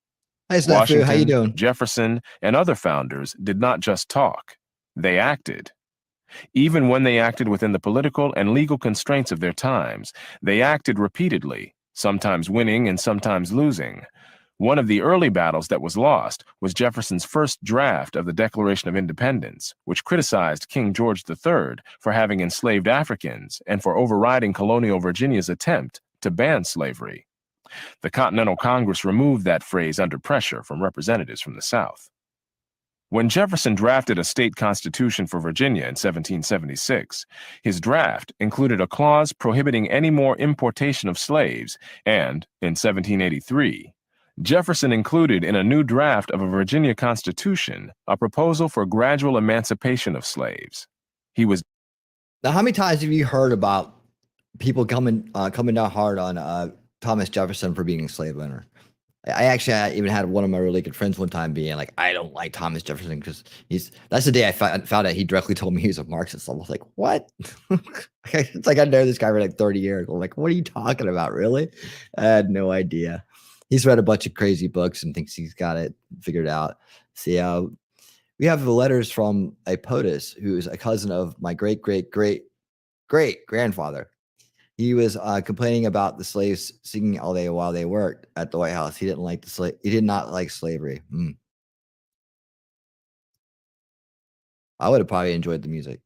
Hi, Snafu. How you doing? Jefferson, and other founders did not just talk, they acted. Even when they acted within the political and legal constraints of their times, they acted repeatedly, sometimes winning and sometimes losing. One of the early battles that was lost was Jefferson's first draft of the Declaration of Independence, which criticized King George III for having enslaved Africans and for overriding colonial Virginia's attempt to ban slavery. The Continental Congress removed that phrase under pressure from representatives from the South. When Jefferson drafted a state constitution for Virginia in 1776, his draft included a clause prohibiting any more importation of slaves, and, in 1783, Jefferson included in a new draft of a Virginia Constitution a proposal for gradual emancipation of slaves. He was. Now, how many times have you heard about people coming down hard on Thomas Jefferson for being a slave owner. I even had one of my really good friends one time being like, I don't like Thomas Jefferson because that's the day I found out he directly told me he was a Marxist. I was like, what? It's like I know this guy for like 30 years. I'm like, what are you talking about? Really? I had no idea. He's read a bunch of crazy books and thinks he's got it figured out. See, we have the letters from a POTUS who is a cousin of my great grandfather. He was complaining about the slaves singing all day while they worked at the White House. He didn't like he did not like slavery. I would have probably enjoyed the music.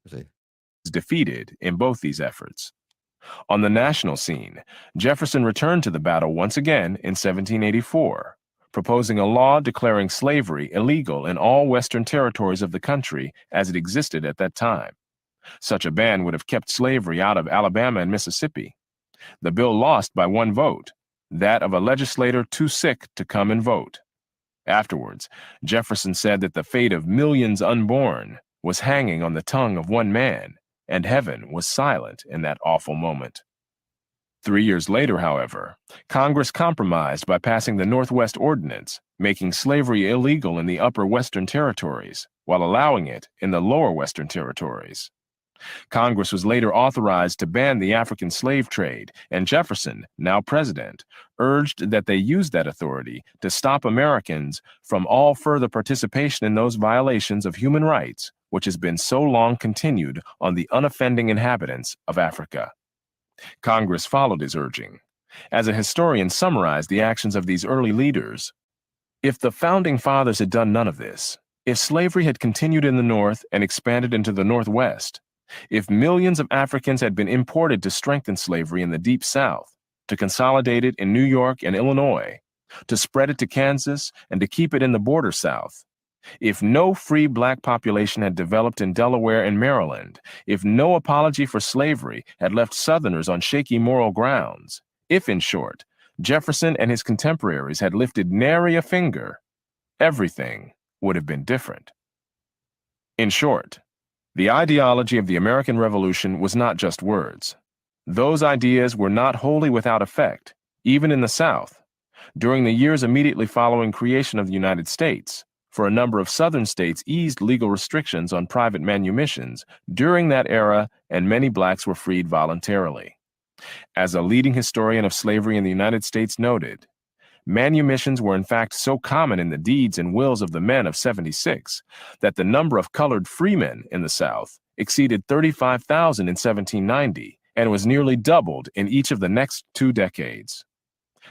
Defeated in both these efforts. On the national scene, Jefferson returned to the battle once again in 1784, proposing a law declaring slavery illegal in all western territories of the country as it existed at that time. Such a ban would have kept slavery out of Alabama and Mississippi. The bill lost by 1 vote, that of a legislator too sick to come and vote. Afterwards, Jefferson said that the fate of millions unborn was hanging on the tongue of one man, and heaven was silent in that awful moment. 3 years later, however, Congress compromised by passing the Northwest Ordinance, making slavery illegal in the upper Western territories, while allowing it in the lower Western territories. Congress was later authorized to ban the African slave trade, and Jefferson, now president, urged that they use that authority to stop Americans from all further participation in those violations of human rights which has been so long continued on the unoffending inhabitants of Africa. Congress followed his urging. As a historian summarized the actions of these early leaders, if the Founding Fathers had done none of this, if slavery had continued in the North and expanded into the Northwest, if millions of Africans had been imported to strengthen slavery in the Deep South, to consolidate it in New York and Illinois, to spread it to Kansas, and to keep it in the border South, if no free black population had developed in Delaware and Maryland, if no apology for slavery had left Southerners on shaky moral grounds, if, in short, Jefferson and his contemporaries had lifted nary a finger, everything would have been different. In short, the ideology of the American Revolution was not just words. Those ideas were not wholly without effect, even in the South. During the years immediately following creation of the United States, for a number of Southern states eased legal restrictions on private manumissions during that era, and many blacks were freed voluntarily. As a leading historian of slavery in the United States noted, manumissions were in fact so common in the deeds and wills of the men of 76 that the number of colored freemen in the South exceeded 35,000 in 1790 and was nearly doubled in each of the next 2 decades.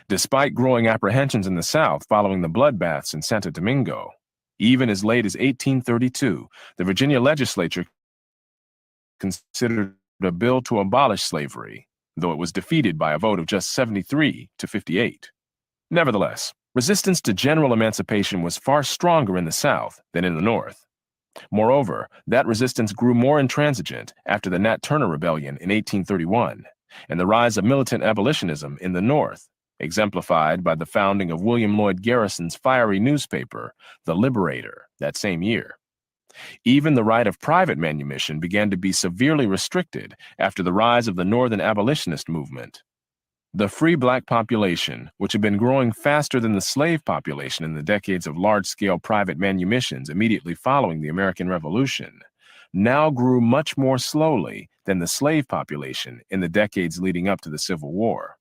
Despite growing apprehensions in the South following the bloodbaths in Santo Domingo, even as late as 1832, the Virginia legislature considered a bill to abolish slavery, though it was defeated by a vote of just 73 to 58. Nevertheless, resistance to general emancipation was far stronger in the South than in the North. Moreover, that resistance grew more intransigent after the Nat Turner Rebellion in 1831 and the rise of militant abolitionism in the North, exemplified by the founding of William Lloyd Garrison's fiery newspaper, The Liberator, that same year. Even the right of private manumission began to be severely restricted after the rise of the Northern abolitionist movement. The free black population, which had been growing faster than the slave population in the decades of large-scale private manumissions immediately following the American Revolution, now grew much more slowly than the slave population in the decades leading up to the Civil War.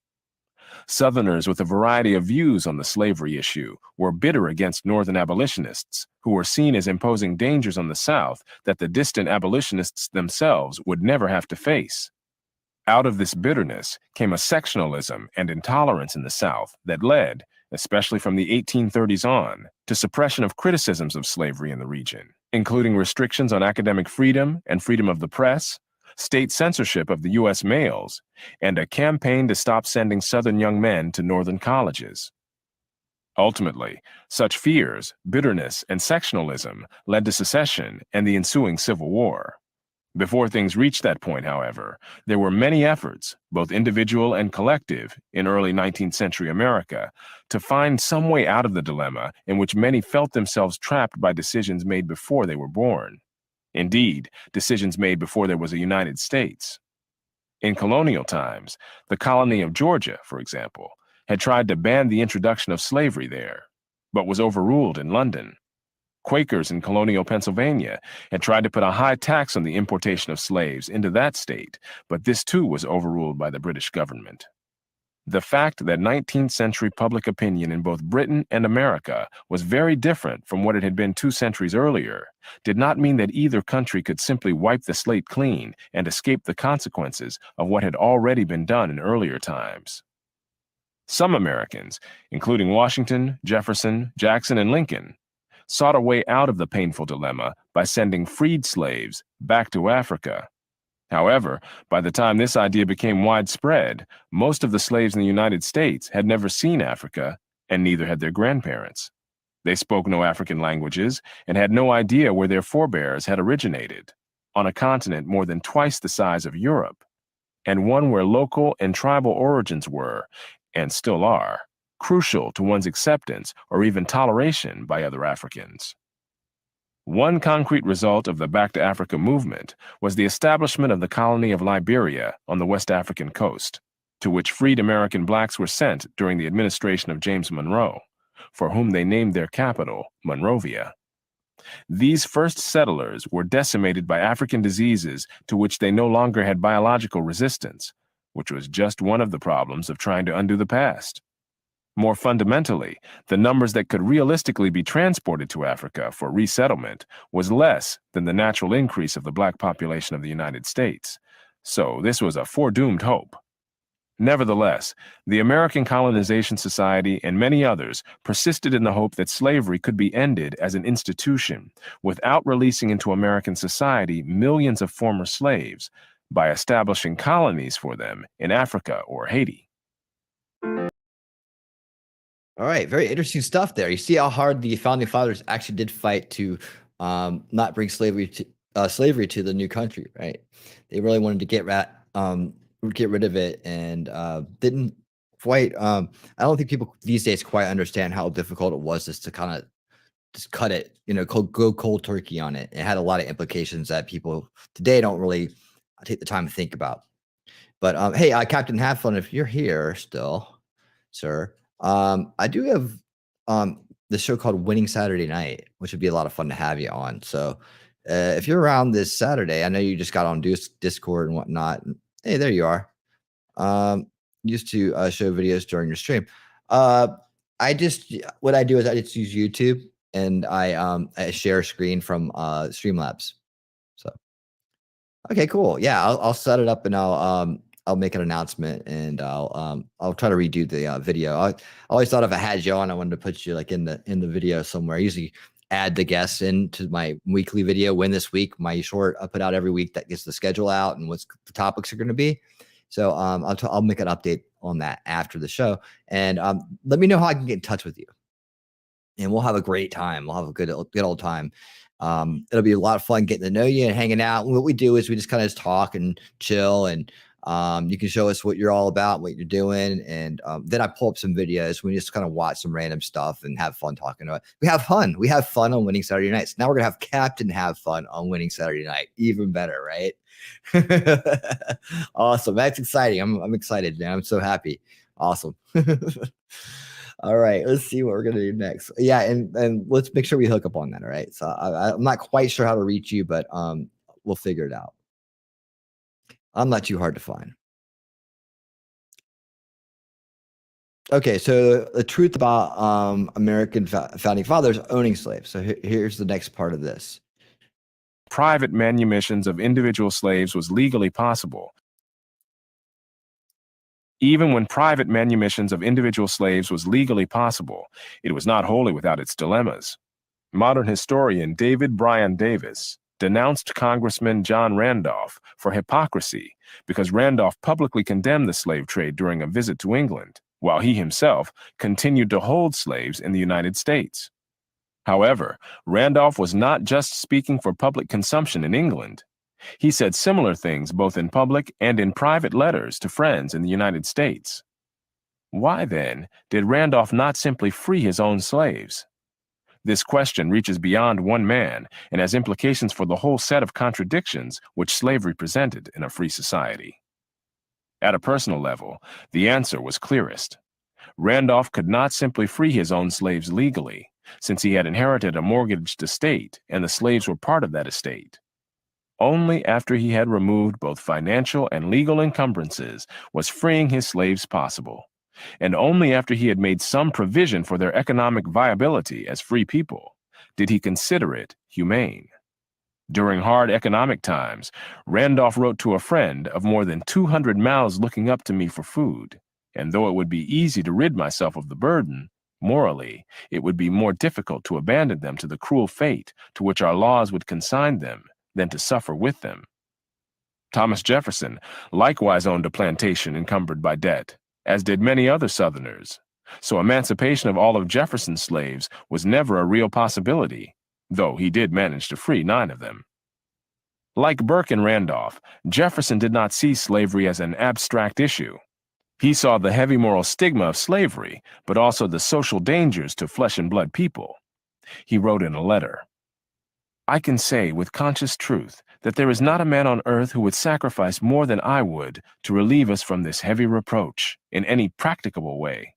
Southerners with a variety of views on the slavery issue were bitter against Northern abolitionists, who were seen as imposing dangers on the South that the distant abolitionists themselves would never have to face. Out of this bitterness came a sectionalism and intolerance in the South that led, especially from the 1830s on, to suppression of criticisms of slavery in the region, including restrictions on academic freedom and freedom of the press, state censorship of the U.S. mails, and a campaign to stop sending Southern young men to Northern colleges. Ultimately, such fears, bitterness, and sectionalism led to secession and the ensuing Civil War. Before things reached that point, however, there were many efforts, both individual and collective, in early 19th century America, to find some way out of the dilemma in which many felt themselves trapped by decisions made before they were born. Indeed, decisions made before there was a United States. In colonial times, the colony of Georgia, for example, had tried to ban the introduction of slavery there, but was overruled in London. Quakers in colonial Pennsylvania had tried to put a high tax on the importation of slaves into that state, but this too was overruled by the British government. The fact that 19th century public opinion in both Britain and America was very different from what it had been 2 centuries earlier did not mean that either country could simply wipe the slate clean and escape the consequences of what had already been done in earlier times. Some Americans, including Washington, Jefferson, Jackson, and Lincoln, sought a way out of the painful dilemma by sending freed slaves back to Africa. However, by the time this idea became widespread, most of the slaves in the United States had never seen Africa, and neither had their grandparents. They spoke no African languages and had no idea where their forebears had originated, on a continent more than twice the size of Europe, and one where local and tribal origins were, and still are, crucial to one's acceptance or even toleration by other Africans. One concrete result of the Back to Africa movement was the establishment of the colony of Liberia on the West African coast, to which freed American blacks were sent during the administration of James Monroe, for whom they named their capital, Monrovia. These first settlers were decimated by African diseases to which they no longer had biological resistance, which was just one of the problems of trying to undo the past. More fundamentally, the numbers that could realistically be transported to Africa for resettlement was less than the natural increase of the black population of the United States. So this was a foredoomed hope. Nevertheless, the American Colonization Society and many others persisted in the hope that slavery could be ended as an institution without releasing into American society millions of former slaves by establishing colonies for them in Africa or Haiti. All right, very interesting stuff there. You see how hard the founding fathers actually did fight to not bring slavery to the new country, right? They really wanted to get rid of it, and didn't quite. I don't think people these days quite understand how difficult it was just to kind of just cut it, go cold turkey on it. It had a lot of implications that people today don't really take the time to think about. But hey, Captain Have Fun, if you're here still, sir. I do have the show called Winning Saturday Night, which would be a lot of fun to have you on. So if you're around this Saturday, I know you just got on Discord and whatnot. Hey, there you are. Used to show videos during your stream. What I do is I just use YouTube, and I share a screen from Streamlabs. So okay, cool. Yeah, I'll set it up, and I'll make an announcement, and I'll try to redo the video. I always thought if I had you on, I wanted to put you like in the video somewhere. I usually add the guests into my weekly video. Win This Week, my short I put out every week that gets the schedule out and what the topics are going to be. So I'll make an update on that after the show, and let me know how I can get in touch with you, and we'll have a great time. We'll have a good old time. It'll be a lot of fun getting to know you and hanging out. And what we do is we just kind of talk and chill, and you can show us what you're all about, what you're doing. And then I pull up some videos. We just kind of watch some random stuff and have fun talking about it. We have fun. We have fun on Winning Saturday Nights. Now we're going to have Captain have fun on Winning Saturday Night. Even better, right? Awesome. That's exciting. I'm excited, man. I'm so happy. Awesome. All right, let's see what we're going to do next. Yeah, and let's make sure we hook up on that, all right? So I'm not quite sure how to reach you, but we'll figure it out. I'm not too hard to find. Okay, so the truth about American founding fathers owning slaves. So here's the next part of this. Private manumissions of individual slaves was legally possible. Even when private manumissions of individual slaves was legally possible, it was not wholly without its dilemmas. Modern historian David Bryan Davis denounced Congressman John Randolph for hypocrisy because Randolph publicly condemned the slave trade during a visit to England, while he himself continued to hold slaves in the United States. However, Randolph was not just speaking for public consumption in England. He said similar things both in public and in private letters to friends in the United States. Why, then, did Randolph not simply free his own slaves? This question reaches beyond one man and has implications for the whole set of contradictions which slavery presented in a free society. At a personal level, the answer was clearest. Randolph could not simply free his own slaves legally, since he had inherited a mortgaged estate and the slaves were part of that estate. Only after he had removed both financial and legal encumbrances was freeing his slaves possible, and only after he had made some provision for their economic viability as free people did he consider it humane. During hard economic times, Randolph wrote to a friend of more than 200 mouths looking up to me for food, and though it would be easy to rid myself of the burden, morally, it would be more difficult to abandon them to the cruel fate to which our laws would consign them than to suffer with them. Thomas Jefferson likewise owned a plantation encumbered by debt, as did many other Southerners, so emancipation of all of Jefferson's slaves was never a real possibility, though he did manage to free 9 of them. Like Burke and Randolph, Jefferson did not see slavery as an abstract issue. He saw the heavy moral stigma of slavery, but also the social dangers to flesh and blood people. He wrote in a letter, "I can say with conscious truth that there is not a man on earth who would sacrifice more than I would to relieve us from this heavy reproach in any practicable way.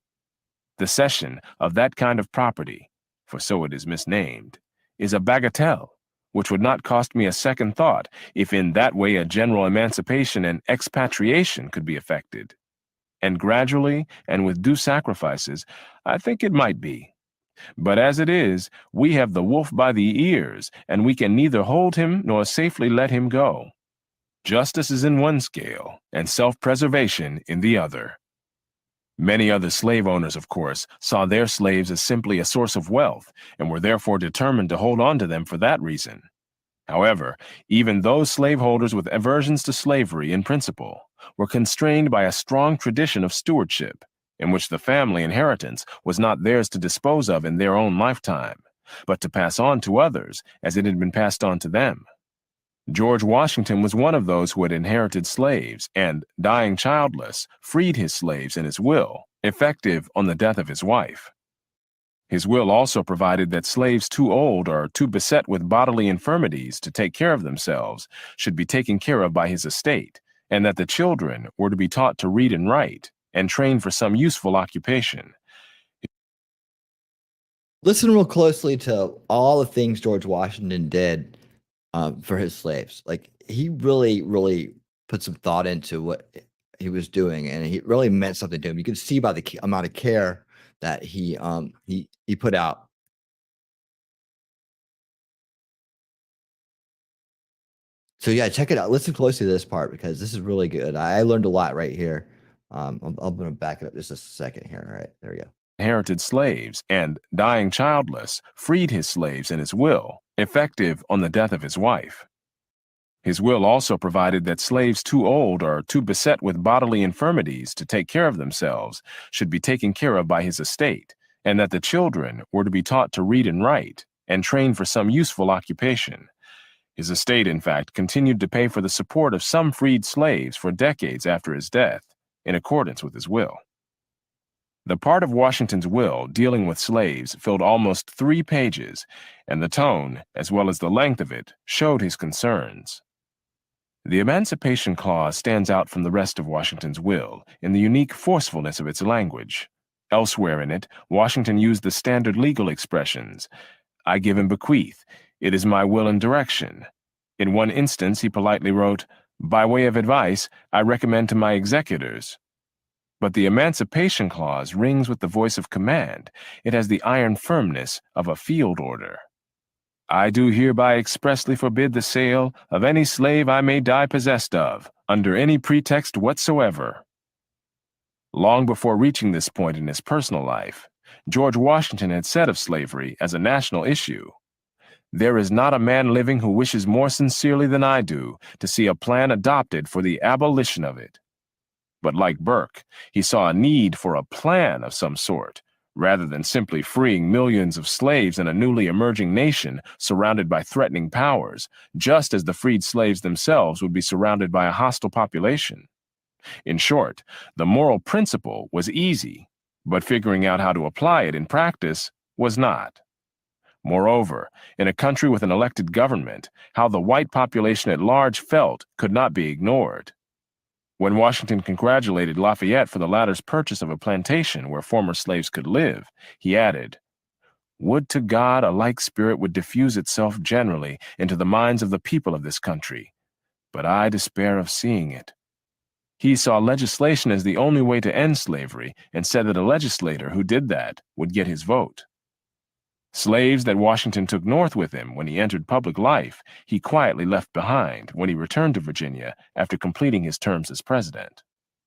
The cession of that kind of property, for so it is misnamed, is a bagatelle, which would not cost me a second thought if in that way a general emancipation and expatriation could be effected. And gradually, and with due sacrifices, I think it might be. But as it is, we have the wolf by the ears, and we can neither hold him nor safely let him go. Justice is in one scale, and self-preservation in the other." Many other slave owners, of course, saw their slaves as simply a source of wealth and were therefore determined to hold on to them for that reason. However, even those slaveholders with aversions to slavery in principle were constrained by a strong tradition of stewardship, in which the family inheritance was not theirs to dispose of in their own lifetime, but to pass on to others as it had been passed on to them. George Washington was one of those who had inherited slaves and, dying childless, freed his slaves in his will, effective on the death of his wife. His will also provided that slaves too old or too beset with bodily infirmities to take care of themselves should be taken care of by his estate, and that the children were to be taught to read and write and trained for some useful occupation. Listen real closely to all the things George Washington did for his slaves. Like, he really, really put some thought into what he was doing, and he really meant something to him. You can see by the amount of care that he put out. So yeah, check it out. Listen closely to this part because this is really good. I learned a lot right here. I'm going to back it up just a second here. All right, there we go. Inherited slaves and, dying childless, freed his slaves in his will, effective on the death of his wife. His will also provided that slaves too old or too beset with bodily infirmities to take care of themselves should be taken care of by his estate, and that the children were to be taught to read and write and trained for some useful occupation. His estate, in fact, continued to pay for the support of some freed slaves for decades after his death, in accordance with his will. The part of Washington's will dealing with slaves filled almost 3 pages, and the tone, as well as the length of it, showed his concerns. The Emancipation Clause stands out from the rest of Washington's will in the unique forcefulness of its language. Elsewhere in it, Washington used the standard legal expressions, "I give and bequeath," "It is my will and direction." In one instance, he politely wrote, "By way of advice, I recommend to my executors." But the Emancipation Clause rings with the voice of command. It has the iron firmness of a field order. "I do hereby expressly forbid the sale of any slave I may die possessed of, under any pretext whatsoever." Long before reaching this point in his personal life, George Washington had said of slavery as a national issue, "There is not a man living who wishes more sincerely than I do to see a plan adopted for the abolition of it." But like Burke, he saw a need for a plan of some sort, rather than simply freeing millions of slaves in a newly emerging nation surrounded by threatening powers, just as the freed slaves themselves would be surrounded by a hostile population. In short, the moral principle was easy, but figuring out how to apply it in practice was not. Moreover, in a country with an elected government, how the white population at large felt could not be ignored. When Washington congratulated Lafayette for the latter's purchase of a plantation where former slaves could live, he added, "Would to God a like spirit would diffuse itself generally into the minds of the people of this country, but I despair of seeing it." He saw legislation as the only way to end slavery and said that a legislator who did that would get his vote. Slaves that Washington took north with him when he entered public life, he quietly left behind when he returned to Virginia after completing his terms as president,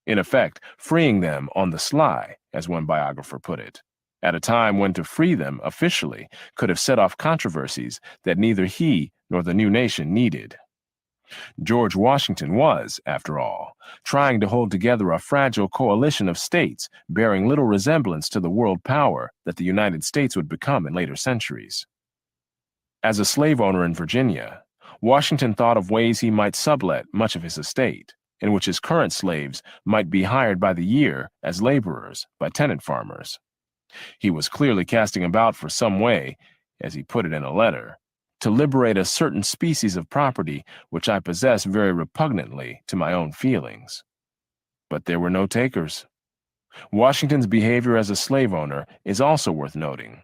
in effect freeing them on the sly, as one biographer put it, at a time when to free them officially could have set off controversies that neither he nor the new nation needed. George Washington was, after all, trying to hold together a fragile coalition of states bearing little resemblance to the world power that the United States would become in later centuries. As a slave owner in Virginia, Washington thought of ways he might sublet much of his estate, in which his current slaves might be hired by the year as laborers by tenant farmers. He was clearly casting about for some way, as he put it in a letter, to liberate a certain species of property which I possess very repugnantly to my own feelings. But there were no takers. Washington's behavior as a slave owner is also worth noting.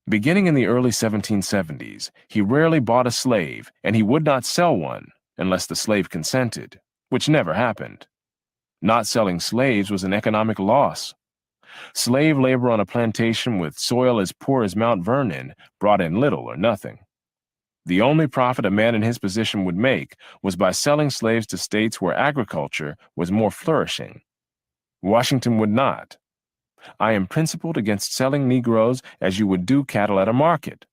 Beginning in the early 1770s, he rarely bought a slave, and he would not sell one unless the slave consented, which never happened. Not selling slaves was an economic loss. Slave labor on a plantation with soil as poor as Mount Vernon brought in little or nothing. The only profit a man in his position would make was by selling slaves to states where agriculture was more flourishing. Washington would not. "I am principled against selling Negroes as you would do cattle at a market."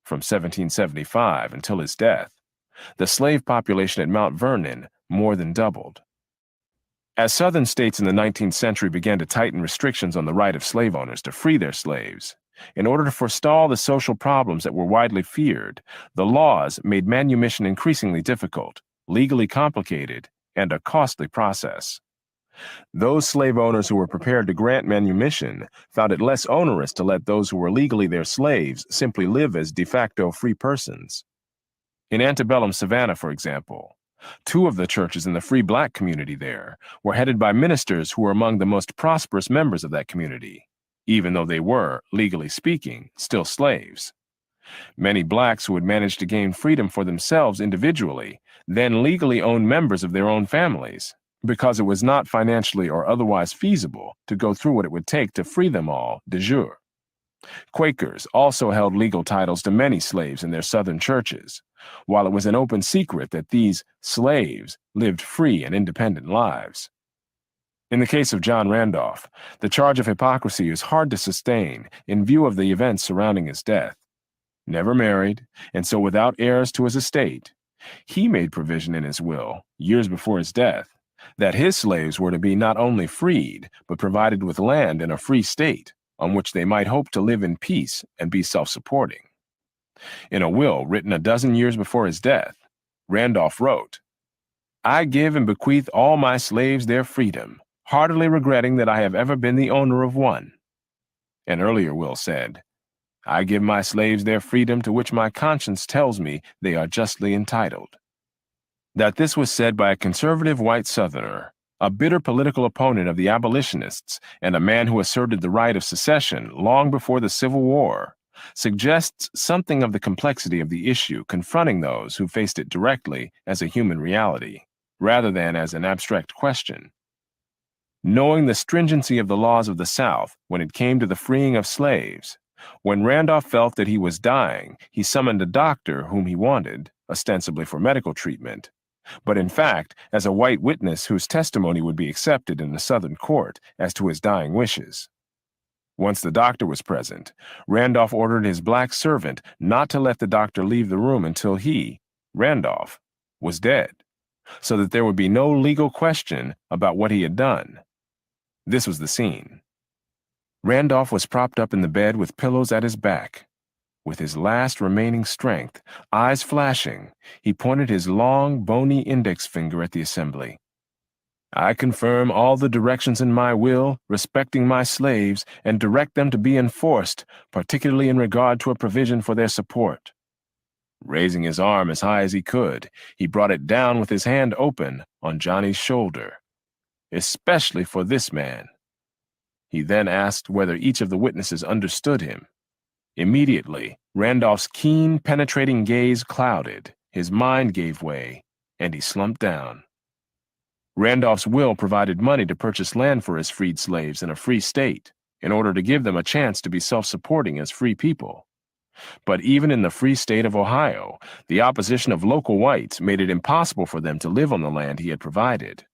From 1775 until his death, the slave population at Mount Vernon more than doubled. As Southern states in the 19th century began to tighten restrictions on the right of slave owners to free their slaves, in order to forestall the social problems that were widely feared, the laws made manumission increasingly difficult, legally complicated, and a costly process. Those slave owners who were prepared to grant manumission found it less onerous to let those who were legally their slaves simply live as de facto free persons. In antebellum Savannah, for example, 2 of the churches in the free black community there were headed by ministers who were among the most prosperous members of that community, even though they were, legally speaking, still slaves. Many blacks who had managed to gain freedom for themselves individually then legally owned members of their own families, because it was not financially or otherwise feasible to go through what it would take to free them all de jure. Quakers also held legal titles to many slaves in their southern churches, while it was an open secret that these slaves lived free and independent lives. In the case of John Randolph, the charge of hypocrisy is hard to sustain in view of the events surrounding his death. Never married, and so without heirs to his estate, he made provision in his will, years before his death, that his slaves were to be not only freed, but provided with land in a free state, on which they might hope to live in peace and be self-supporting. In a will written a dozen years before his death, Randolph wrote, "I give and bequeath all my slaves their freedom, heartily regretting that I have ever been the owner of one." An earlier will said, "I give my slaves their freedom to which my conscience tells me they are justly entitled." That this was said by a conservative white Southerner, a bitter political opponent of the abolitionists, and a man who asserted the right of secession long before the Civil War, suggests something of the complexity of the issue confronting those who faced it directly as a human reality, rather than as an abstract question. Knowing the stringency of the laws of the South when it came to the freeing of slaves, when Randolph felt that he was dying, he summoned a doctor whom he wanted, ostensibly for medical treatment, but in fact as a white witness whose testimony would be accepted in a Southern court as to his dying wishes. Once the doctor was present, Randolph ordered his black servant not to let the doctor leave the room until he, Randolph, was dead, so that there would be no legal question about what he had done. This was the scene. Randolph was propped up in the bed with pillows at his back. With his last remaining strength, eyes flashing, he pointed his long, bony index finger at the assembly. "I confirm all the directions in my will respecting my slaves and direct them to be enforced, particularly in regard to a provision for their support." Raising his arm as high as he could, he brought it down with his hand open on Johnny's shoulder. Especially for this man. He then asked whether each of the witnesses understood him. Immediately, Randolph's keen, penetrating gaze clouded, his mind gave way, and he slumped down. Randolph's will provided money to purchase land for his freed slaves in a free state, in order to give them a chance to be self-supporting as free people. But even in the free state of Ohio, the opposition of local whites made it impossible for them to live on the land he had provided.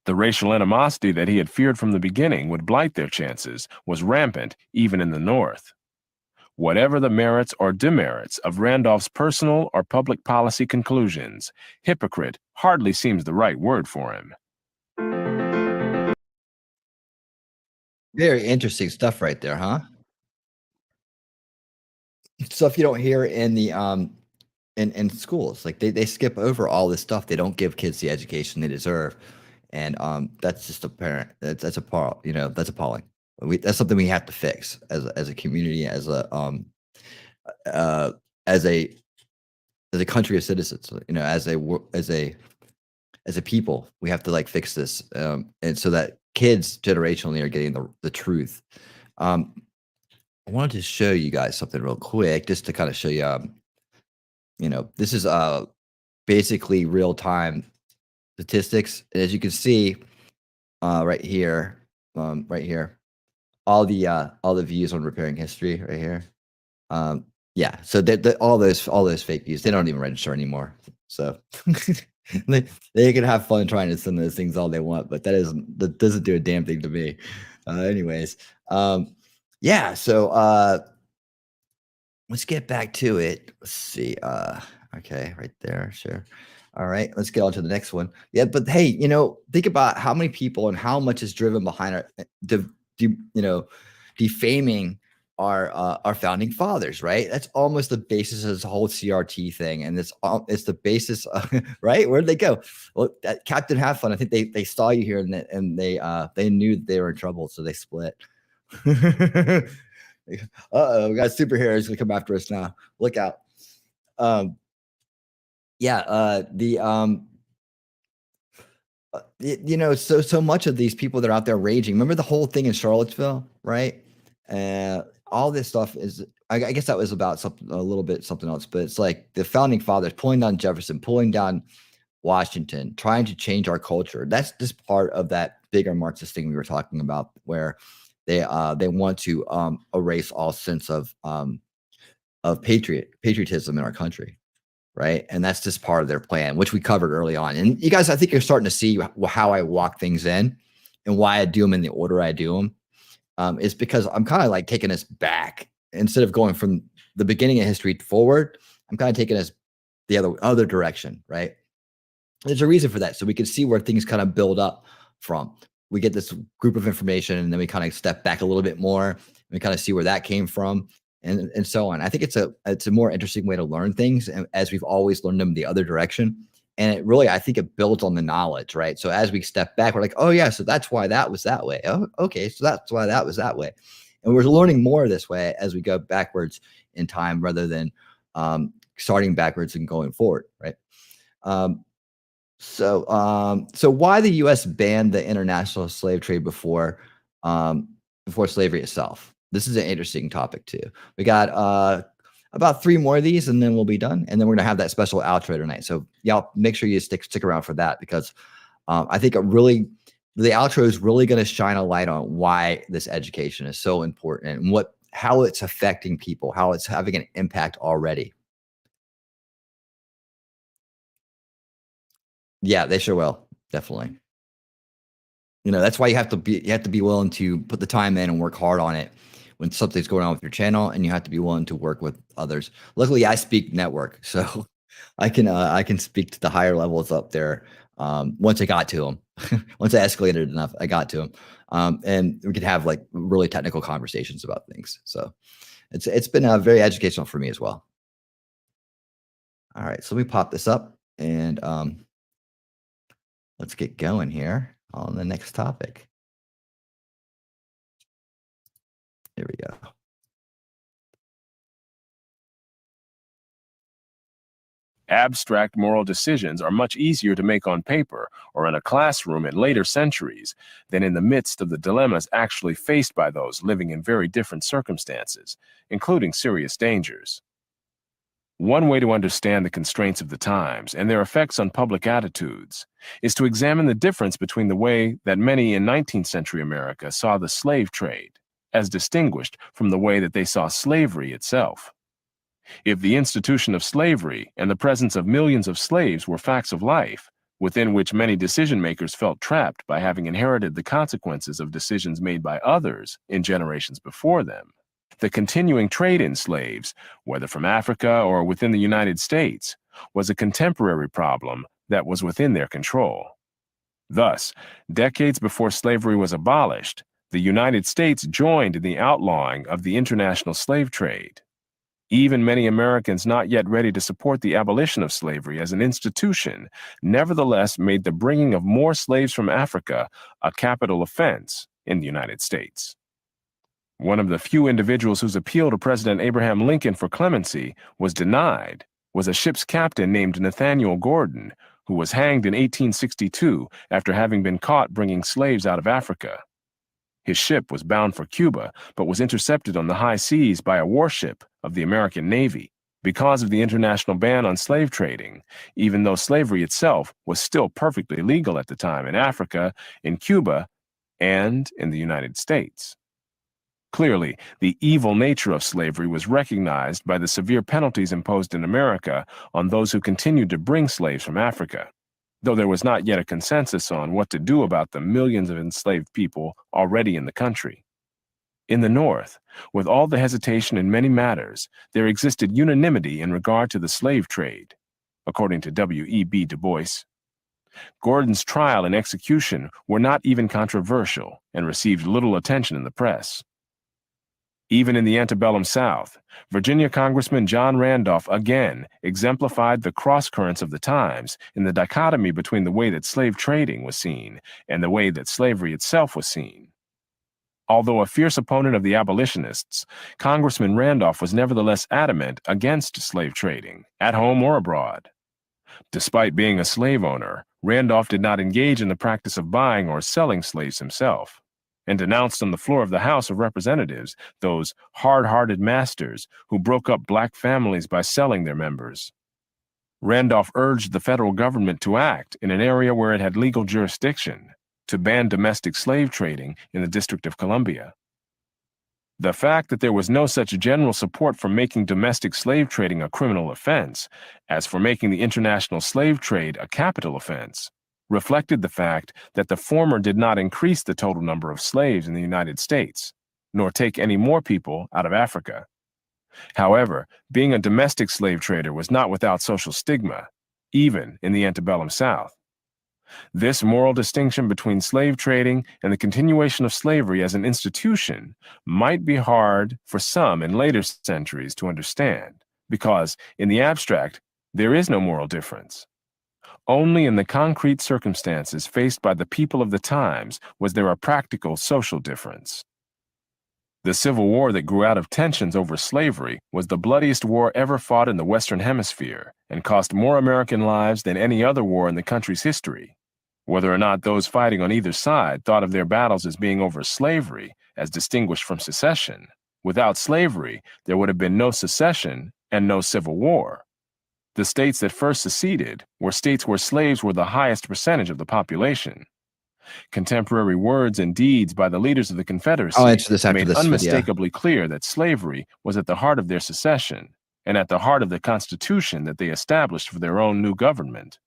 The racial animosity that he had feared from the beginning would blight their chances was rampant even in the North. Whatever the merits or demerits of Randolph's personal or public policy conclusions, hypocrite hardly seems the right word for him. Very interesting stuff right there, huh? Stuff you don't hear in the in schools. Like they skip over all this stuff. They don't give kids the education they deserve. And that's just apparent. That's appalling. You know, that's appalling. That's something we have to fix as a community, as uh, as a a country of citizens. You know, as a people, we have to like fix this, and so that kids generationally are getting the truth. Um, I wanted to show you guys something real quick, just to kind of show you. You know, this is basically real time statistics, and as you can see, right here, right here, all the views on repairing history right here. Yeah, so all those fake views, they don't even register anymore. So they can have fun trying to send those things all they want, but that doesn't do a damn thing to me. Anyways, yeah. So let's get back to it. Let's see. Okay, right there. Sure. All right, let's get on to the next one. Yeah, but hey, you know, think about how many people and how much is driven behind you know, defaming our founding fathers, right? That's almost the basis of this whole CRT thing, and it's the basis, right? Where did they go? Well, Captain Have Fun, I think they saw you here, and they knew that they were in trouble, so they split. Uh-oh, we got superheroes gonna come after us now. Look out. Yeah, you know, so much of these people that are out there raging. Remember the whole thing in Charlottesville, right? All this stuff is, I guess that was about something a little bit something else, but it's like the founding fathers pulling down Jefferson, pulling down Washington, trying to change our culture. That's just part of that bigger Marxist thing we were talking about, where they want to erase all sense of patriotism in our country. Right. And that's just part of their plan, which we covered early on. And you guys, I think you're starting to see how I walk things in and why I do them in the order I do them. Is because I'm kind of like taking us back instead of going from the beginning of history forward. I'm kind of taking us the other direction. Right. There's a reason for that. So we can see where things kind of build up from. We get this group of information and then we kind of step back a little bit more and we kind of see where that came from. And so on. I think it's a more interesting way to learn things, and as we've always learned them the other direction. And it really, I think it builds on the knowledge, right? So as we step back, we're like, oh yeah, so that's why that was that way. Oh, okay, so that's why that was that way. And we're learning more this way as we go backwards in time rather than starting backwards and going forward, right? So why the U.S. banned the international slave trade before slavery itself? This is an interesting topic too. We got about 3 more of these, and then we'll be done. And then we're gonna have that special outro tonight. So y'all make sure you stick around for that, because I think the outro is really gonna shine a light on why this education is so important and how it's affecting people, how it's having an impact already. Yeah, they sure will. Definitely. You know, that's why you have to be willing to put the time in and work hard on it when something's going on with your channel, and you have to be willing to work with others. Luckily, I speak network, so I can speak to the higher levels up there. Once I got to them, once I escalated enough, I got to them, and we could have like really technical conversations about things. So it's been very educational for me as well. All right, so let me pop this up and let's get going here on the next topic. Here we go. Abstract moral decisions are much easier to make on paper or in a classroom in later centuries than in the midst of the dilemmas actually faced by those living in very different circumstances, including serious dangers. One way to understand the constraints of the times and their effects on public attitudes is to examine the difference between the way that many in 19th century America saw the slave trade, as distinguished from the way that they saw slavery itself. If the institution of slavery and the presence of millions of slaves were facts of life, within which many decision-makers felt trapped by having inherited the consequences of decisions made by others in generations before them, the continuing trade in slaves, whether from Africa or within the United States, was a contemporary problem that was within their control. Thus, decades before slavery was abolished, the United States joined in the outlawing of the international slave trade. Even many Americans not yet ready to support the abolition of slavery as an institution nevertheless made the bringing of more slaves from Africa a capital offense in the United States. One of the few individuals whose appeal to President Abraham Lincoln for clemency was denied was a ship's captain named Nathaniel Gordon, who was hanged in 1862 after having been caught bringing slaves out of Africa. His ship was bound for Cuba, but was intercepted on the high seas by a warship of the American Navy because of the international ban on slave trading, even though slavery itself was still perfectly legal at the time in Africa, in Cuba, and in the United States. Clearly, the evil nature of slavery was recognized by the severe penalties imposed in America on those who continued to bring slaves from Africa, though there was not yet a consensus on what to do about the millions of enslaved people already in the country. In the North, with all the hesitation in many matters, there existed unanimity in regard to the slave trade, according to W.E.B. Du Bois. Gordon's trial and execution were not even controversial and received little attention in the press. Even in the antebellum South, Virginia Congressman John Randolph again exemplified the cross-currents of the times in the dichotomy between the way that slave trading was seen and the way that slavery itself was seen. Although a fierce opponent of the abolitionists, Congressman Randolph was nevertheless adamant against slave trading, at home or abroad. Despite being a slave owner, Randolph did not engage in the practice of buying or selling slaves himself, and denounced on the floor of the House of Representatives those hard-hearted masters who broke up black families by selling their members. Randolph urged the federal government to act in an area where it had legal jurisdiction, to ban domestic slave trading in the District of Columbia. The fact that there was no such general support for making domestic slave trading a criminal offense as for making the international slave trade a capital offense reflected the fact that the former did not increase the total number of slaves in the United States, nor take any more people out of Africa. However, being a domestic slave trader was not without social stigma, even in the antebellum South. This moral distinction between slave trading and the continuation of slavery as an institution might be hard for some in later centuries to understand, because, in the abstract, there is no moral difference. Only in the concrete circumstances faced by the people of the times was there a practical social difference. The Civil War that grew out of tensions over slavery was the bloodiest war ever fought in the Western Hemisphere and cost more American lives than any other war in the country's history. Whether or not those fighting on either side thought of their battles as being over slavery, as distinguished from secession, without slavery, there would have been no secession and no Civil War. The states that first seceded were states where slaves were the highest percentage of the population. Contemporary words and deeds by the leaders of the Confederacy made unmistakably clear that slavery was at the heart of their secession and at the heart of the Constitution that they established for their own new government.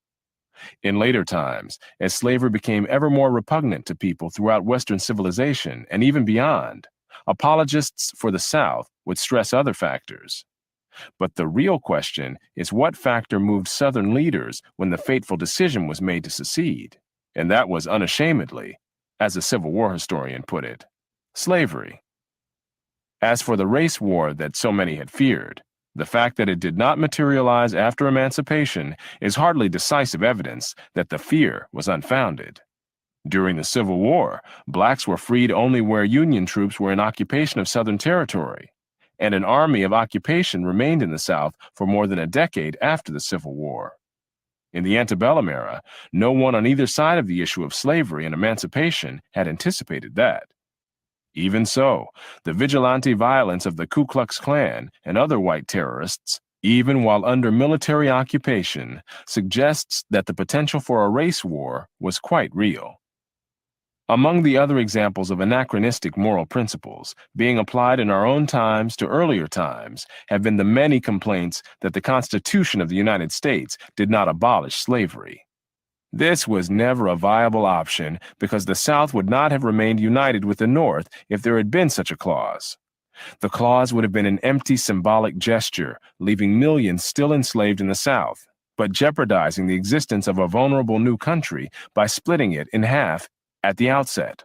In later times, as slavery became ever more repugnant to people throughout Western civilization and even beyond, apologists for the South would stress other factors. But the real question is what factor moved Southern leaders when the fateful decision was made to secede? And that was unashamedly, as a Civil War historian put it, slavery. As for the race war that so many had feared, the fact that it did not materialize after emancipation is hardly decisive evidence that the fear was unfounded. During the Civil War, blacks were freed only where Union troops were in occupation of Southern territory, and an army of occupation remained in the South for more than a decade after the Civil War. In the antebellum era, no one on either side of the issue of slavery and emancipation had anticipated that. Even so, the vigilante violence of the Ku Klux Klan and other white terrorists, even while under military occupation, suggests that the potential for a race war was quite real. Among the other examples of anachronistic moral principles being applied in our own times to earlier times have been the many complaints that the Constitution of the United States did not abolish slavery. This was never a viable option because the South would not have remained united with the North if there had been such a clause. The clause would have been an empty symbolic gesture, leaving millions still enslaved in the South, but jeopardizing the existence of a vulnerable new country by splitting it in half at the outset.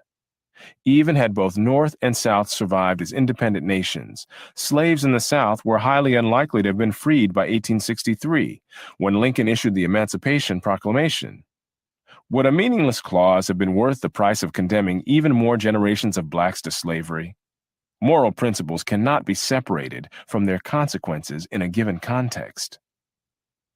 Even had both North and South survived as independent nations, slaves in the South were highly unlikely to have been freed by 1863, when Lincoln issued the Emancipation Proclamation. Would a meaningless clause have been worth the price of condemning even more generations of blacks to slavery? Moral principles cannot be separated from their consequences in a given context.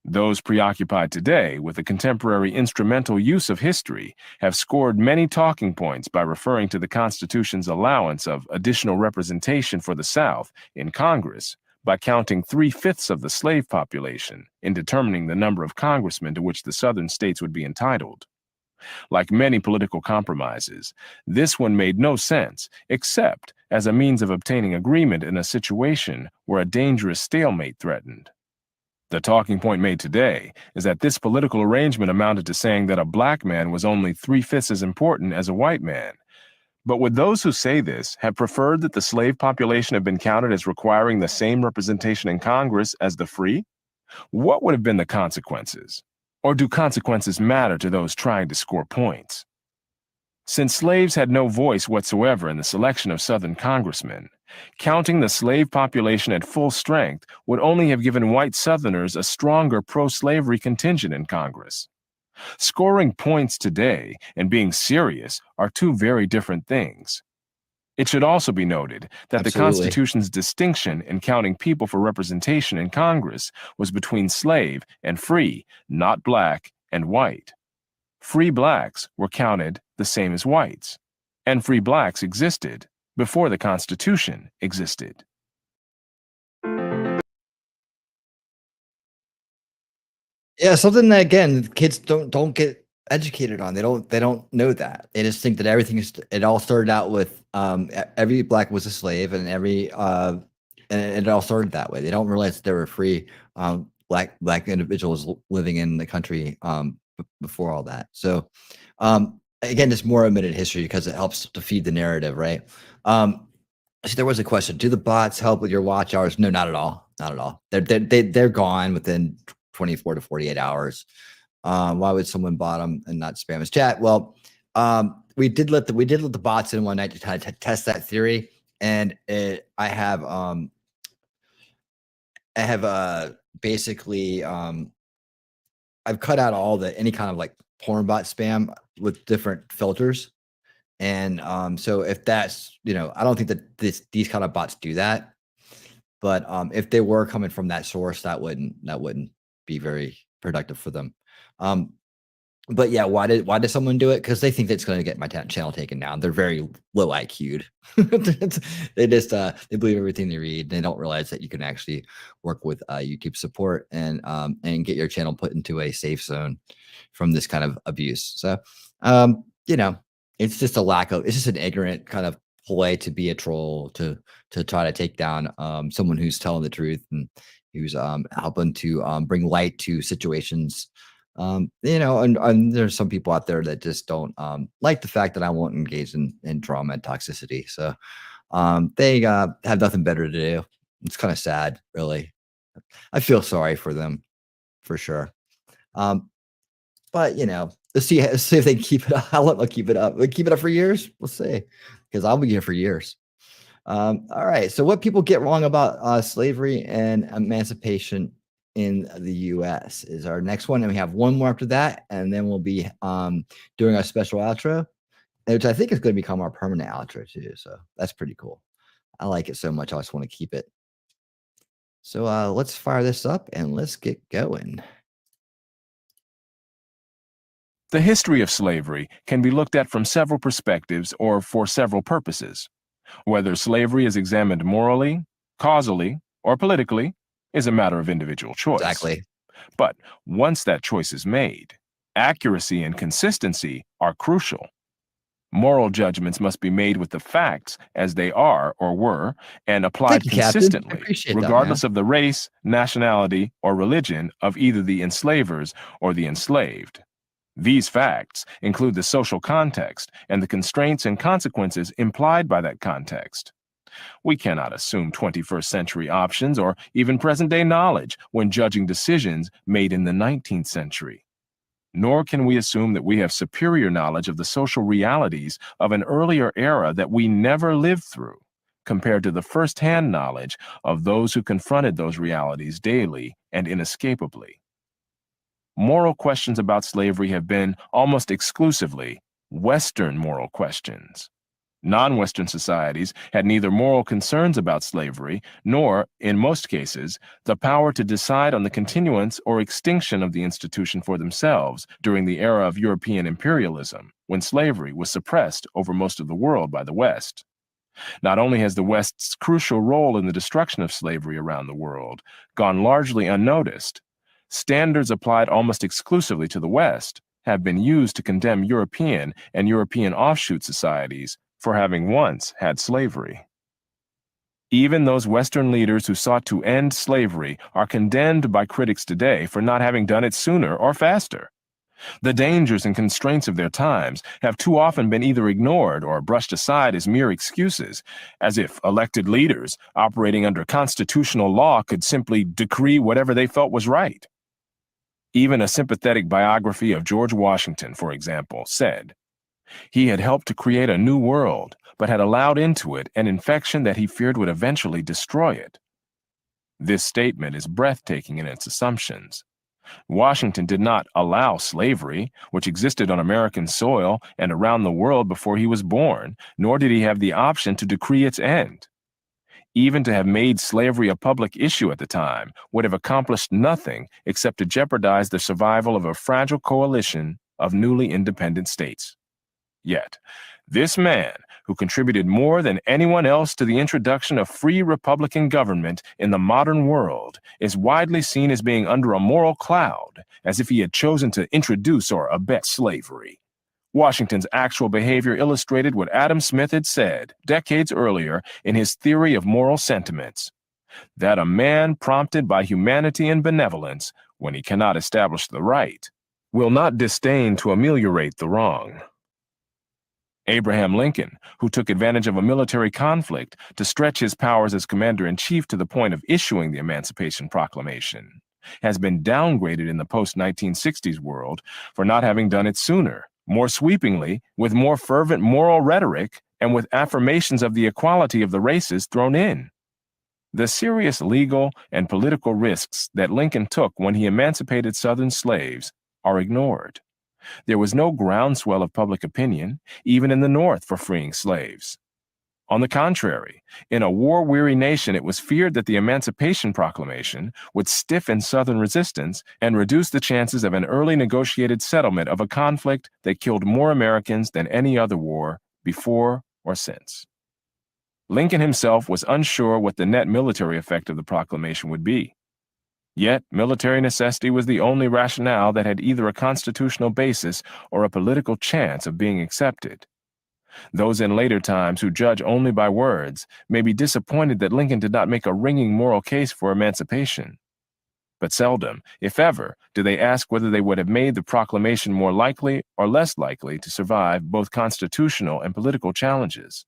Those preoccupied today with the contemporary instrumental use of history have scored many talking points by referring to the Constitution's allowance of additional representation for the South in Congress by counting 3/5 of the slave population in determining the number of congressmen to which the Southern states would be entitled. Like many political compromises, this one made no sense except as a means of obtaining agreement in a situation where a dangerous stalemate threatened. The talking point made today is that this political arrangement amounted to saying that a black man was only 3/5 as important as a white man. But would those who say this have preferred that the slave population have been counted as requiring the same representation in Congress as the free? What would have been the consequences? Or do consequences matter to those trying to score points? Since slaves had no voice whatsoever in the selection of Southern congressmen, counting the slave population at full strength would only have given white Southerners a stronger pro-slavery contingent in Congress. Scoring points today and being serious are two very different things. It should also be noted that the Constitution's distinction in counting people for representation in Congress was between slave and free, not black and white. Free blacks were counted the same as whites, and free blacks existed before the Constitution existed. Yeah, something that again kids don't get educated on. They don't know that. They just think that everything is. It all started out with every black was a slave, and and it all started that way. They don't realize there were free black individuals living in the country before all that. So again, just more omitted history because it helps to feed the narrative, right? So there was a question: do the bots help with your watch hours? No, not at all. Not at all. They're gone within 24 to 48 hours. Why would someone bot them and not spam his chat? Well, we did let the bots in one night to try to test that theory, and I have basically I've cut out all any kind of like porn bot spam with different filters. And so if that's, I don't think that these kind of bots do that. But if they were coming from that source, that wouldn't be very productive for them. But yeah, why did someone do it? Because they think that's going to get my channel taken down. They're very low IQ'd. They just they believe everything they read. They don't realize that you can actually work with YouTube support and get your channel put into a safe zone from this kind of abuse. So it's just it's just an ignorant kind of ploy to be a troll, to try to take down someone who's telling the truth and who's helping to bring light to situations. And there's some people out there that just don't like the fact that I won't engage in drama and toxicity. So they have nothing better to do. It's kind of sad, really. I feel sorry for them, for sure. But let's see if they can keep it up. I'll let them keep it up. We'll keep it up for years. We'll see, because I'll be here for years. All right. So what people get wrong about slavery and emancipation in the U.S. is our next one, and we have one more after that, and then we'll be doing our special outro, which I think is going to become our permanent outro too. So that's pretty cool. I like it so much. I just want to keep it So let's fire this up and let's get going. The history of slavery can be looked at from several perspectives or for several purposes. Whether slavery is examined morally, causally, or politically is a matter of individual choice. Exactly. But once that choice is made, accuracy and consistency are crucial. Moral judgments must be made with the facts as they are or were and applied Thank you, Captain. I consistently, appreciate that, regardless man. of the race, nationality, or religion of either the enslavers or the enslaved. These facts include the social context and the constraints and consequences implied by that context. We cannot assume 21st century options or even present-day knowledge when judging decisions made in the 19th century. Nor can we assume that we have superior knowledge of the social realities of an earlier era that we never lived through, compared to the first-hand knowledge of those who confronted those realities daily and inescapably. Moral questions about slavery have been almost exclusively Western moral questions. Non-Western societies had neither moral concerns about slavery nor, in most cases, the power to decide on the continuance or extinction of the institution for themselves during the era of European imperialism, when slavery was suppressed over most of the world by the West. Not only has the West's crucial role in the destruction of slavery around the world gone largely unnoticed, standards applied almost exclusively to the West have been used to condemn European and European offshoot societies for having once had slavery. Even those Western leaders who sought to end slavery are condemned by critics today for not having done it sooner or faster. The dangers and constraints of their times have too often been either ignored or brushed aside as mere excuses, as if elected leaders operating under constitutional law could simply decree whatever they felt was right. Even a sympathetic biography of George Washington, for example, said, "He had helped to create a new world, but had allowed into it an infection that he feared would eventually destroy it." This statement is breathtaking in its assumptions. Washington did not allow slavery, which existed on American soil and around the world before he was born, nor did he have the option to decree its end. Even to have made slavery a public issue at the time would have accomplished nothing except to jeopardize the survival of a fragile coalition of newly independent states. Yet, this man, who contributed more than anyone else to the introduction of free republican government in the modern world, is widely seen as being under a moral cloud, as if he had chosen to introduce or abet slavery. Washington's actual behavior illustrated what Adam Smith had said decades earlier in his theory of moral sentiments, that a man prompted by humanity and benevolence, when he cannot establish the right, will not disdain to ameliorate the wrong. Abraham Lincoln, who took advantage of a military conflict to stretch his powers as commander-in-chief to the point of issuing the Emancipation Proclamation, has been downgraded in the post-1960s world for not having done it sooner, more sweepingly, with more fervent moral rhetoric, and with affirmations of the equality of the races thrown in. The serious legal and political risks that Lincoln took when he emancipated Southern slaves are ignored. There was no groundswell of public opinion, even in the North, for freeing slaves. On the contrary, in a war-weary nation, it was feared that the Emancipation Proclamation would stiffen Southern resistance and reduce the chances of an early negotiated settlement of a conflict that killed more Americans than any other war before or since. Lincoln himself was unsure what the net military effect of the proclamation would be. Yet, military necessity was the only rationale that had either a constitutional basis or a political chance of being accepted. Those in later times who judge only by words may be disappointed that Lincoln did not make a ringing moral case for emancipation. But seldom, if ever, do they ask whether they would have made the proclamation more likely or less likely to survive both constitutional and political challenges.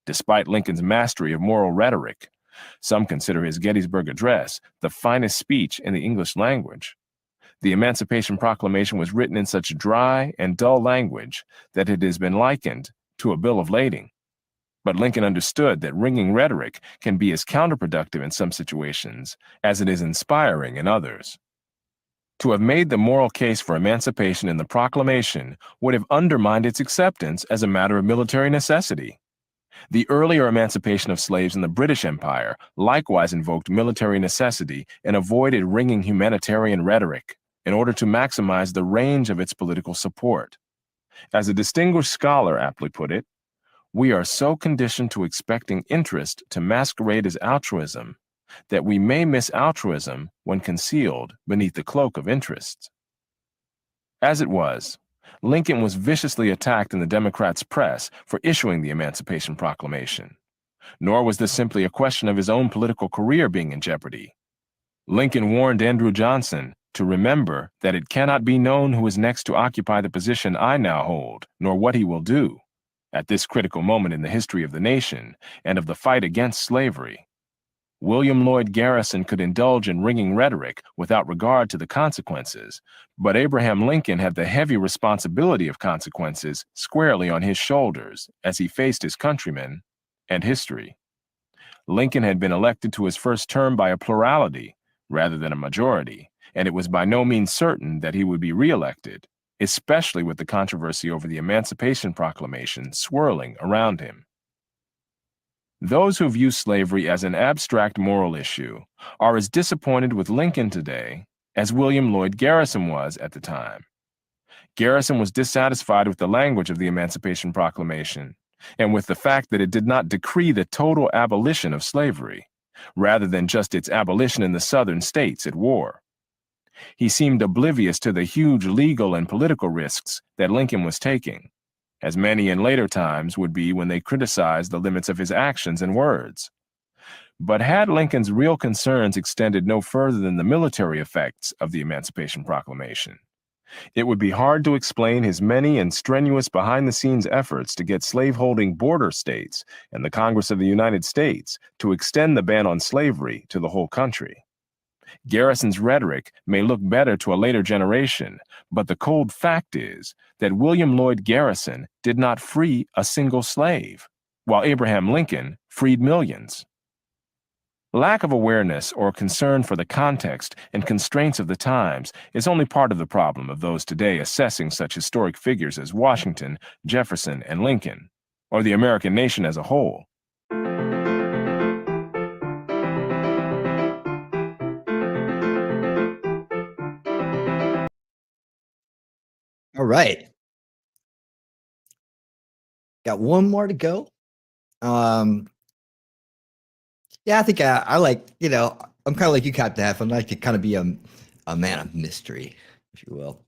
Despite Lincoln's mastery of moral rhetoric, some consider his Gettysburg Address the finest speech in the English language. The Emancipation Proclamation was written in such dry and dull language that it has been likened to a bill of lading. But Lincoln understood that ringing rhetoric can be as counterproductive in some situations as it is inspiring in others. To have made the moral case for emancipation in the proclamation would have undermined its acceptance as a matter of military necessity. The earlier emancipation of slaves in the British Empire likewise invoked military necessity and avoided ringing humanitarian rhetoric in order to maximize the range of its political support. As a distinguished scholar aptly put it, we are so conditioned to expecting interest to masquerade as altruism that we may miss altruism when concealed beneath the cloak of interest. As it was, Lincoln was viciously attacked in the Democrats' press for issuing the Emancipation Proclamation. Nor was this simply a question of his own political career being in jeopardy. Lincoln warned Andrew Johnson to remember that it cannot be known who is next to occupy the position I now hold, nor what he will do. At this critical moment in the history of the nation and of the fight against slavery, William Lloyd Garrison could indulge in ringing rhetoric without regard to the consequences, but Abraham Lincoln had the heavy responsibility of consequences squarely on his shoulders as he faced his countrymen and history. Lincoln had been elected to his first term by a plurality rather than a majority, and it was by no means certain that he would be reelected, especially with the controversy over the Emancipation Proclamation swirling around him. Those who view slavery as an abstract moral issue are as disappointed with Lincoln today as William Lloyd Garrison was at the time. Garrison was dissatisfied with the language of the Emancipation Proclamation and with the fact that it did not decree the total abolition of slavery, rather than just its abolition in the southern states at war. He seemed oblivious to the huge legal and political risks that Lincoln was taking, as many in later times would be when they criticized the limits of his actions and words. But had Lincoln's real concerns extended no further than the military effects of the Emancipation Proclamation, it would be hard to explain his many and strenuous behind-the-scenes efforts to get slaveholding border states and the Congress of the United States to extend the ban on slavery to the whole country. Garrison's rhetoric may look better to a later generation, but the cold fact is that William Lloyd Garrison did not free a single slave, while Abraham Lincoln freed millions. Lack of awareness or concern for the context and constraints of the times is only part of the problem of those today assessing such historic figures as Washington, Jefferson, and Lincoln, or the American nation as a whole. All right. Got one more to go. Yeah, I think I like, I'm kind of like you, Captain F. I like to kind of be a man of mystery, if you will.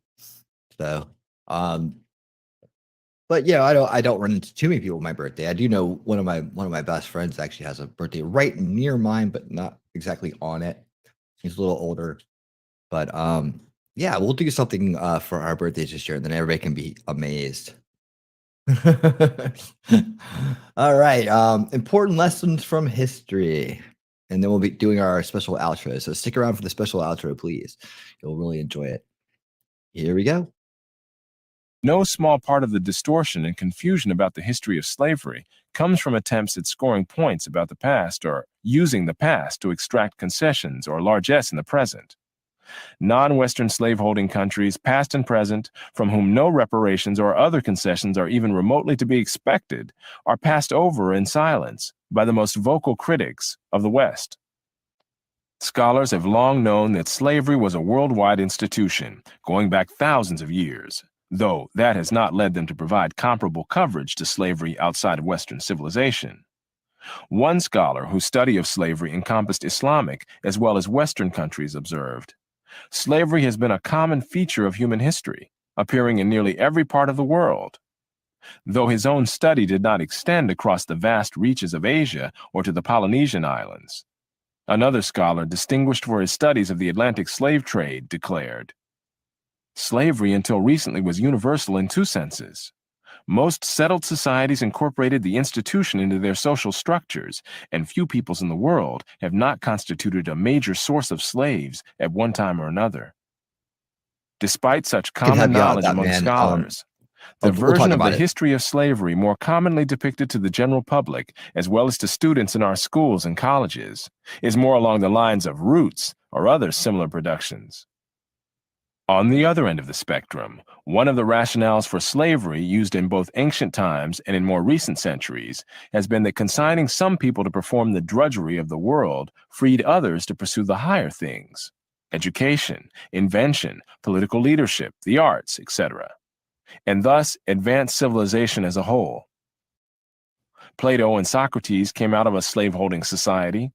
So, but I don't run into too many people on my birthday. I do know one of my best friends actually has a birthday right near mine, but not exactly on it. He's a little older, but yeah, we'll do something for our birthdays this year, and then everybody can be amazed. All right. Important lessons from history. And then we'll be doing our special outro. So stick around for the special outro, please. You'll really enjoy it. Here we go. No small part of the distortion and confusion about the history of slavery comes from attempts at scoring points about the past or using the past to extract concessions or largesse in the present. Non-Western slaveholding countries, past and present, from whom no reparations or other concessions are even remotely to be expected, are passed over in silence by the most vocal critics of the West. Scholars have long known that slavery was a worldwide institution, going back thousands of years, though that has not led them to provide comparable coverage to slavery outside of Western civilization. One scholar whose study of slavery encompassed Islamic as well as Western countries observed, "Slavery has been a common feature of human history, appearing in nearly every part of the world." Though his own study did not extend across the vast reaches of Asia or to the Polynesian islands. Another scholar, distinguished for his studies of the Atlantic slave trade, declared, "Slavery until recently was universal in two senses. Most settled societies incorporated the institution into their social structures, and few peoples in the world have not constituted a major source of slaves at one time or another." Despite such common knowledge among scholars, the version of the history of slavery more commonly depicted to the general public, as well as to students in our schools and colleges, is more along the lines of Roots or other similar productions. On the other end of the spectrum, one of the rationales for slavery used in both ancient times and in more recent centuries has been that consigning some people to perform the drudgery of the world freed others to pursue the higher things: education, invention, political leadership, the arts, etc., and thus advance civilization as a whole. Plato and Socrates came out of a slaveholding society,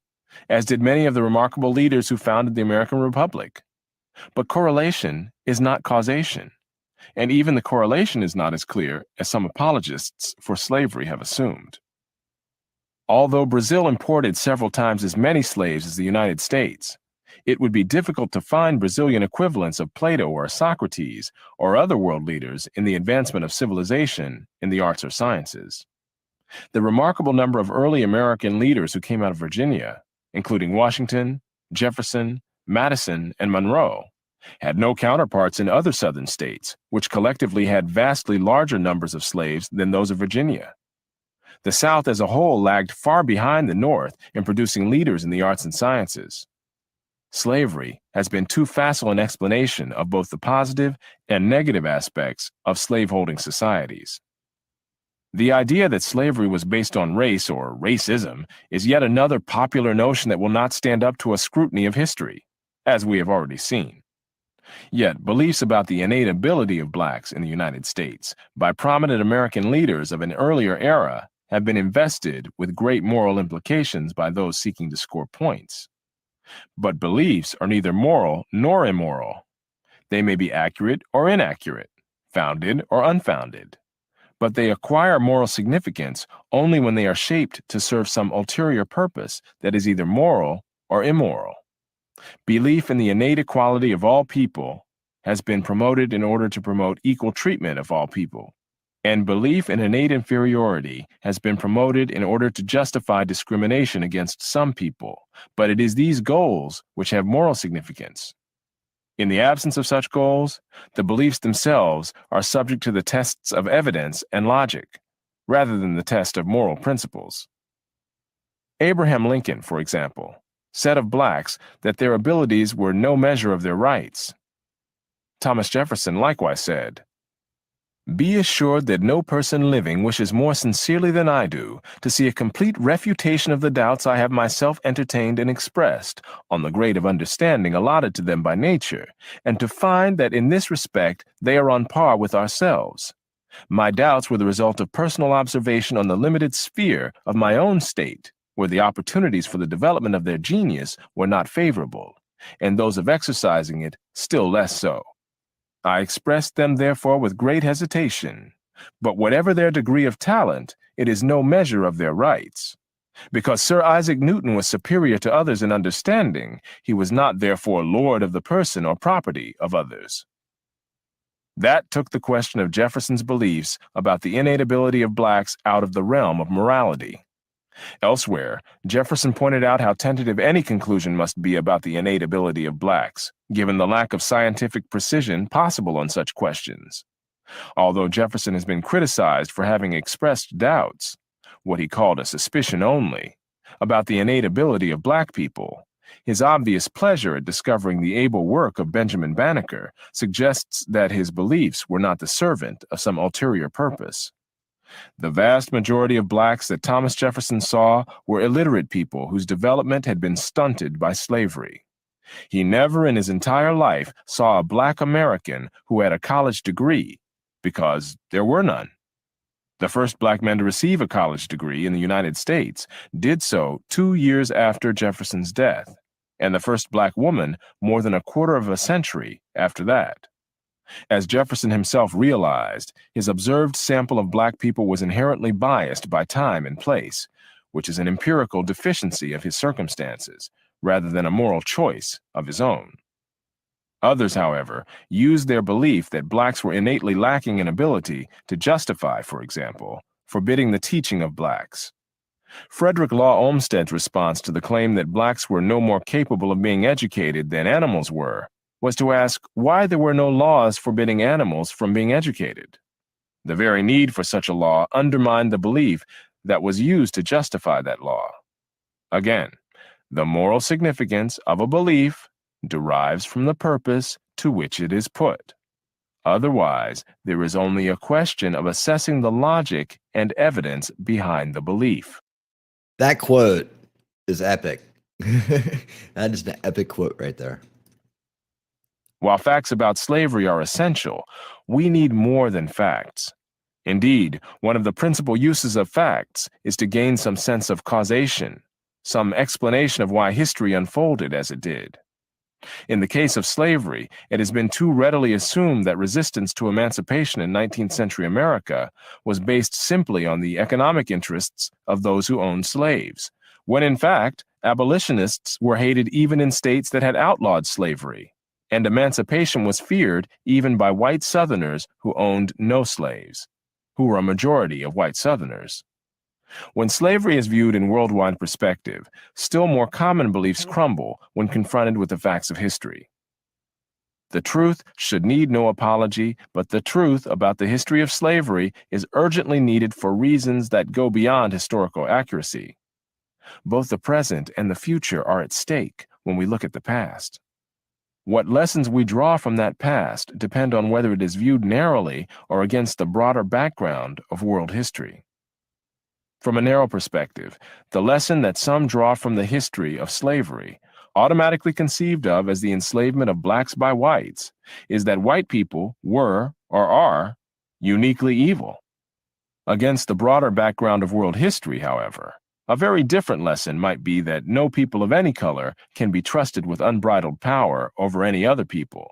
as did many of the remarkable leaders who founded the American Republic. But correlation is not causation, and even the correlation is not as clear as some apologists for slavery have assumed. Although Brazil imported several times as many slaves as the United States, it would be difficult to find Brazilian equivalents of Plato or Socrates or other world leaders in the advancement of civilization in the arts or sciences. The remarkable number of early American leaders who came out of Virginia, including Washington, Jefferson, Madison, and Monroe, had no counterparts in other southern states, which collectively had vastly larger numbers of slaves than those of Virginia. The South as a whole lagged far behind the North in producing leaders in the arts and sciences. Slavery has been too facile an explanation of both the positive and negative aspects of slaveholding societies. The idea that slavery was based on race or racism is yet another popular notion that will not stand up to a scrutiny of history, as we have already seen. Yet, beliefs about the innate ability of blacks in the United States by prominent American leaders of an earlier era have been invested with great moral implications by those seeking to score points. But beliefs are neither moral nor immoral. They may be accurate or inaccurate, founded or unfounded. But they acquire moral significance only when they are shaped to serve some ulterior purpose that is either moral or immoral. Belief in the innate equality of all people has been promoted in order to promote equal treatment of all people, and belief in innate inferiority has been promoted in order to justify discrimination against some people, but it is these goals which have moral significance. In the absence of such goals, the beliefs themselves are subject to the tests of evidence and logic, rather than the test of moral principles. Abraham Lincoln, for example, said of blacks that their abilities were no measure of their rights. Thomas Jefferson likewise said, "Be assured that no person living wishes more sincerely than I do to see a complete refutation of the doubts I have myself entertained and expressed on the grade of understanding allotted to them by nature, and to find that in this respect they are on par with ourselves. My doubts were the result of personal observation on the limited sphere of my own state, where the opportunities for the development of their genius were not favorable, and those of exercising it still less so. I expressed them therefore with great hesitation, but whatever their degree of talent, it is no measure of their rights. Because Sir Isaac Newton was superior to others in understanding, he was not therefore lord of the person or property of others." That took the question of Jefferson's beliefs about the innate ability of blacks out of the realm of morality. Elsewhere, Jefferson pointed out how tentative any conclusion must be about the innate ability of blacks, given the lack of scientific precision possible on such questions. Although Jefferson has been criticized for having expressed doubts, what he called a suspicion only, about the innate ability of black people, his obvious pleasure at discovering the able work of Benjamin Banneker suggests that his beliefs were not the servant of some ulterior purpose. The vast majority of blacks that Thomas Jefferson saw were illiterate people whose development had been stunted by slavery. He never in his entire life saw a black American who had a college degree, because there were none. The first black man to receive a college degree in the United States did so 2 years after Jefferson's death, and the first black woman more than a quarter of a century after that. As Jefferson himself realized, his observed sample of black people was inherently biased by time and place, which is an empirical deficiency of his circumstances, rather than a moral choice of his own. Others, however, used their belief that blacks were innately lacking in ability to justify, for example, forbidding the teaching of blacks. Frederick Law Olmsted's response to the claim that blacks were no more capable of being educated than animals were was to ask why there were no laws forbidding animals from being educated. The very need for such a law undermined the belief that was used to justify that law. Again, the moral significance of a belief derives from the purpose to which it is put. Otherwise, there is only a question of assessing the logic and evidence behind the belief. That quote is epic. That is an epic quote right there. While facts about slavery are essential, we need more than facts. Indeed, one of the principal uses of facts is to gain some sense of causation, some explanation of why history unfolded as it did. In the case of slavery, it has been too readily assumed that resistance to emancipation in 19th century America was based simply on the economic interests of those who owned slaves, when in fact, abolitionists were hated even in states that had outlawed slavery, and emancipation was feared even by white Southerners who owned no slaves, who were a majority of white Southerners. When slavery is viewed in worldwide perspective, still more common beliefs crumble when confronted with the facts of history. The truth should need no apology, but the truth about the history of slavery is urgently needed for reasons that go beyond historical accuracy. Both the present and the future are at stake when we look at the past. What lessons we draw from that past depend on whether it is viewed narrowly or against the broader background of world history. From a narrow perspective, the lesson that some draw from the history of slavery, automatically conceived of as the enslavement of blacks by whites, is that white people were, or are, uniquely evil. Against the broader background of world history, however, a very different lesson might be that no people of any color can be trusted with unbridled power over any other people,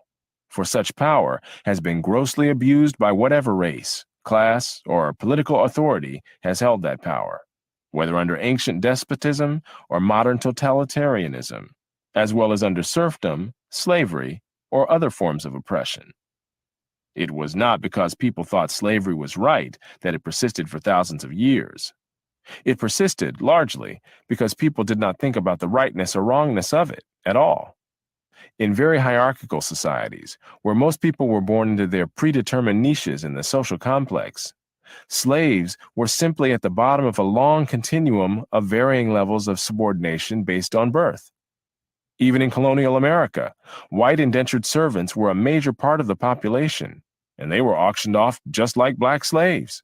for such power has been grossly abused by whatever race, class, or political authority has held that power, whether under ancient despotism or modern totalitarianism, as well as under serfdom, slavery, or other forms of oppression. It was not because people thought slavery was right that it persisted for thousands of years. It persisted, largely, because people did not think about the rightness or wrongness of it at all. In very hierarchical societies, where most people were born into their predetermined niches in the social complex, slaves were simply at the bottom of a long continuum of varying levels of subordination based on birth. Even in colonial America, white indentured servants were a major part of the population, and they were auctioned off just like black slaves.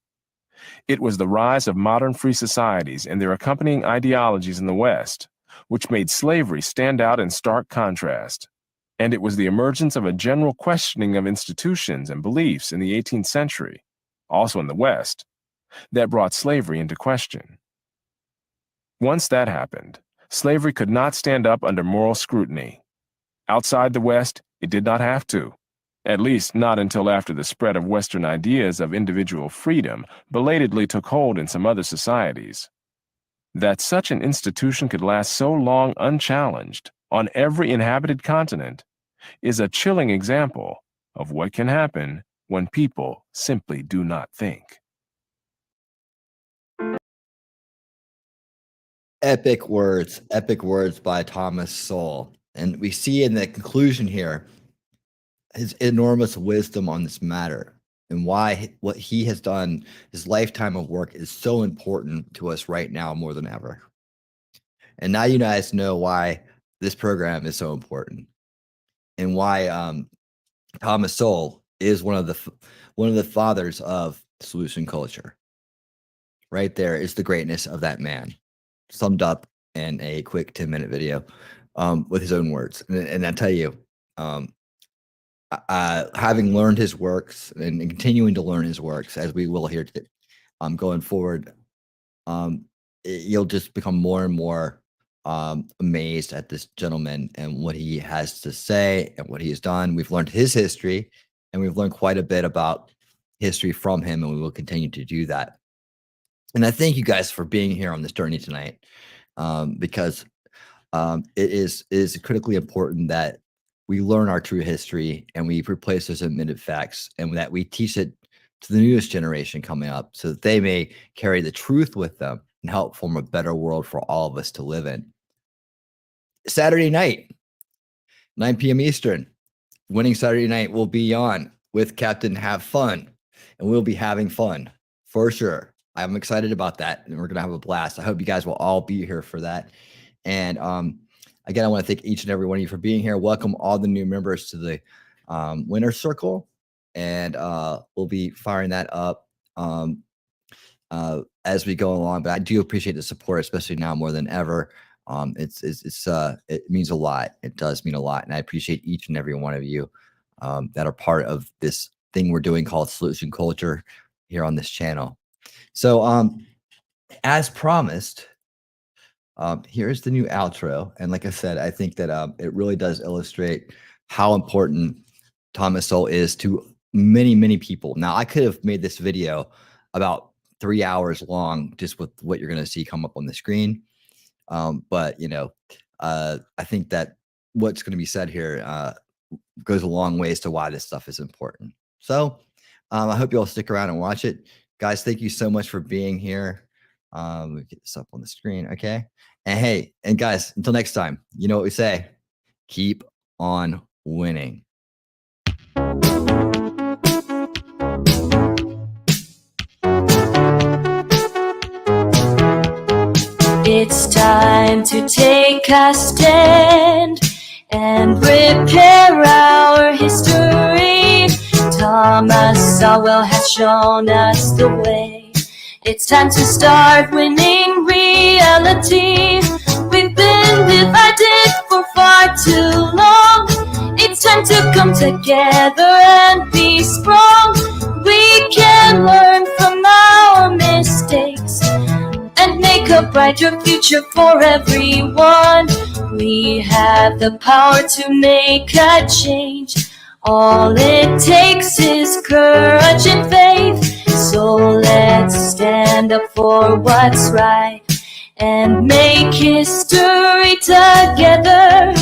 It was the rise of modern free societies and their accompanying ideologies in the West, which made slavery stand out in stark contrast. And it was the emergence of a general questioning of institutions and beliefs in the 18th century, also in the West, that brought slavery into question. Once that happened, slavery could not stand up under moral scrutiny. Outside the West, it did not have to, at least not until after the spread of Western ideas of individual freedom belatedly took hold in some other societies. That such an institution could last so long unchallenged on every inhabited continent is a chilling example of what can happen when people simply do not think. Epic words by Thomas Sowell. And we see in the conclusion here his enormous wisdom on this matter and why what he has done, his lifetime of work, is so important to us right now more than ever. And now you guys know why this program is so important and why Thomas Sowell is one of the fathers of solution culture. Right there is the greatness of that man, summed up in a quick 10-minute video with his own words. And I tell you, having learned his works and continuing to learn his works, as we will here today, going forward, you'll just become more and more amazed at this gentleman and what he has to say and what he has done. We've learned his history, and we've learned quite a bit about history from him, and we will continue to do that. And I thank you guys for being here on this journey tonight, because it is critically important that we learn our true history and we replace those omitted facts, and that we teach it to the newest generation coming up so that they may carry the truth with them and help form a better world for all of us to live in. Saturday night, 9 p.m. Eastern, Winning Saturday Night will be on with Captain Have Fun, and we'll be having fun for sure. I'm excited about that, and we're going to have a blast. I hope you guys will all be here for that. And again, I want to thank each and every one of you for being here. Welcome all the new members to the winner circle, and we'll be firing that up as we go along. But I do appreciate the support, especially now more than ever. It means a lot. It does mean a lot, and I appreciate each and every one of you that are part of this thing we're doing called Solution Culture here on this channel. So, as promised, here's the new outro, and like I said, I think that it really does illustrate how important Thomas Sowell is to many people. Now, I could have made this video about 3 hours long just with what you're going to see come up on the screen. But you know, I think that what's going to be said here goes a long ways to why this stuff is important. So I hope you all stick around and watch it. Guys, thank you so much for being here. Let me get this up on the screen. Okay. And hey, and guys, until next time, you know what we say, keep on winning. It's time to take a stand and repair our history. Thomas Sowell has shown us the way. It's time to start winning reality. We've been divided for far too long. It's time to come together and be strong. We can learn from our mistakes and make a brighter future for everyone. We have the power to make a change. All it takes is courage and faith. So let's stand up for what's right and make history together.